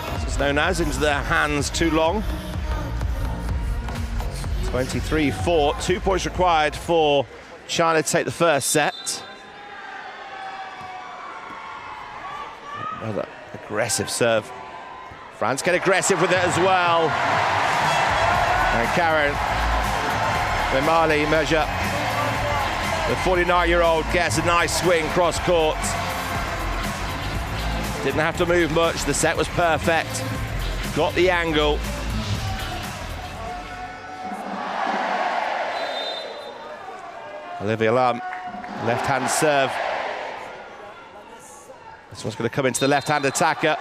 Speaker 1: as it's known as, into their hands too long. 23-4, 2 points required for China to take the first set. Another aggressive serve. France get aggressive with it as well. And Karen Memali measure. The 49-year-old gets a nice swing cross court. Didn't have to move much, the set was perfect. Got the angle. Olivia Lam, left-hand serve. This one's going to come into the left-hand attacker.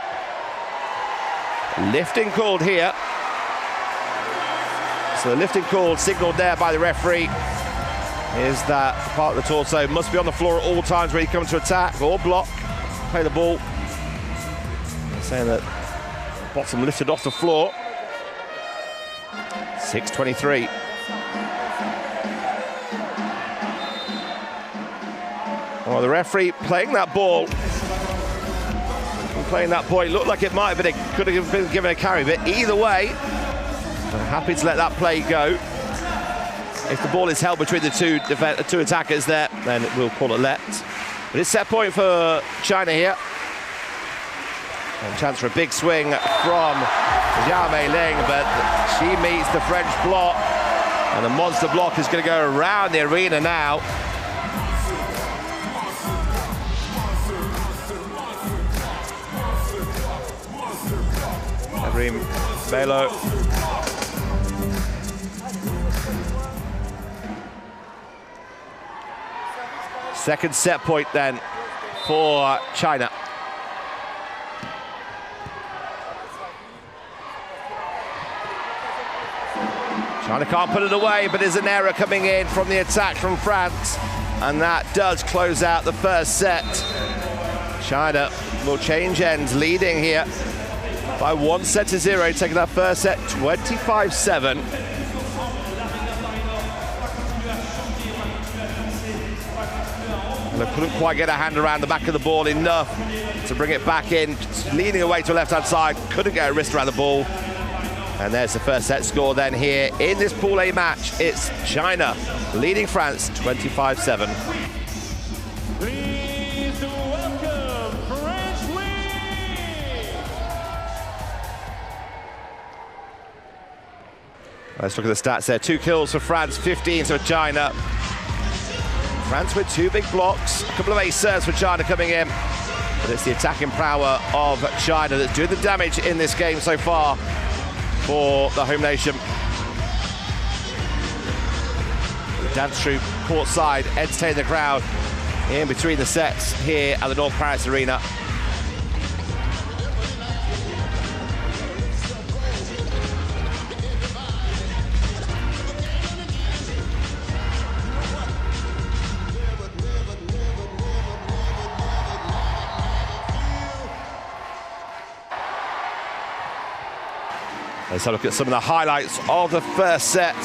Speaker 1: Lifting called here. So the lifting call signaled there by the referee is that part of the torso must be on the floor at all times when you come to attack or block, play the ball. They're saying that bottom lifted off the floor. 6:23. Well, the referee playing that ball. Playing that point looked like it might have been could have been given a carry, but either way, I'm happy to let that play go. If the ball is held between the two attackers there, then we'll call it let. But it's set point for China here. And chance for a big swing from Zhao Meiling, but she meets the French block. And the monster block is going to go around the arena now. Evrim Belo. Second set point then for China. China can't put it away, but there's an error coming in from the attack from France, and that does close out the first set. China will change ends, leading here by 1-0, taking that first set 25-7. And they couldn't quite get a hand around the back of the ball enough to bring it back in, leaning away to the left-hand side, couldn't get a wrist around the ball. And there's the first set score then here in this Pool A match. It's China leading France 25-7.
Speaker 2: Please welcome French lead.
Speaker 1: Let's look at the stats there. 2 kills for France, 15 for China. France with 2 big blocks, a couple of ace serves for China coming in. But it's the attacking power of China that's doing the damage in this game so far for the home nation. The dance troupe courtside, entertaining the crowd in between the sets here at the North Paris Arena. Let's have a look at some of the highlights of the first set.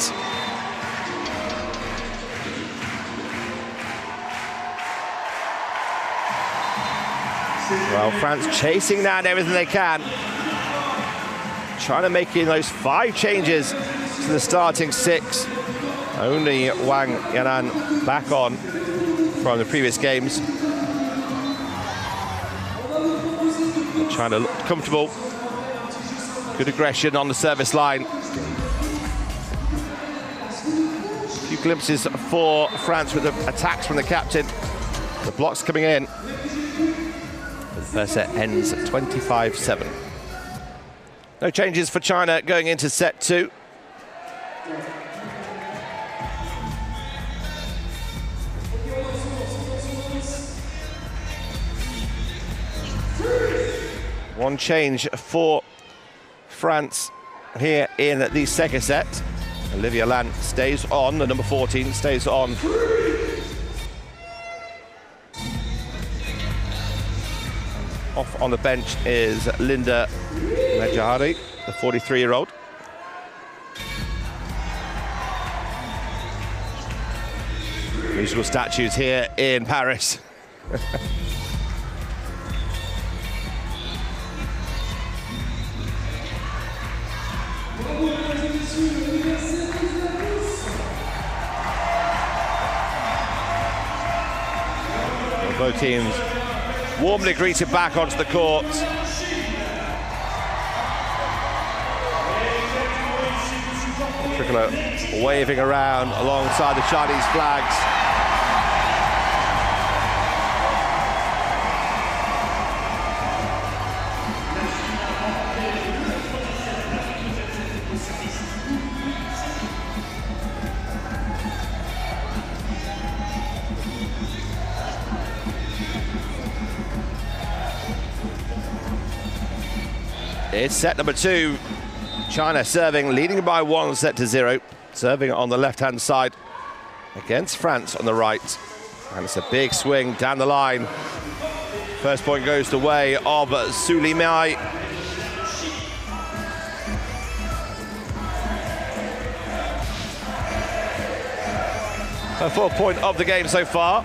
Speaker 1: Well, France chasing down everything they can. China making those 5 changes to the starting 6. Only Wang Yanan back on from the previous games. China looked comfortable. Good aggression on the service line. A few glimpses for France with the attacks from the captain. The blocks coming in. The first set ends at 25-7. No changes for China going into set 2. One change for France here in the second set. Olivia Lan stays on, the number 14 stays on. Off on the bench is Linda Medjahari, the 43-year-old. Musical statues here in Paris. Both teams warmly greeted back onto the court. Tricolor waving around alongside the Chinese flags. It's set number 2. China serving, leading by 1-0. Serving on the left-hand side against France on the right. And it's a big swing down the line. First point goes the way of Su Li Mai. Her 4th point of the game so far.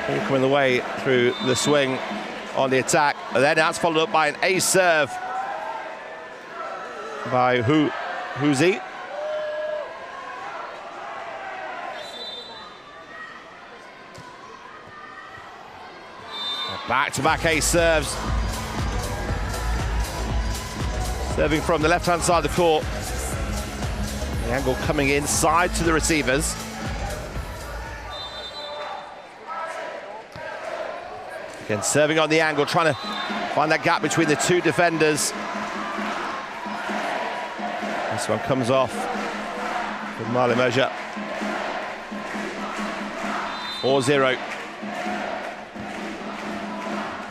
Speaker 1: All coming the way through the swing on the attack. And then that's followed up by an ace serve by Hu Zi. Back-to-back ace serves. Serving from the left-hand side of the court. The angle coming inside to the receivers. Again, serving on the angle, trying to find that gap between the two defenders. This one comes off with Marley Measure. 4-0.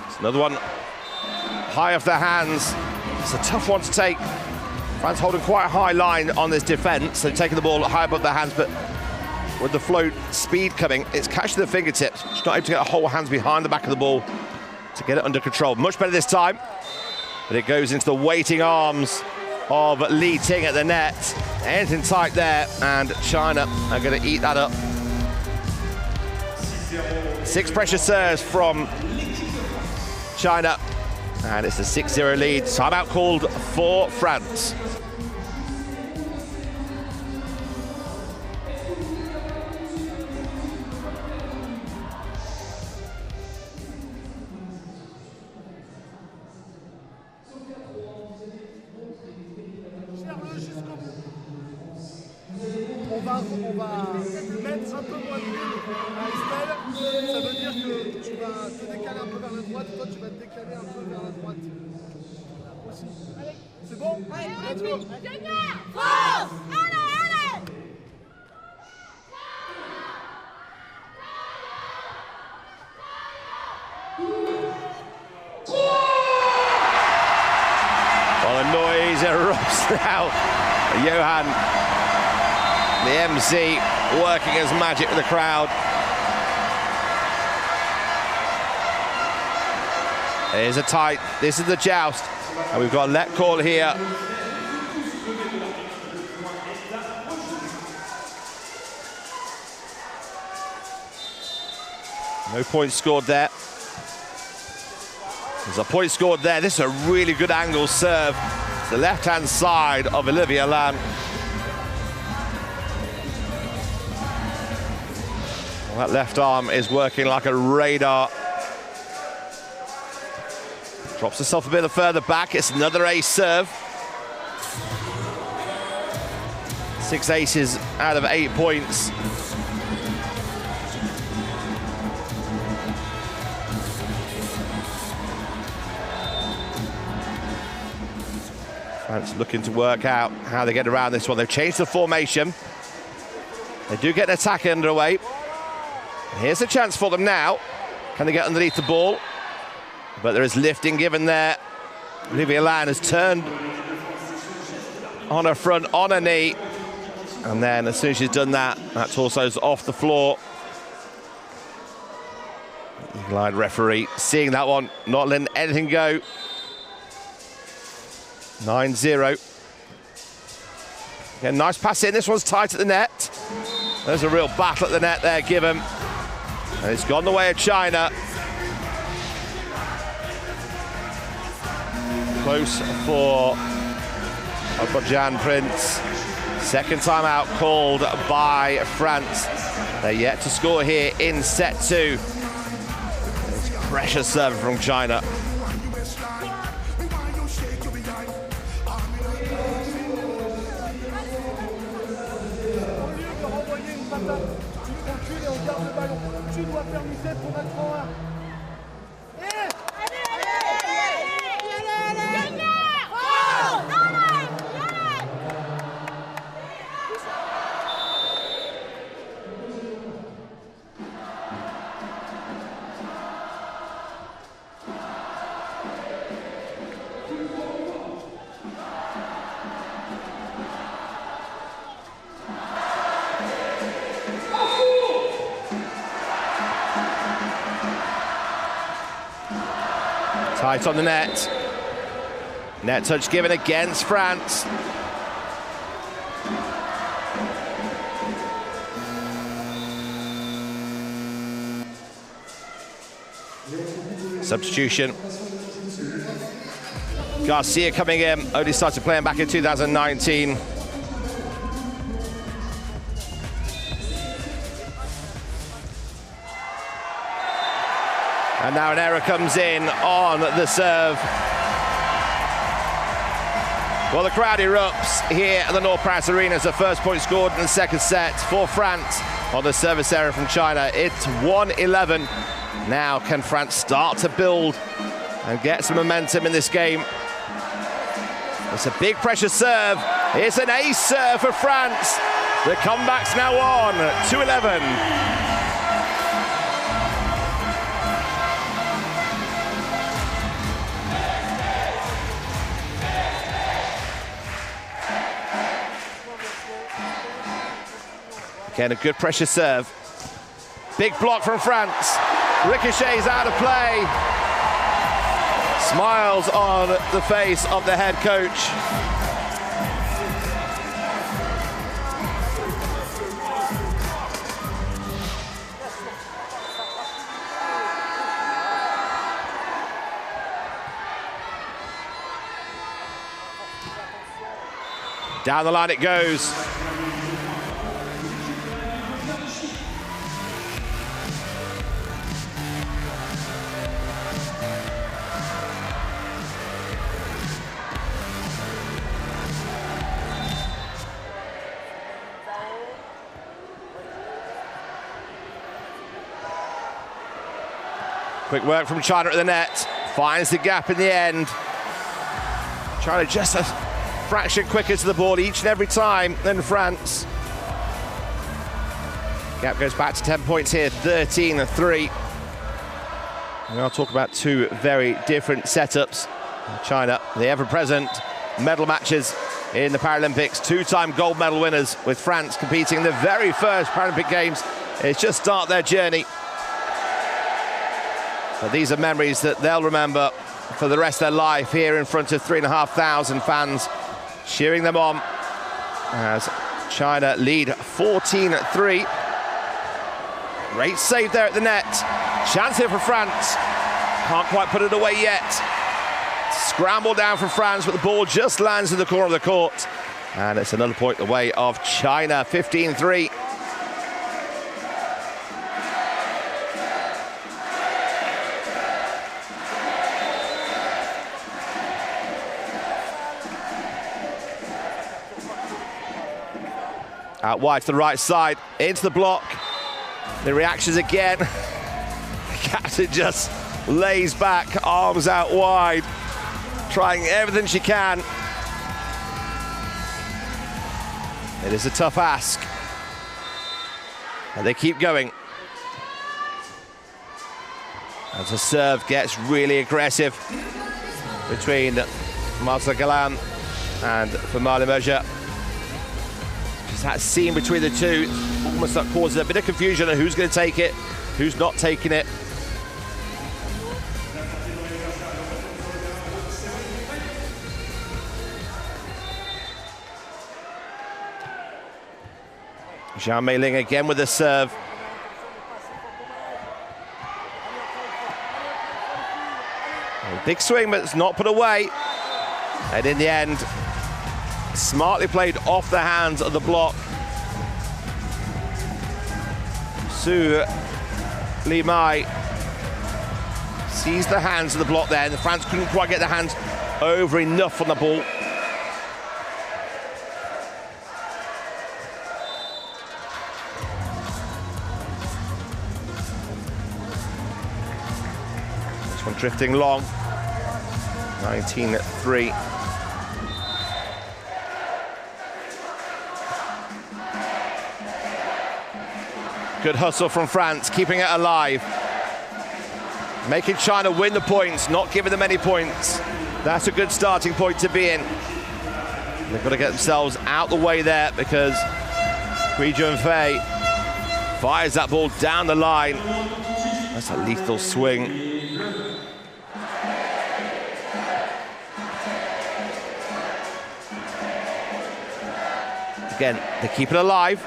Speaker 1: It's another one high off their hands. It's a tough one to take. France holding quite a high line on this defense. They're taking the ball high above their hands, but with the float speed coming, it's catching the fingertips. She's not able to get her whole hands behind the back of the ball to get it under control. Much better this time, but it goes into the waiting arms of Li Ting at the net. Anything tight there, and China are going to eat that up. 6 pressure serves from China, and it's a 6-0 lead. Timeout called for France.
Speaker 10: On va mettre un peu moins de vue à Estelle. Ça veut dire que tu vas te décaler un peu vers la droite, toi tu vas te décaler un peu vers la droite aussi. C'est bon? Let's go! France! Allez!
Speaker 1: Well, the noise erupts now. Johan, the MC, working as magic with the crowd. Here's a tight, this is the joust, and we've got a let call here. No points scored there. There's a point scored there. This is a really good angle serve. It's the left-hand side of Olivia Lan. Well, that left arm is working like a radar. Drops herself a bit further back. It's another ace serve. 6 aces out of 8 points. France looking to work out how they get around this one. They've changed the formation. They do get an attack underway. Here's a chance for them now. Can they get underneath the ball? But there is lifting given there. Olivia Lan has turned on her front, on her knee. And then as soon as she's done that, that torso's off the floor. Eagle-eyed referee seeing that one, not letting anything go. 9-0. Again, nice pass in. This one's tight at the net. There's a real battle at the net there given. And it's gone the way of China. Close for Jan Prince. Second time out called by France. They're yet to score here in set 2. It's pressure serve from China. Tight on the net. Net touch given against France. Substitution. Garcia coming in, only started playing back in 2019. And now an error comes in on the serve. Well, the crowd erupts here at the North Paris Arena as the first point scored in the second set for France on the service error from China. It's 1-11. Now can France start to build and get some momentum in this game? It's a big pressure serve. It's an ace serve for France. The comeback's now on, 2-11. Again, a good pressure serve. Big block from France. Ricochets out of play. Smiles on the face of the head coach. Down the line it goes. Quick work from China at the net. Finds the gap in the end. China just a fraction quicker to the ball each and every time than France. Gap goes back to 10 points here, 13-3. And I'll talk about two very different setups. China, the ever-present medal matches in the Paralympics, two-time gold medal winners, with France competing in the very first Paralympic Games. It's just start their journey. But these are memories that they'll remember for the rest of their life here in front of 3,500 fans cheering them on as China lead 14-3. Great save there at the net. Chance here for France. Can't quite put it away yet. Scramble down for France, but the ball just lands in the corner of the court. And it's another point away of China, 15-3. Out wide to the right side, into the block. The reactions again. The captain just lays back, arms out wide, trying everything she can. It is a tough ask. And they keep going. As the serve gets really aggressive between Marcel Galland and Famali Merja. That scene between the two almost causes a bit of confusion on who's going to take it, who's not taking it. Zhang Meiling again with the serve. A big swing, but it's not put away. And in the end, smartly played off the hands of the block. Su Li Mai sees the hands of the block there, and the France couldn't quite get the hands over enough on the ball. This one drifting long, 19-3. Good hustle from France, keeping it alive. Making China win the points, not giving them any points. That's a good starting point to be in. They've got to get themselves out the way there because Hui Junfei fires that ball down the line. That's a lethal swing. Again, they keep it alive.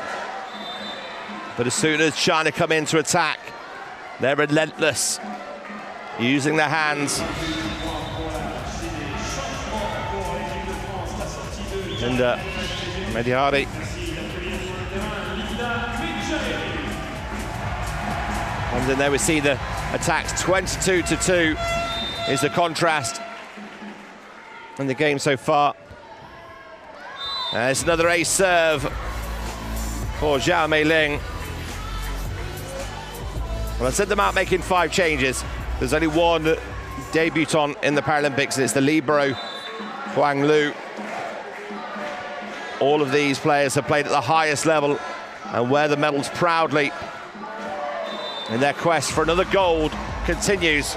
Speaker 1: But as soon as China come in to attack, they're relentless, using their hands. And Mediari And then there we see the attacks. 22-2 is the contrast in the game so far. It's another ace serve for Zhao Meiling. Well, I sent them out making 5 changes. There's only one debutant in the Paralympics, and it's the libero, Huang Lu. All of these players have played at the highest level and wear the medals proudly. And their quest for another gold continues.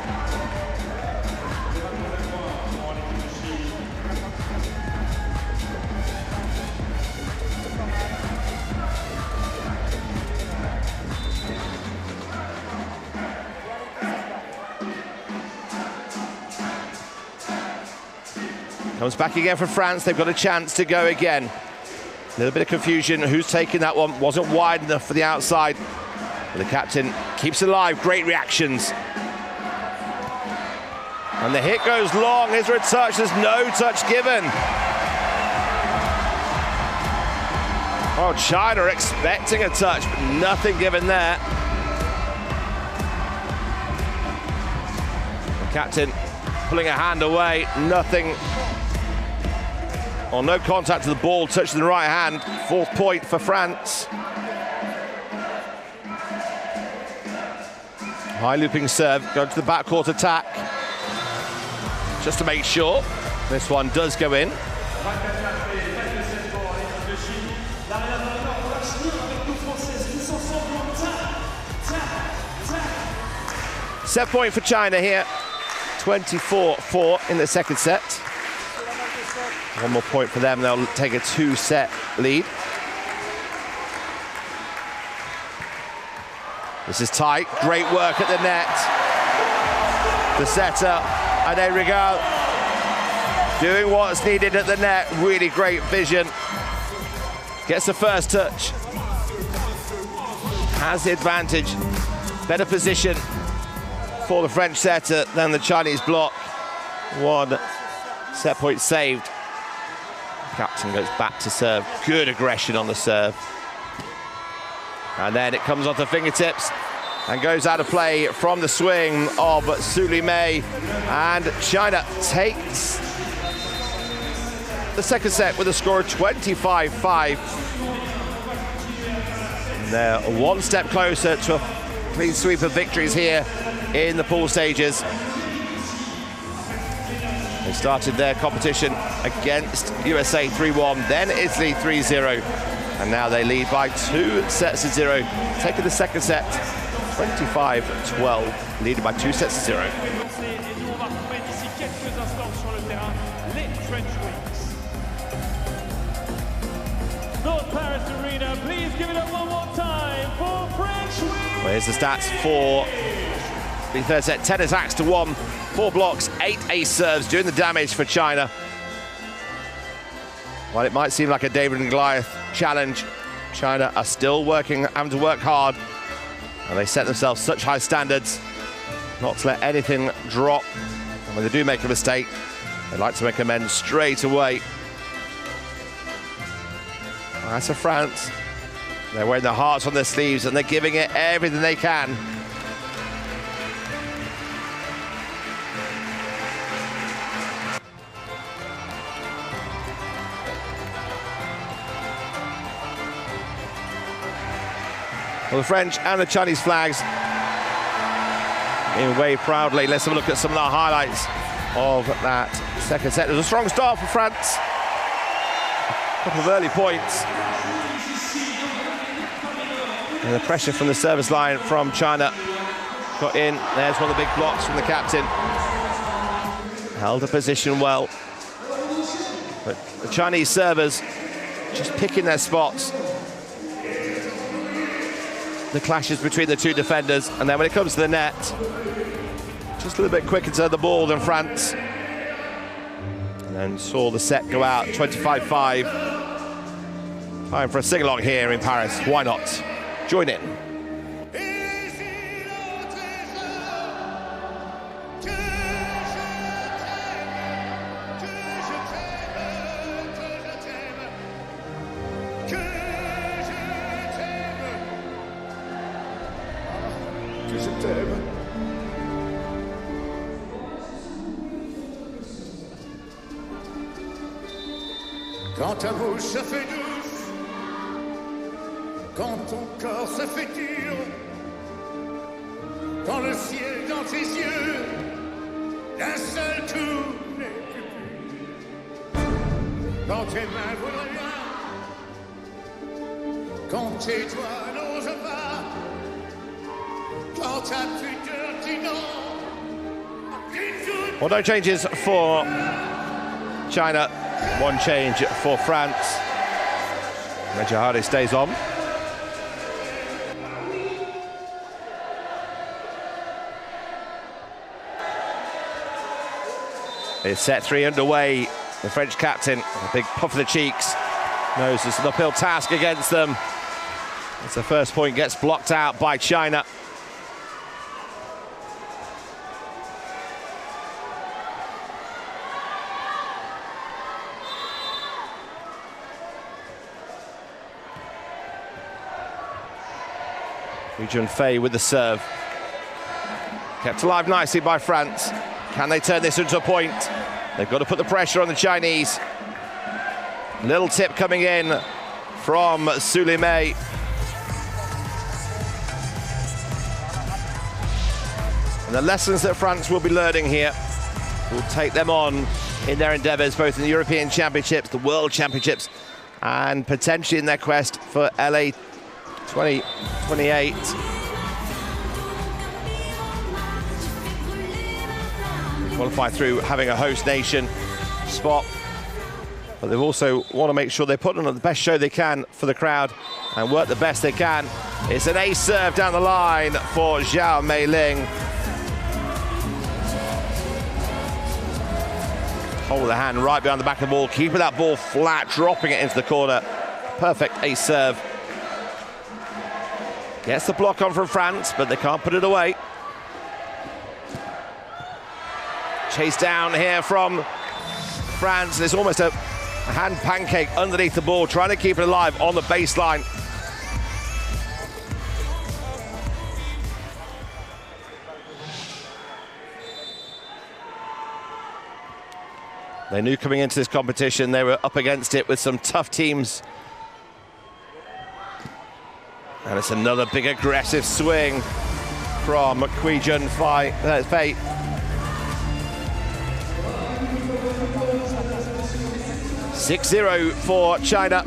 Speaker 1: Comes back again for France. They've got a chance to go again. A little bit of confusion. Who's taking that one? Wasn't wide enough for the outside. But the captain keeps it alive. Great reactions. And the hit goes long. Is there a touch? There's no touch given. Oh, China expecting a touch, but nothing given there. The captain pulling a hand away. Nothing. Or no contact to the ball, touch to the right hand. 4th point for France. High looping serve, go to the backcourt attack. Just to make sure this one does go in. Set point for China here. 24-4 in the second set. One more point for them, they'll take a 2-set lead. This is tight, great work at the net. The setter, Ade Rigal, doing what's needed at the net. Really great vision. Gets the first touch. Has the advantage. Better position for the French setter than the Chinese block. 1 set point saved. Captain goes back to serve. Good aggression on the serve. And then it comes off the fingertips and goes out of play from the swing of Su Li Mei. And China takes the second set with a score of 25-5. And they're 1 step closer to a clean sweep of victories here in the pool stages. They started their competition against USA 3-1, then Italy 3-0, and now they lead by 2-0, taking the second set 25-12, leading by 2-0.
Speaker 2: North Paris Arena, please give it up one more time for French Wings.
Speaker 1: Well, here's the stats for the third set. 10 attacks to 1, 4 blocks, 8 ace serves, doing the damage for China. While it might seem like a David and Goliath challenge, China are still working, having to work hard. And they set themselves such high standards not to let anything drop. And when they do make a mistake, they like to make amends straight away. As for France, they're wearing their hearts on their sleeves and they're giving it everything they can. Well, the French and the Chinese flags being waved proudly. Let's have a look at some of the highlights of that second set. There's a strong start for France. A couple of early points. And the pressure from the service line from China got in. There's one of the big blocks from the captain. Held a position well. But the Chinese servers just picking their spots. The clashes between the two defenders, and then when it comes to the net, just a little bit quicker to the ball than France. And then saw the set go out 25-5. Time for a sing-along here in Paris. Why not? Join in.
Speaker 10: Que
Speaker 11: t'aime. Quand ta bouche se fait douce, quand ton corps se fait dur, quand le ciel dans tes yeux, d'un seul coup n'est plus pur. Quand tes mains voudraient bien, quand tes doigts n'osent pas, quand ta pudeur dit non.
Speaker 1: Well, no changes for China. One change for France. Majahari stays on. It's set 3 underway. The French captain, a big puff of the cheeks, knows it's an uphill task against them. As the first point gets blocked out by China. Fei with the serve. Kept alive nicely by France. Can they turn this into a point? They've got to put the pressure on the Chinese. Little tip coming in from Suleiman. And the lessons that France will be learning here will take them on in their endeavours, both in the European Championships, the World Championships, and potentially in their quest for LA 2028. Qualify through having a host nation spot, but they also want to make sure they put on the best show they can for the crowd and work the best they can. It's an ace serve down the line for Zhao Meiling. Hold the hand right behind the back of the ball, keeping that ball flat, dropping it into the corner. Perfect ace serve. Gets the block on from France, but they can't put it away. Chase down here from France. There's almost a hand pancake underneath the ball, trying to keep it alive on the baseline. They knew coming into this competition they were up against it with some tough teams. And it's another big aggressive swing from Fei. 6-0 for China.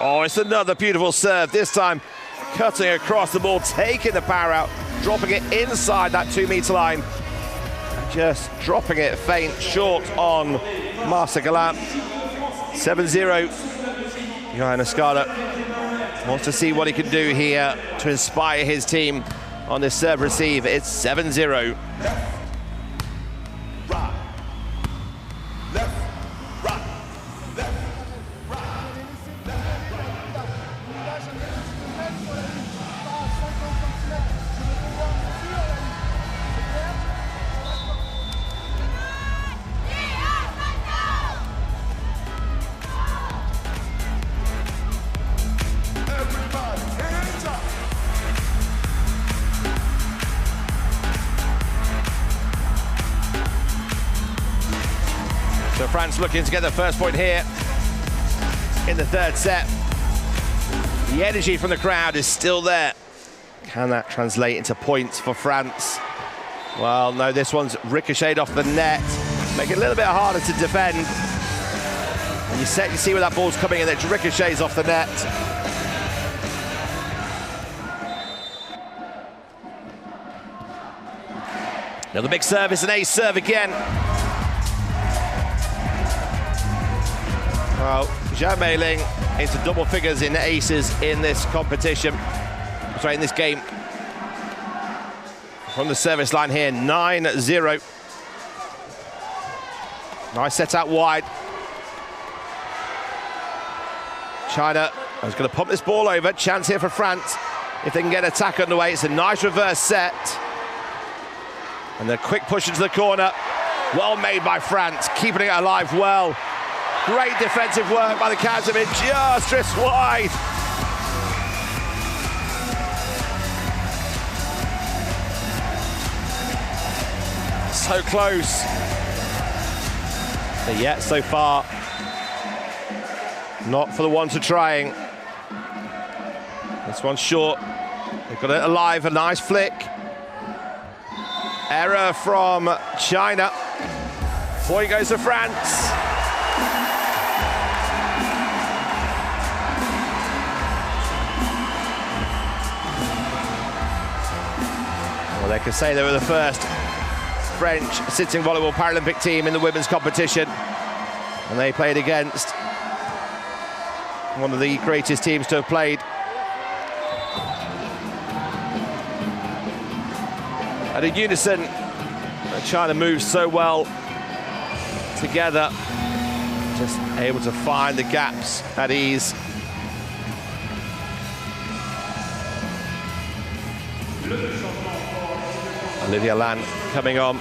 Speaker 1: Oh, it's another beautiful serve, this time cutting across the ball, taking the power out, dropping it inside that 2-meter line. Just dropping it faint, short on Master Galant. 7-0. Johann Escada wants to see what he can do here to inspire his team on this serve receive. It's 7-0. So France looking to get the first point here in the third set. The energy from the crowd is still there. Can that translate into points for France? Well, no, this one's ricocheted off the net. Make it a little bit harder to defend. And you see where that ball's coming in, it ricochets off the net. Another big serve, it's an ace serve again. Well, Zhao Meiling into double figures in aces in this competition. Sorry, in this game. From the service line here, 9-0. Nice set out wide. China is going to pump this ball over. Chance here for France. If they can get an attack underway, it's a nice reverse set. And the quick push into the corner. Well made by France, keeping it alive well. Great defensive work by the Kazimir, just drifts wide. So close. But yet, so far, not for the ones who are trying. This one's short. They've got it alive, a nice flick. Error from China. Point goes to France. Well, they could say they were the first French sitting volleyball Paralympic team in the women's competition. And they played against one of the greatest teams to have played. And in unison, China moves so well together, just able to find the gaps at ease. Olivia Lan coming on.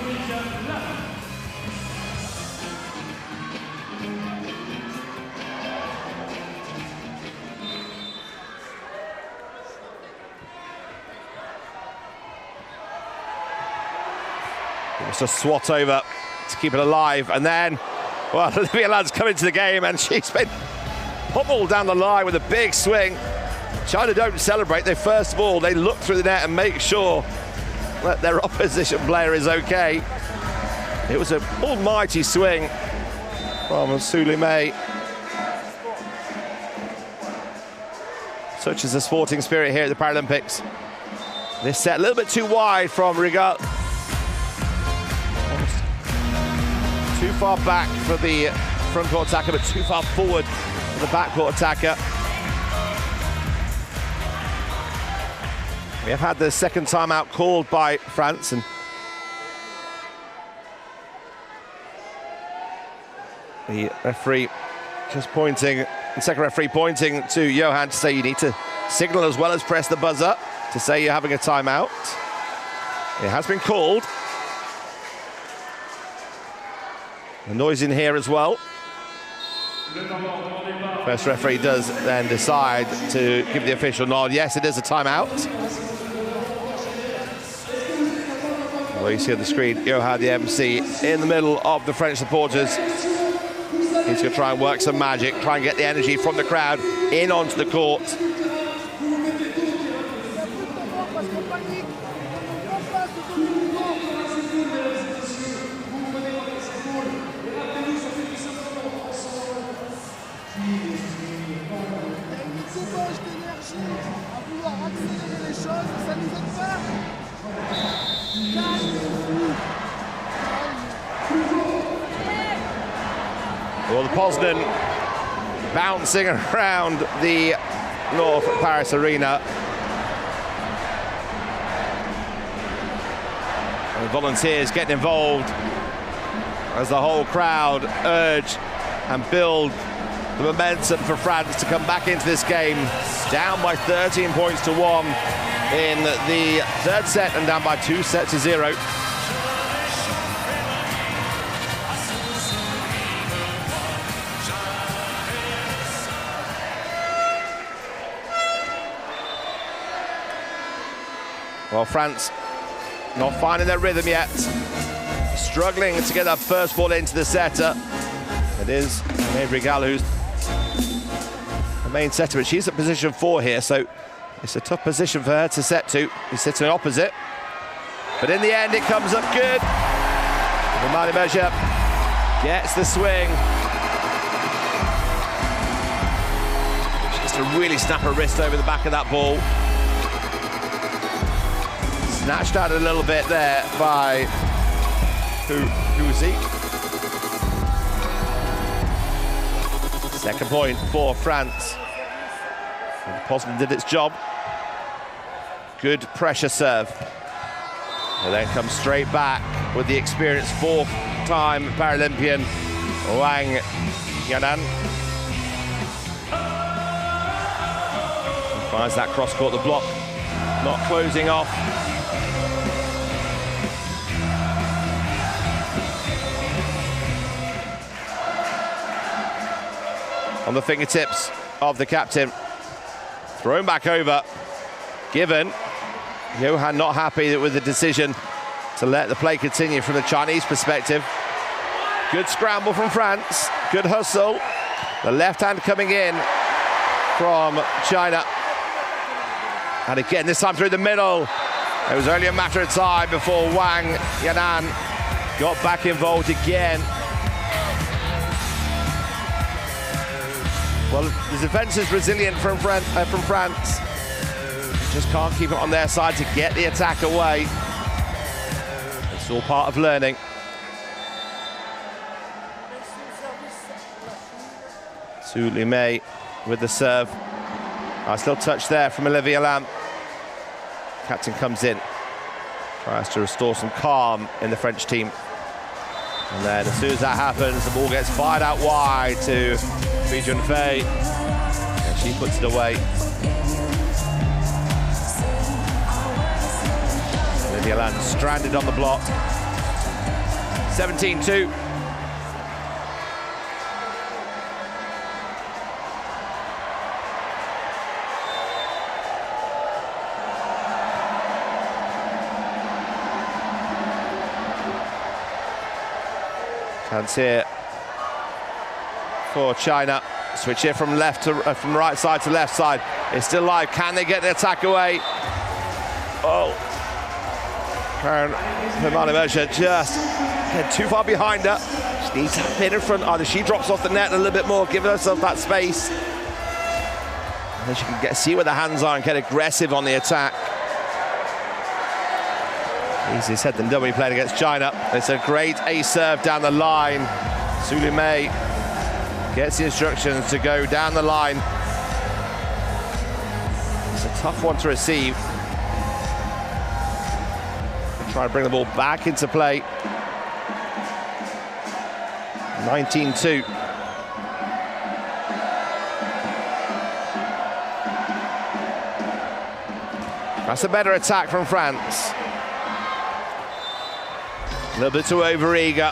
Speaker 1: It's a swat over to keep it alive, and then, well, Olivia Lan's come into the game and she's been pummeled down the line with a big swing. China don't celebrate. They first of all, they look through the net and make sure that their opposition player is okay. It was an almighty swing from Suli Mei. Such is the sporting spirit here at the Paralympics. This set a little bit too wide from Rigal. Too far back for the front court attacker, but too far forward for the back court attacker. We have had the second timeout called by France, and the referee just pointing, the second referee pointing to Johan to say you need to signal as well as press the buzzer to say you're having a timeout. It has been called. The noise in here as well. First referee does then decide to give the official nod. Yes, it is a timeout. Well, you see on the screen, Johan, the MC, in the middle of the French supporters. He's going to try and work some magic, try and get the energy from the crowd in onto the court. Well, the Poznan bouncing around the North Paris arena. And the volunteers getting involved as the whole crowd urge and build the momentum for France to come back into this game. Down by 13 points to 1 in the third set and down by 2-0. Well, France not finding their rhythm yet. Struggling to get that first ball into the setter. It is Maeve Rigal who's the main setter, but she's at position 4 here, so it's a tough position for her to set to. He's sitting opposite. But in the end, it comes up good. Romani Measure gets the swing. She has to really snap her wrist over the back of that ball. Snatched out a little bit there by Huzi. Second point for France. And Poznan did its job. Good pressure serve. And then comes straight back with the experienced fourth-time Paralympian Wang Yanan. Finds that cross-court, the block not closing off. on the fingertips of the captain. Thrown back over. Given. Johan not happy with the decision to let the play continue from the Chinese perspective. Good scramble from France. Good hustle. The left hand coming in from China. And again, this time through the middle. It was only a matter of time before Wang Yanan got back involved again. Well, the defense is resilient from France. Just can't keep it on their side to get the attack away. It's all part of learning. Su Lumei with the serve. Nice little touch there from Olivier Lam. Captain comes in, tries to restore some calm in the French team. And then as soon as that happens, the ball gets fired out wide to Bi Junfei. And she puts it away. Olivier Lam stranded on the block. 17-2. Chance here for China. Switch here from left to from right side to left side. It's still live. Can they get the attack away? Oh, Karen Hermann-Emerger just too far behind her. She needs to pin in front. Either she drops off the net a little bit more, give herself that space, and then she can see where the hands are and get aggressive on the attack. Easier said than done when we played against China. It's a great ace serve down the line. Su Lumei gets the instructions to go down the line. It's a tough one to receive. Try to bring the ball back into play. 19-2. That's a better attack from France. A little bit too over-eager.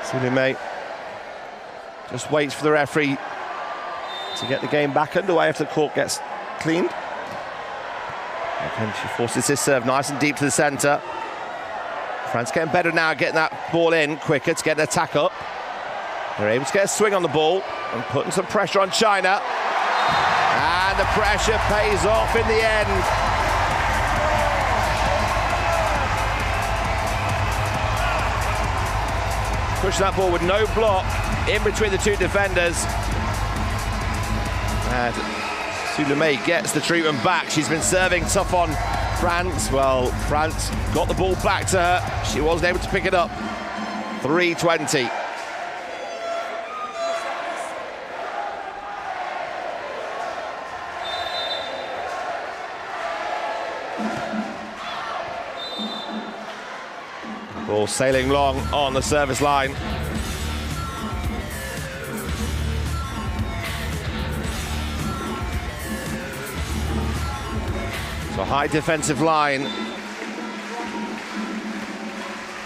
Speaker 1: Su Lumei just waits for the referee to get the game back underway after the court gets cleaned. And she forces this serve nice and deep to the centre. France getting better now, getting that ball in quicker to get an attack up. They're able to get a swing on the ball and putting some pressure on China. And the pressure pays off in the end. Pushing that ball with no block in between the two defenders. And Su Lumei gets the treatment back. She's been serving tough on France. Well, France got the ball back to her. She wasn't able to pick it up. 3-20. Ball sailing long on the service line. So high defensive line.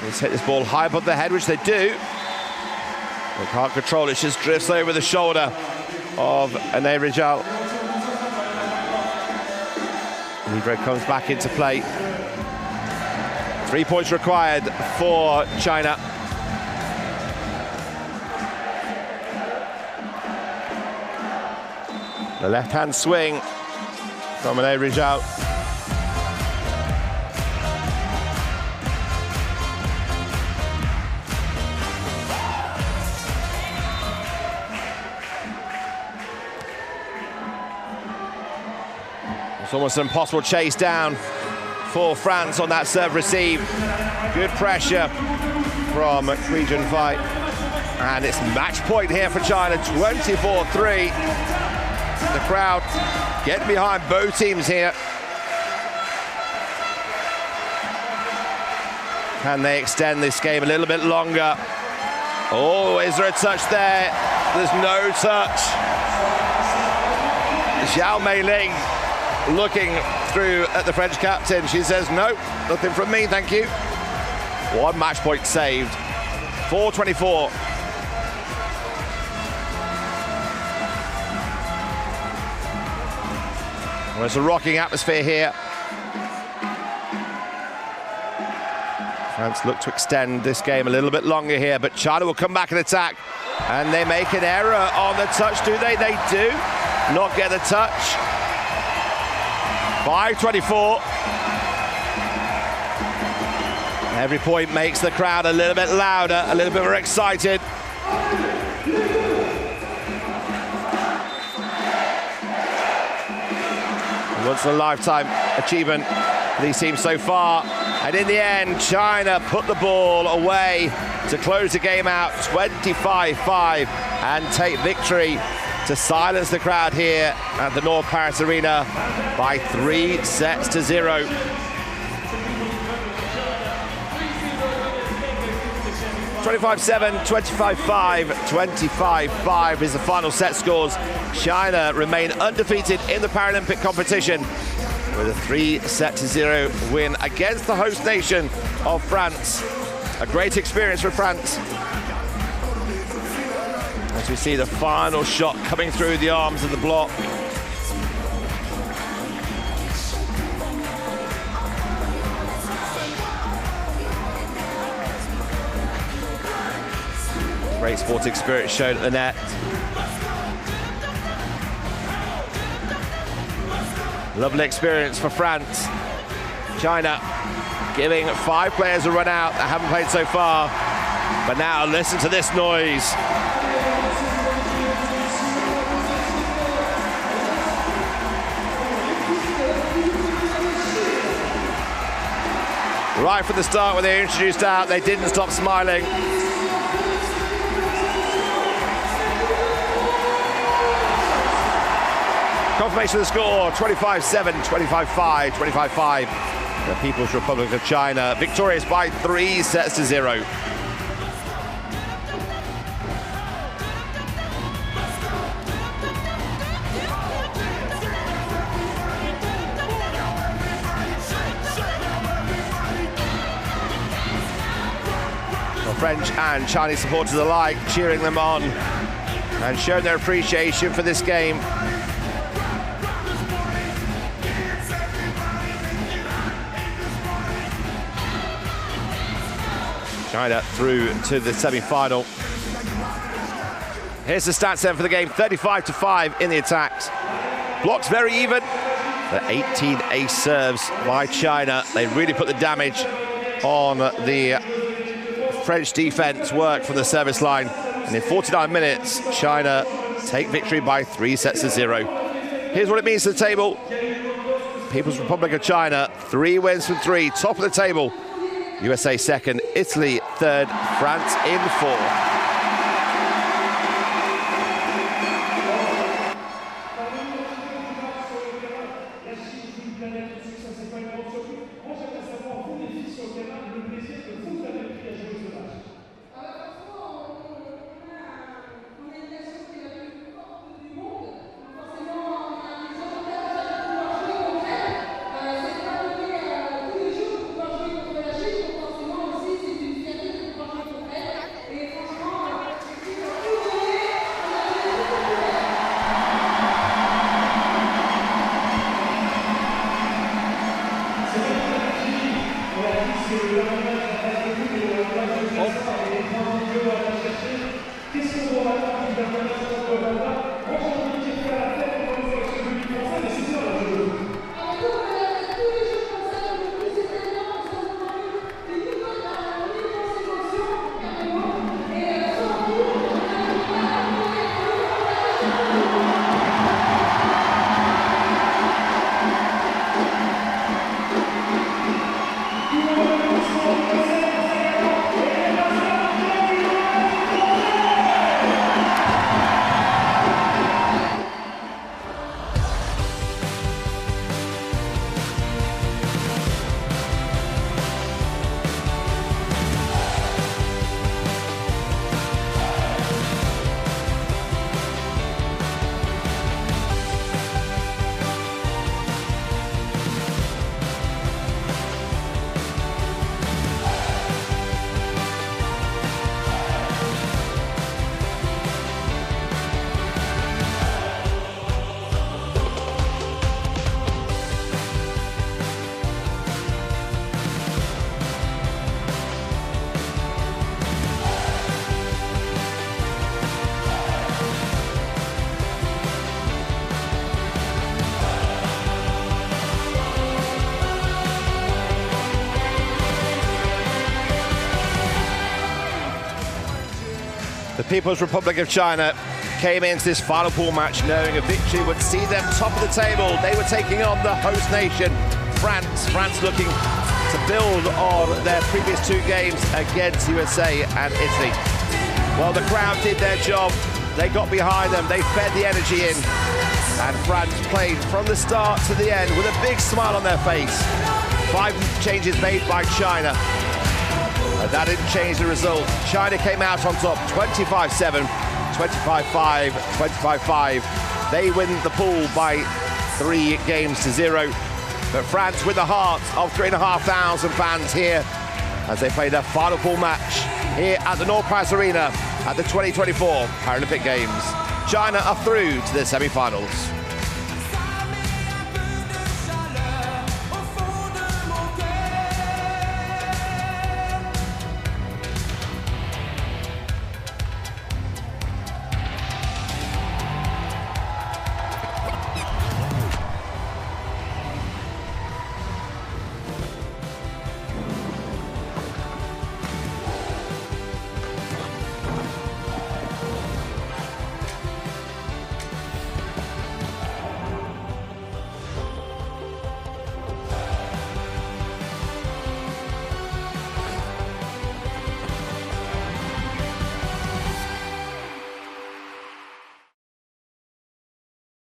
Speaker 1: Let's hit this ball high above the head, which they do. They can't control it, it just drifts over the shoulder of Ane Rijal. Libre comes back into play. 3 points required for China. The left-hand swing from Ane Rijal. It's almost an impossible chase down for France on that serve receive. Good pressure from Bi Junfei. And it's match point here for China, 24-3. The crowd getting behind both teams here. Can they extend this game a little bit longer? Oh, is there a touch there? There's no touch. Zhao Meiling looking through at the French captain. She says, no, nothing from me, thank you. 1 match point saved. 4:24. Well, it's a rocking atmosphere here. France look to extend this game a little bit longer here, but China will come back and attack. And they make an error on the touch, do they? They do not get the touch. 5:24. Every point makes the crowd a little bit louder, a little bit more excited. Once in a lifetime achievement for these teams so far. And in the end, China put the ball away to close the game out 25-5 and take victory to silence the crowd here at the North Paris Arena by 3-0. 25-7, 25-5, 25-5 is the final set scores. China remain undefeated in the Paralympic competition with a 3-0 win against the host nation of France. A great experience for France. As we see the final shot coming through the arms of the block. Great sporting spirit shown at the net. Lovely experience for France. China giving 5 players a run out that haven't played so far. But now listen to this noise. Right from the start when they were introduced out, they didn't stop smiling. Confirmation of the score, 25-7, 25-5, 25-5. The People's Republic of China victorious by 3-0. Well, French and Chinese supporters alike cheering them on and showing their appreciation for this game. China through to the semi-final. Here's the stats then for the game, 35-5 in the attacks. Blocks very even, but 18 ace serves by China. They really put the damage on the French defense work from the service line. And in 49 minutes, China take victory by 3-0. Here's what it means to the table. People's Republic of China, 3 wins from 3, top of the table. USA second, Italy third, France in 4. People's Republic of China came into this final pool match knowing a victory would see them top of the table. They were taking on the host nation, France. France looking to build on their previous 2 games against USA and Italy. Well, the crowd did their job. They got behind them. They fed the energy in. And France played from the start to the end with a big smile on their face. 5 changes made by China. And that didn't change the result. China came out on top, 25-7, 25-5, 25-5. They win the pool by 3 games to 0. But France with the heart of 3,500 fans here as they play their final pool match here at the North Paris Arena at the 2024 Paralympic Games. China are through to the semi-finals.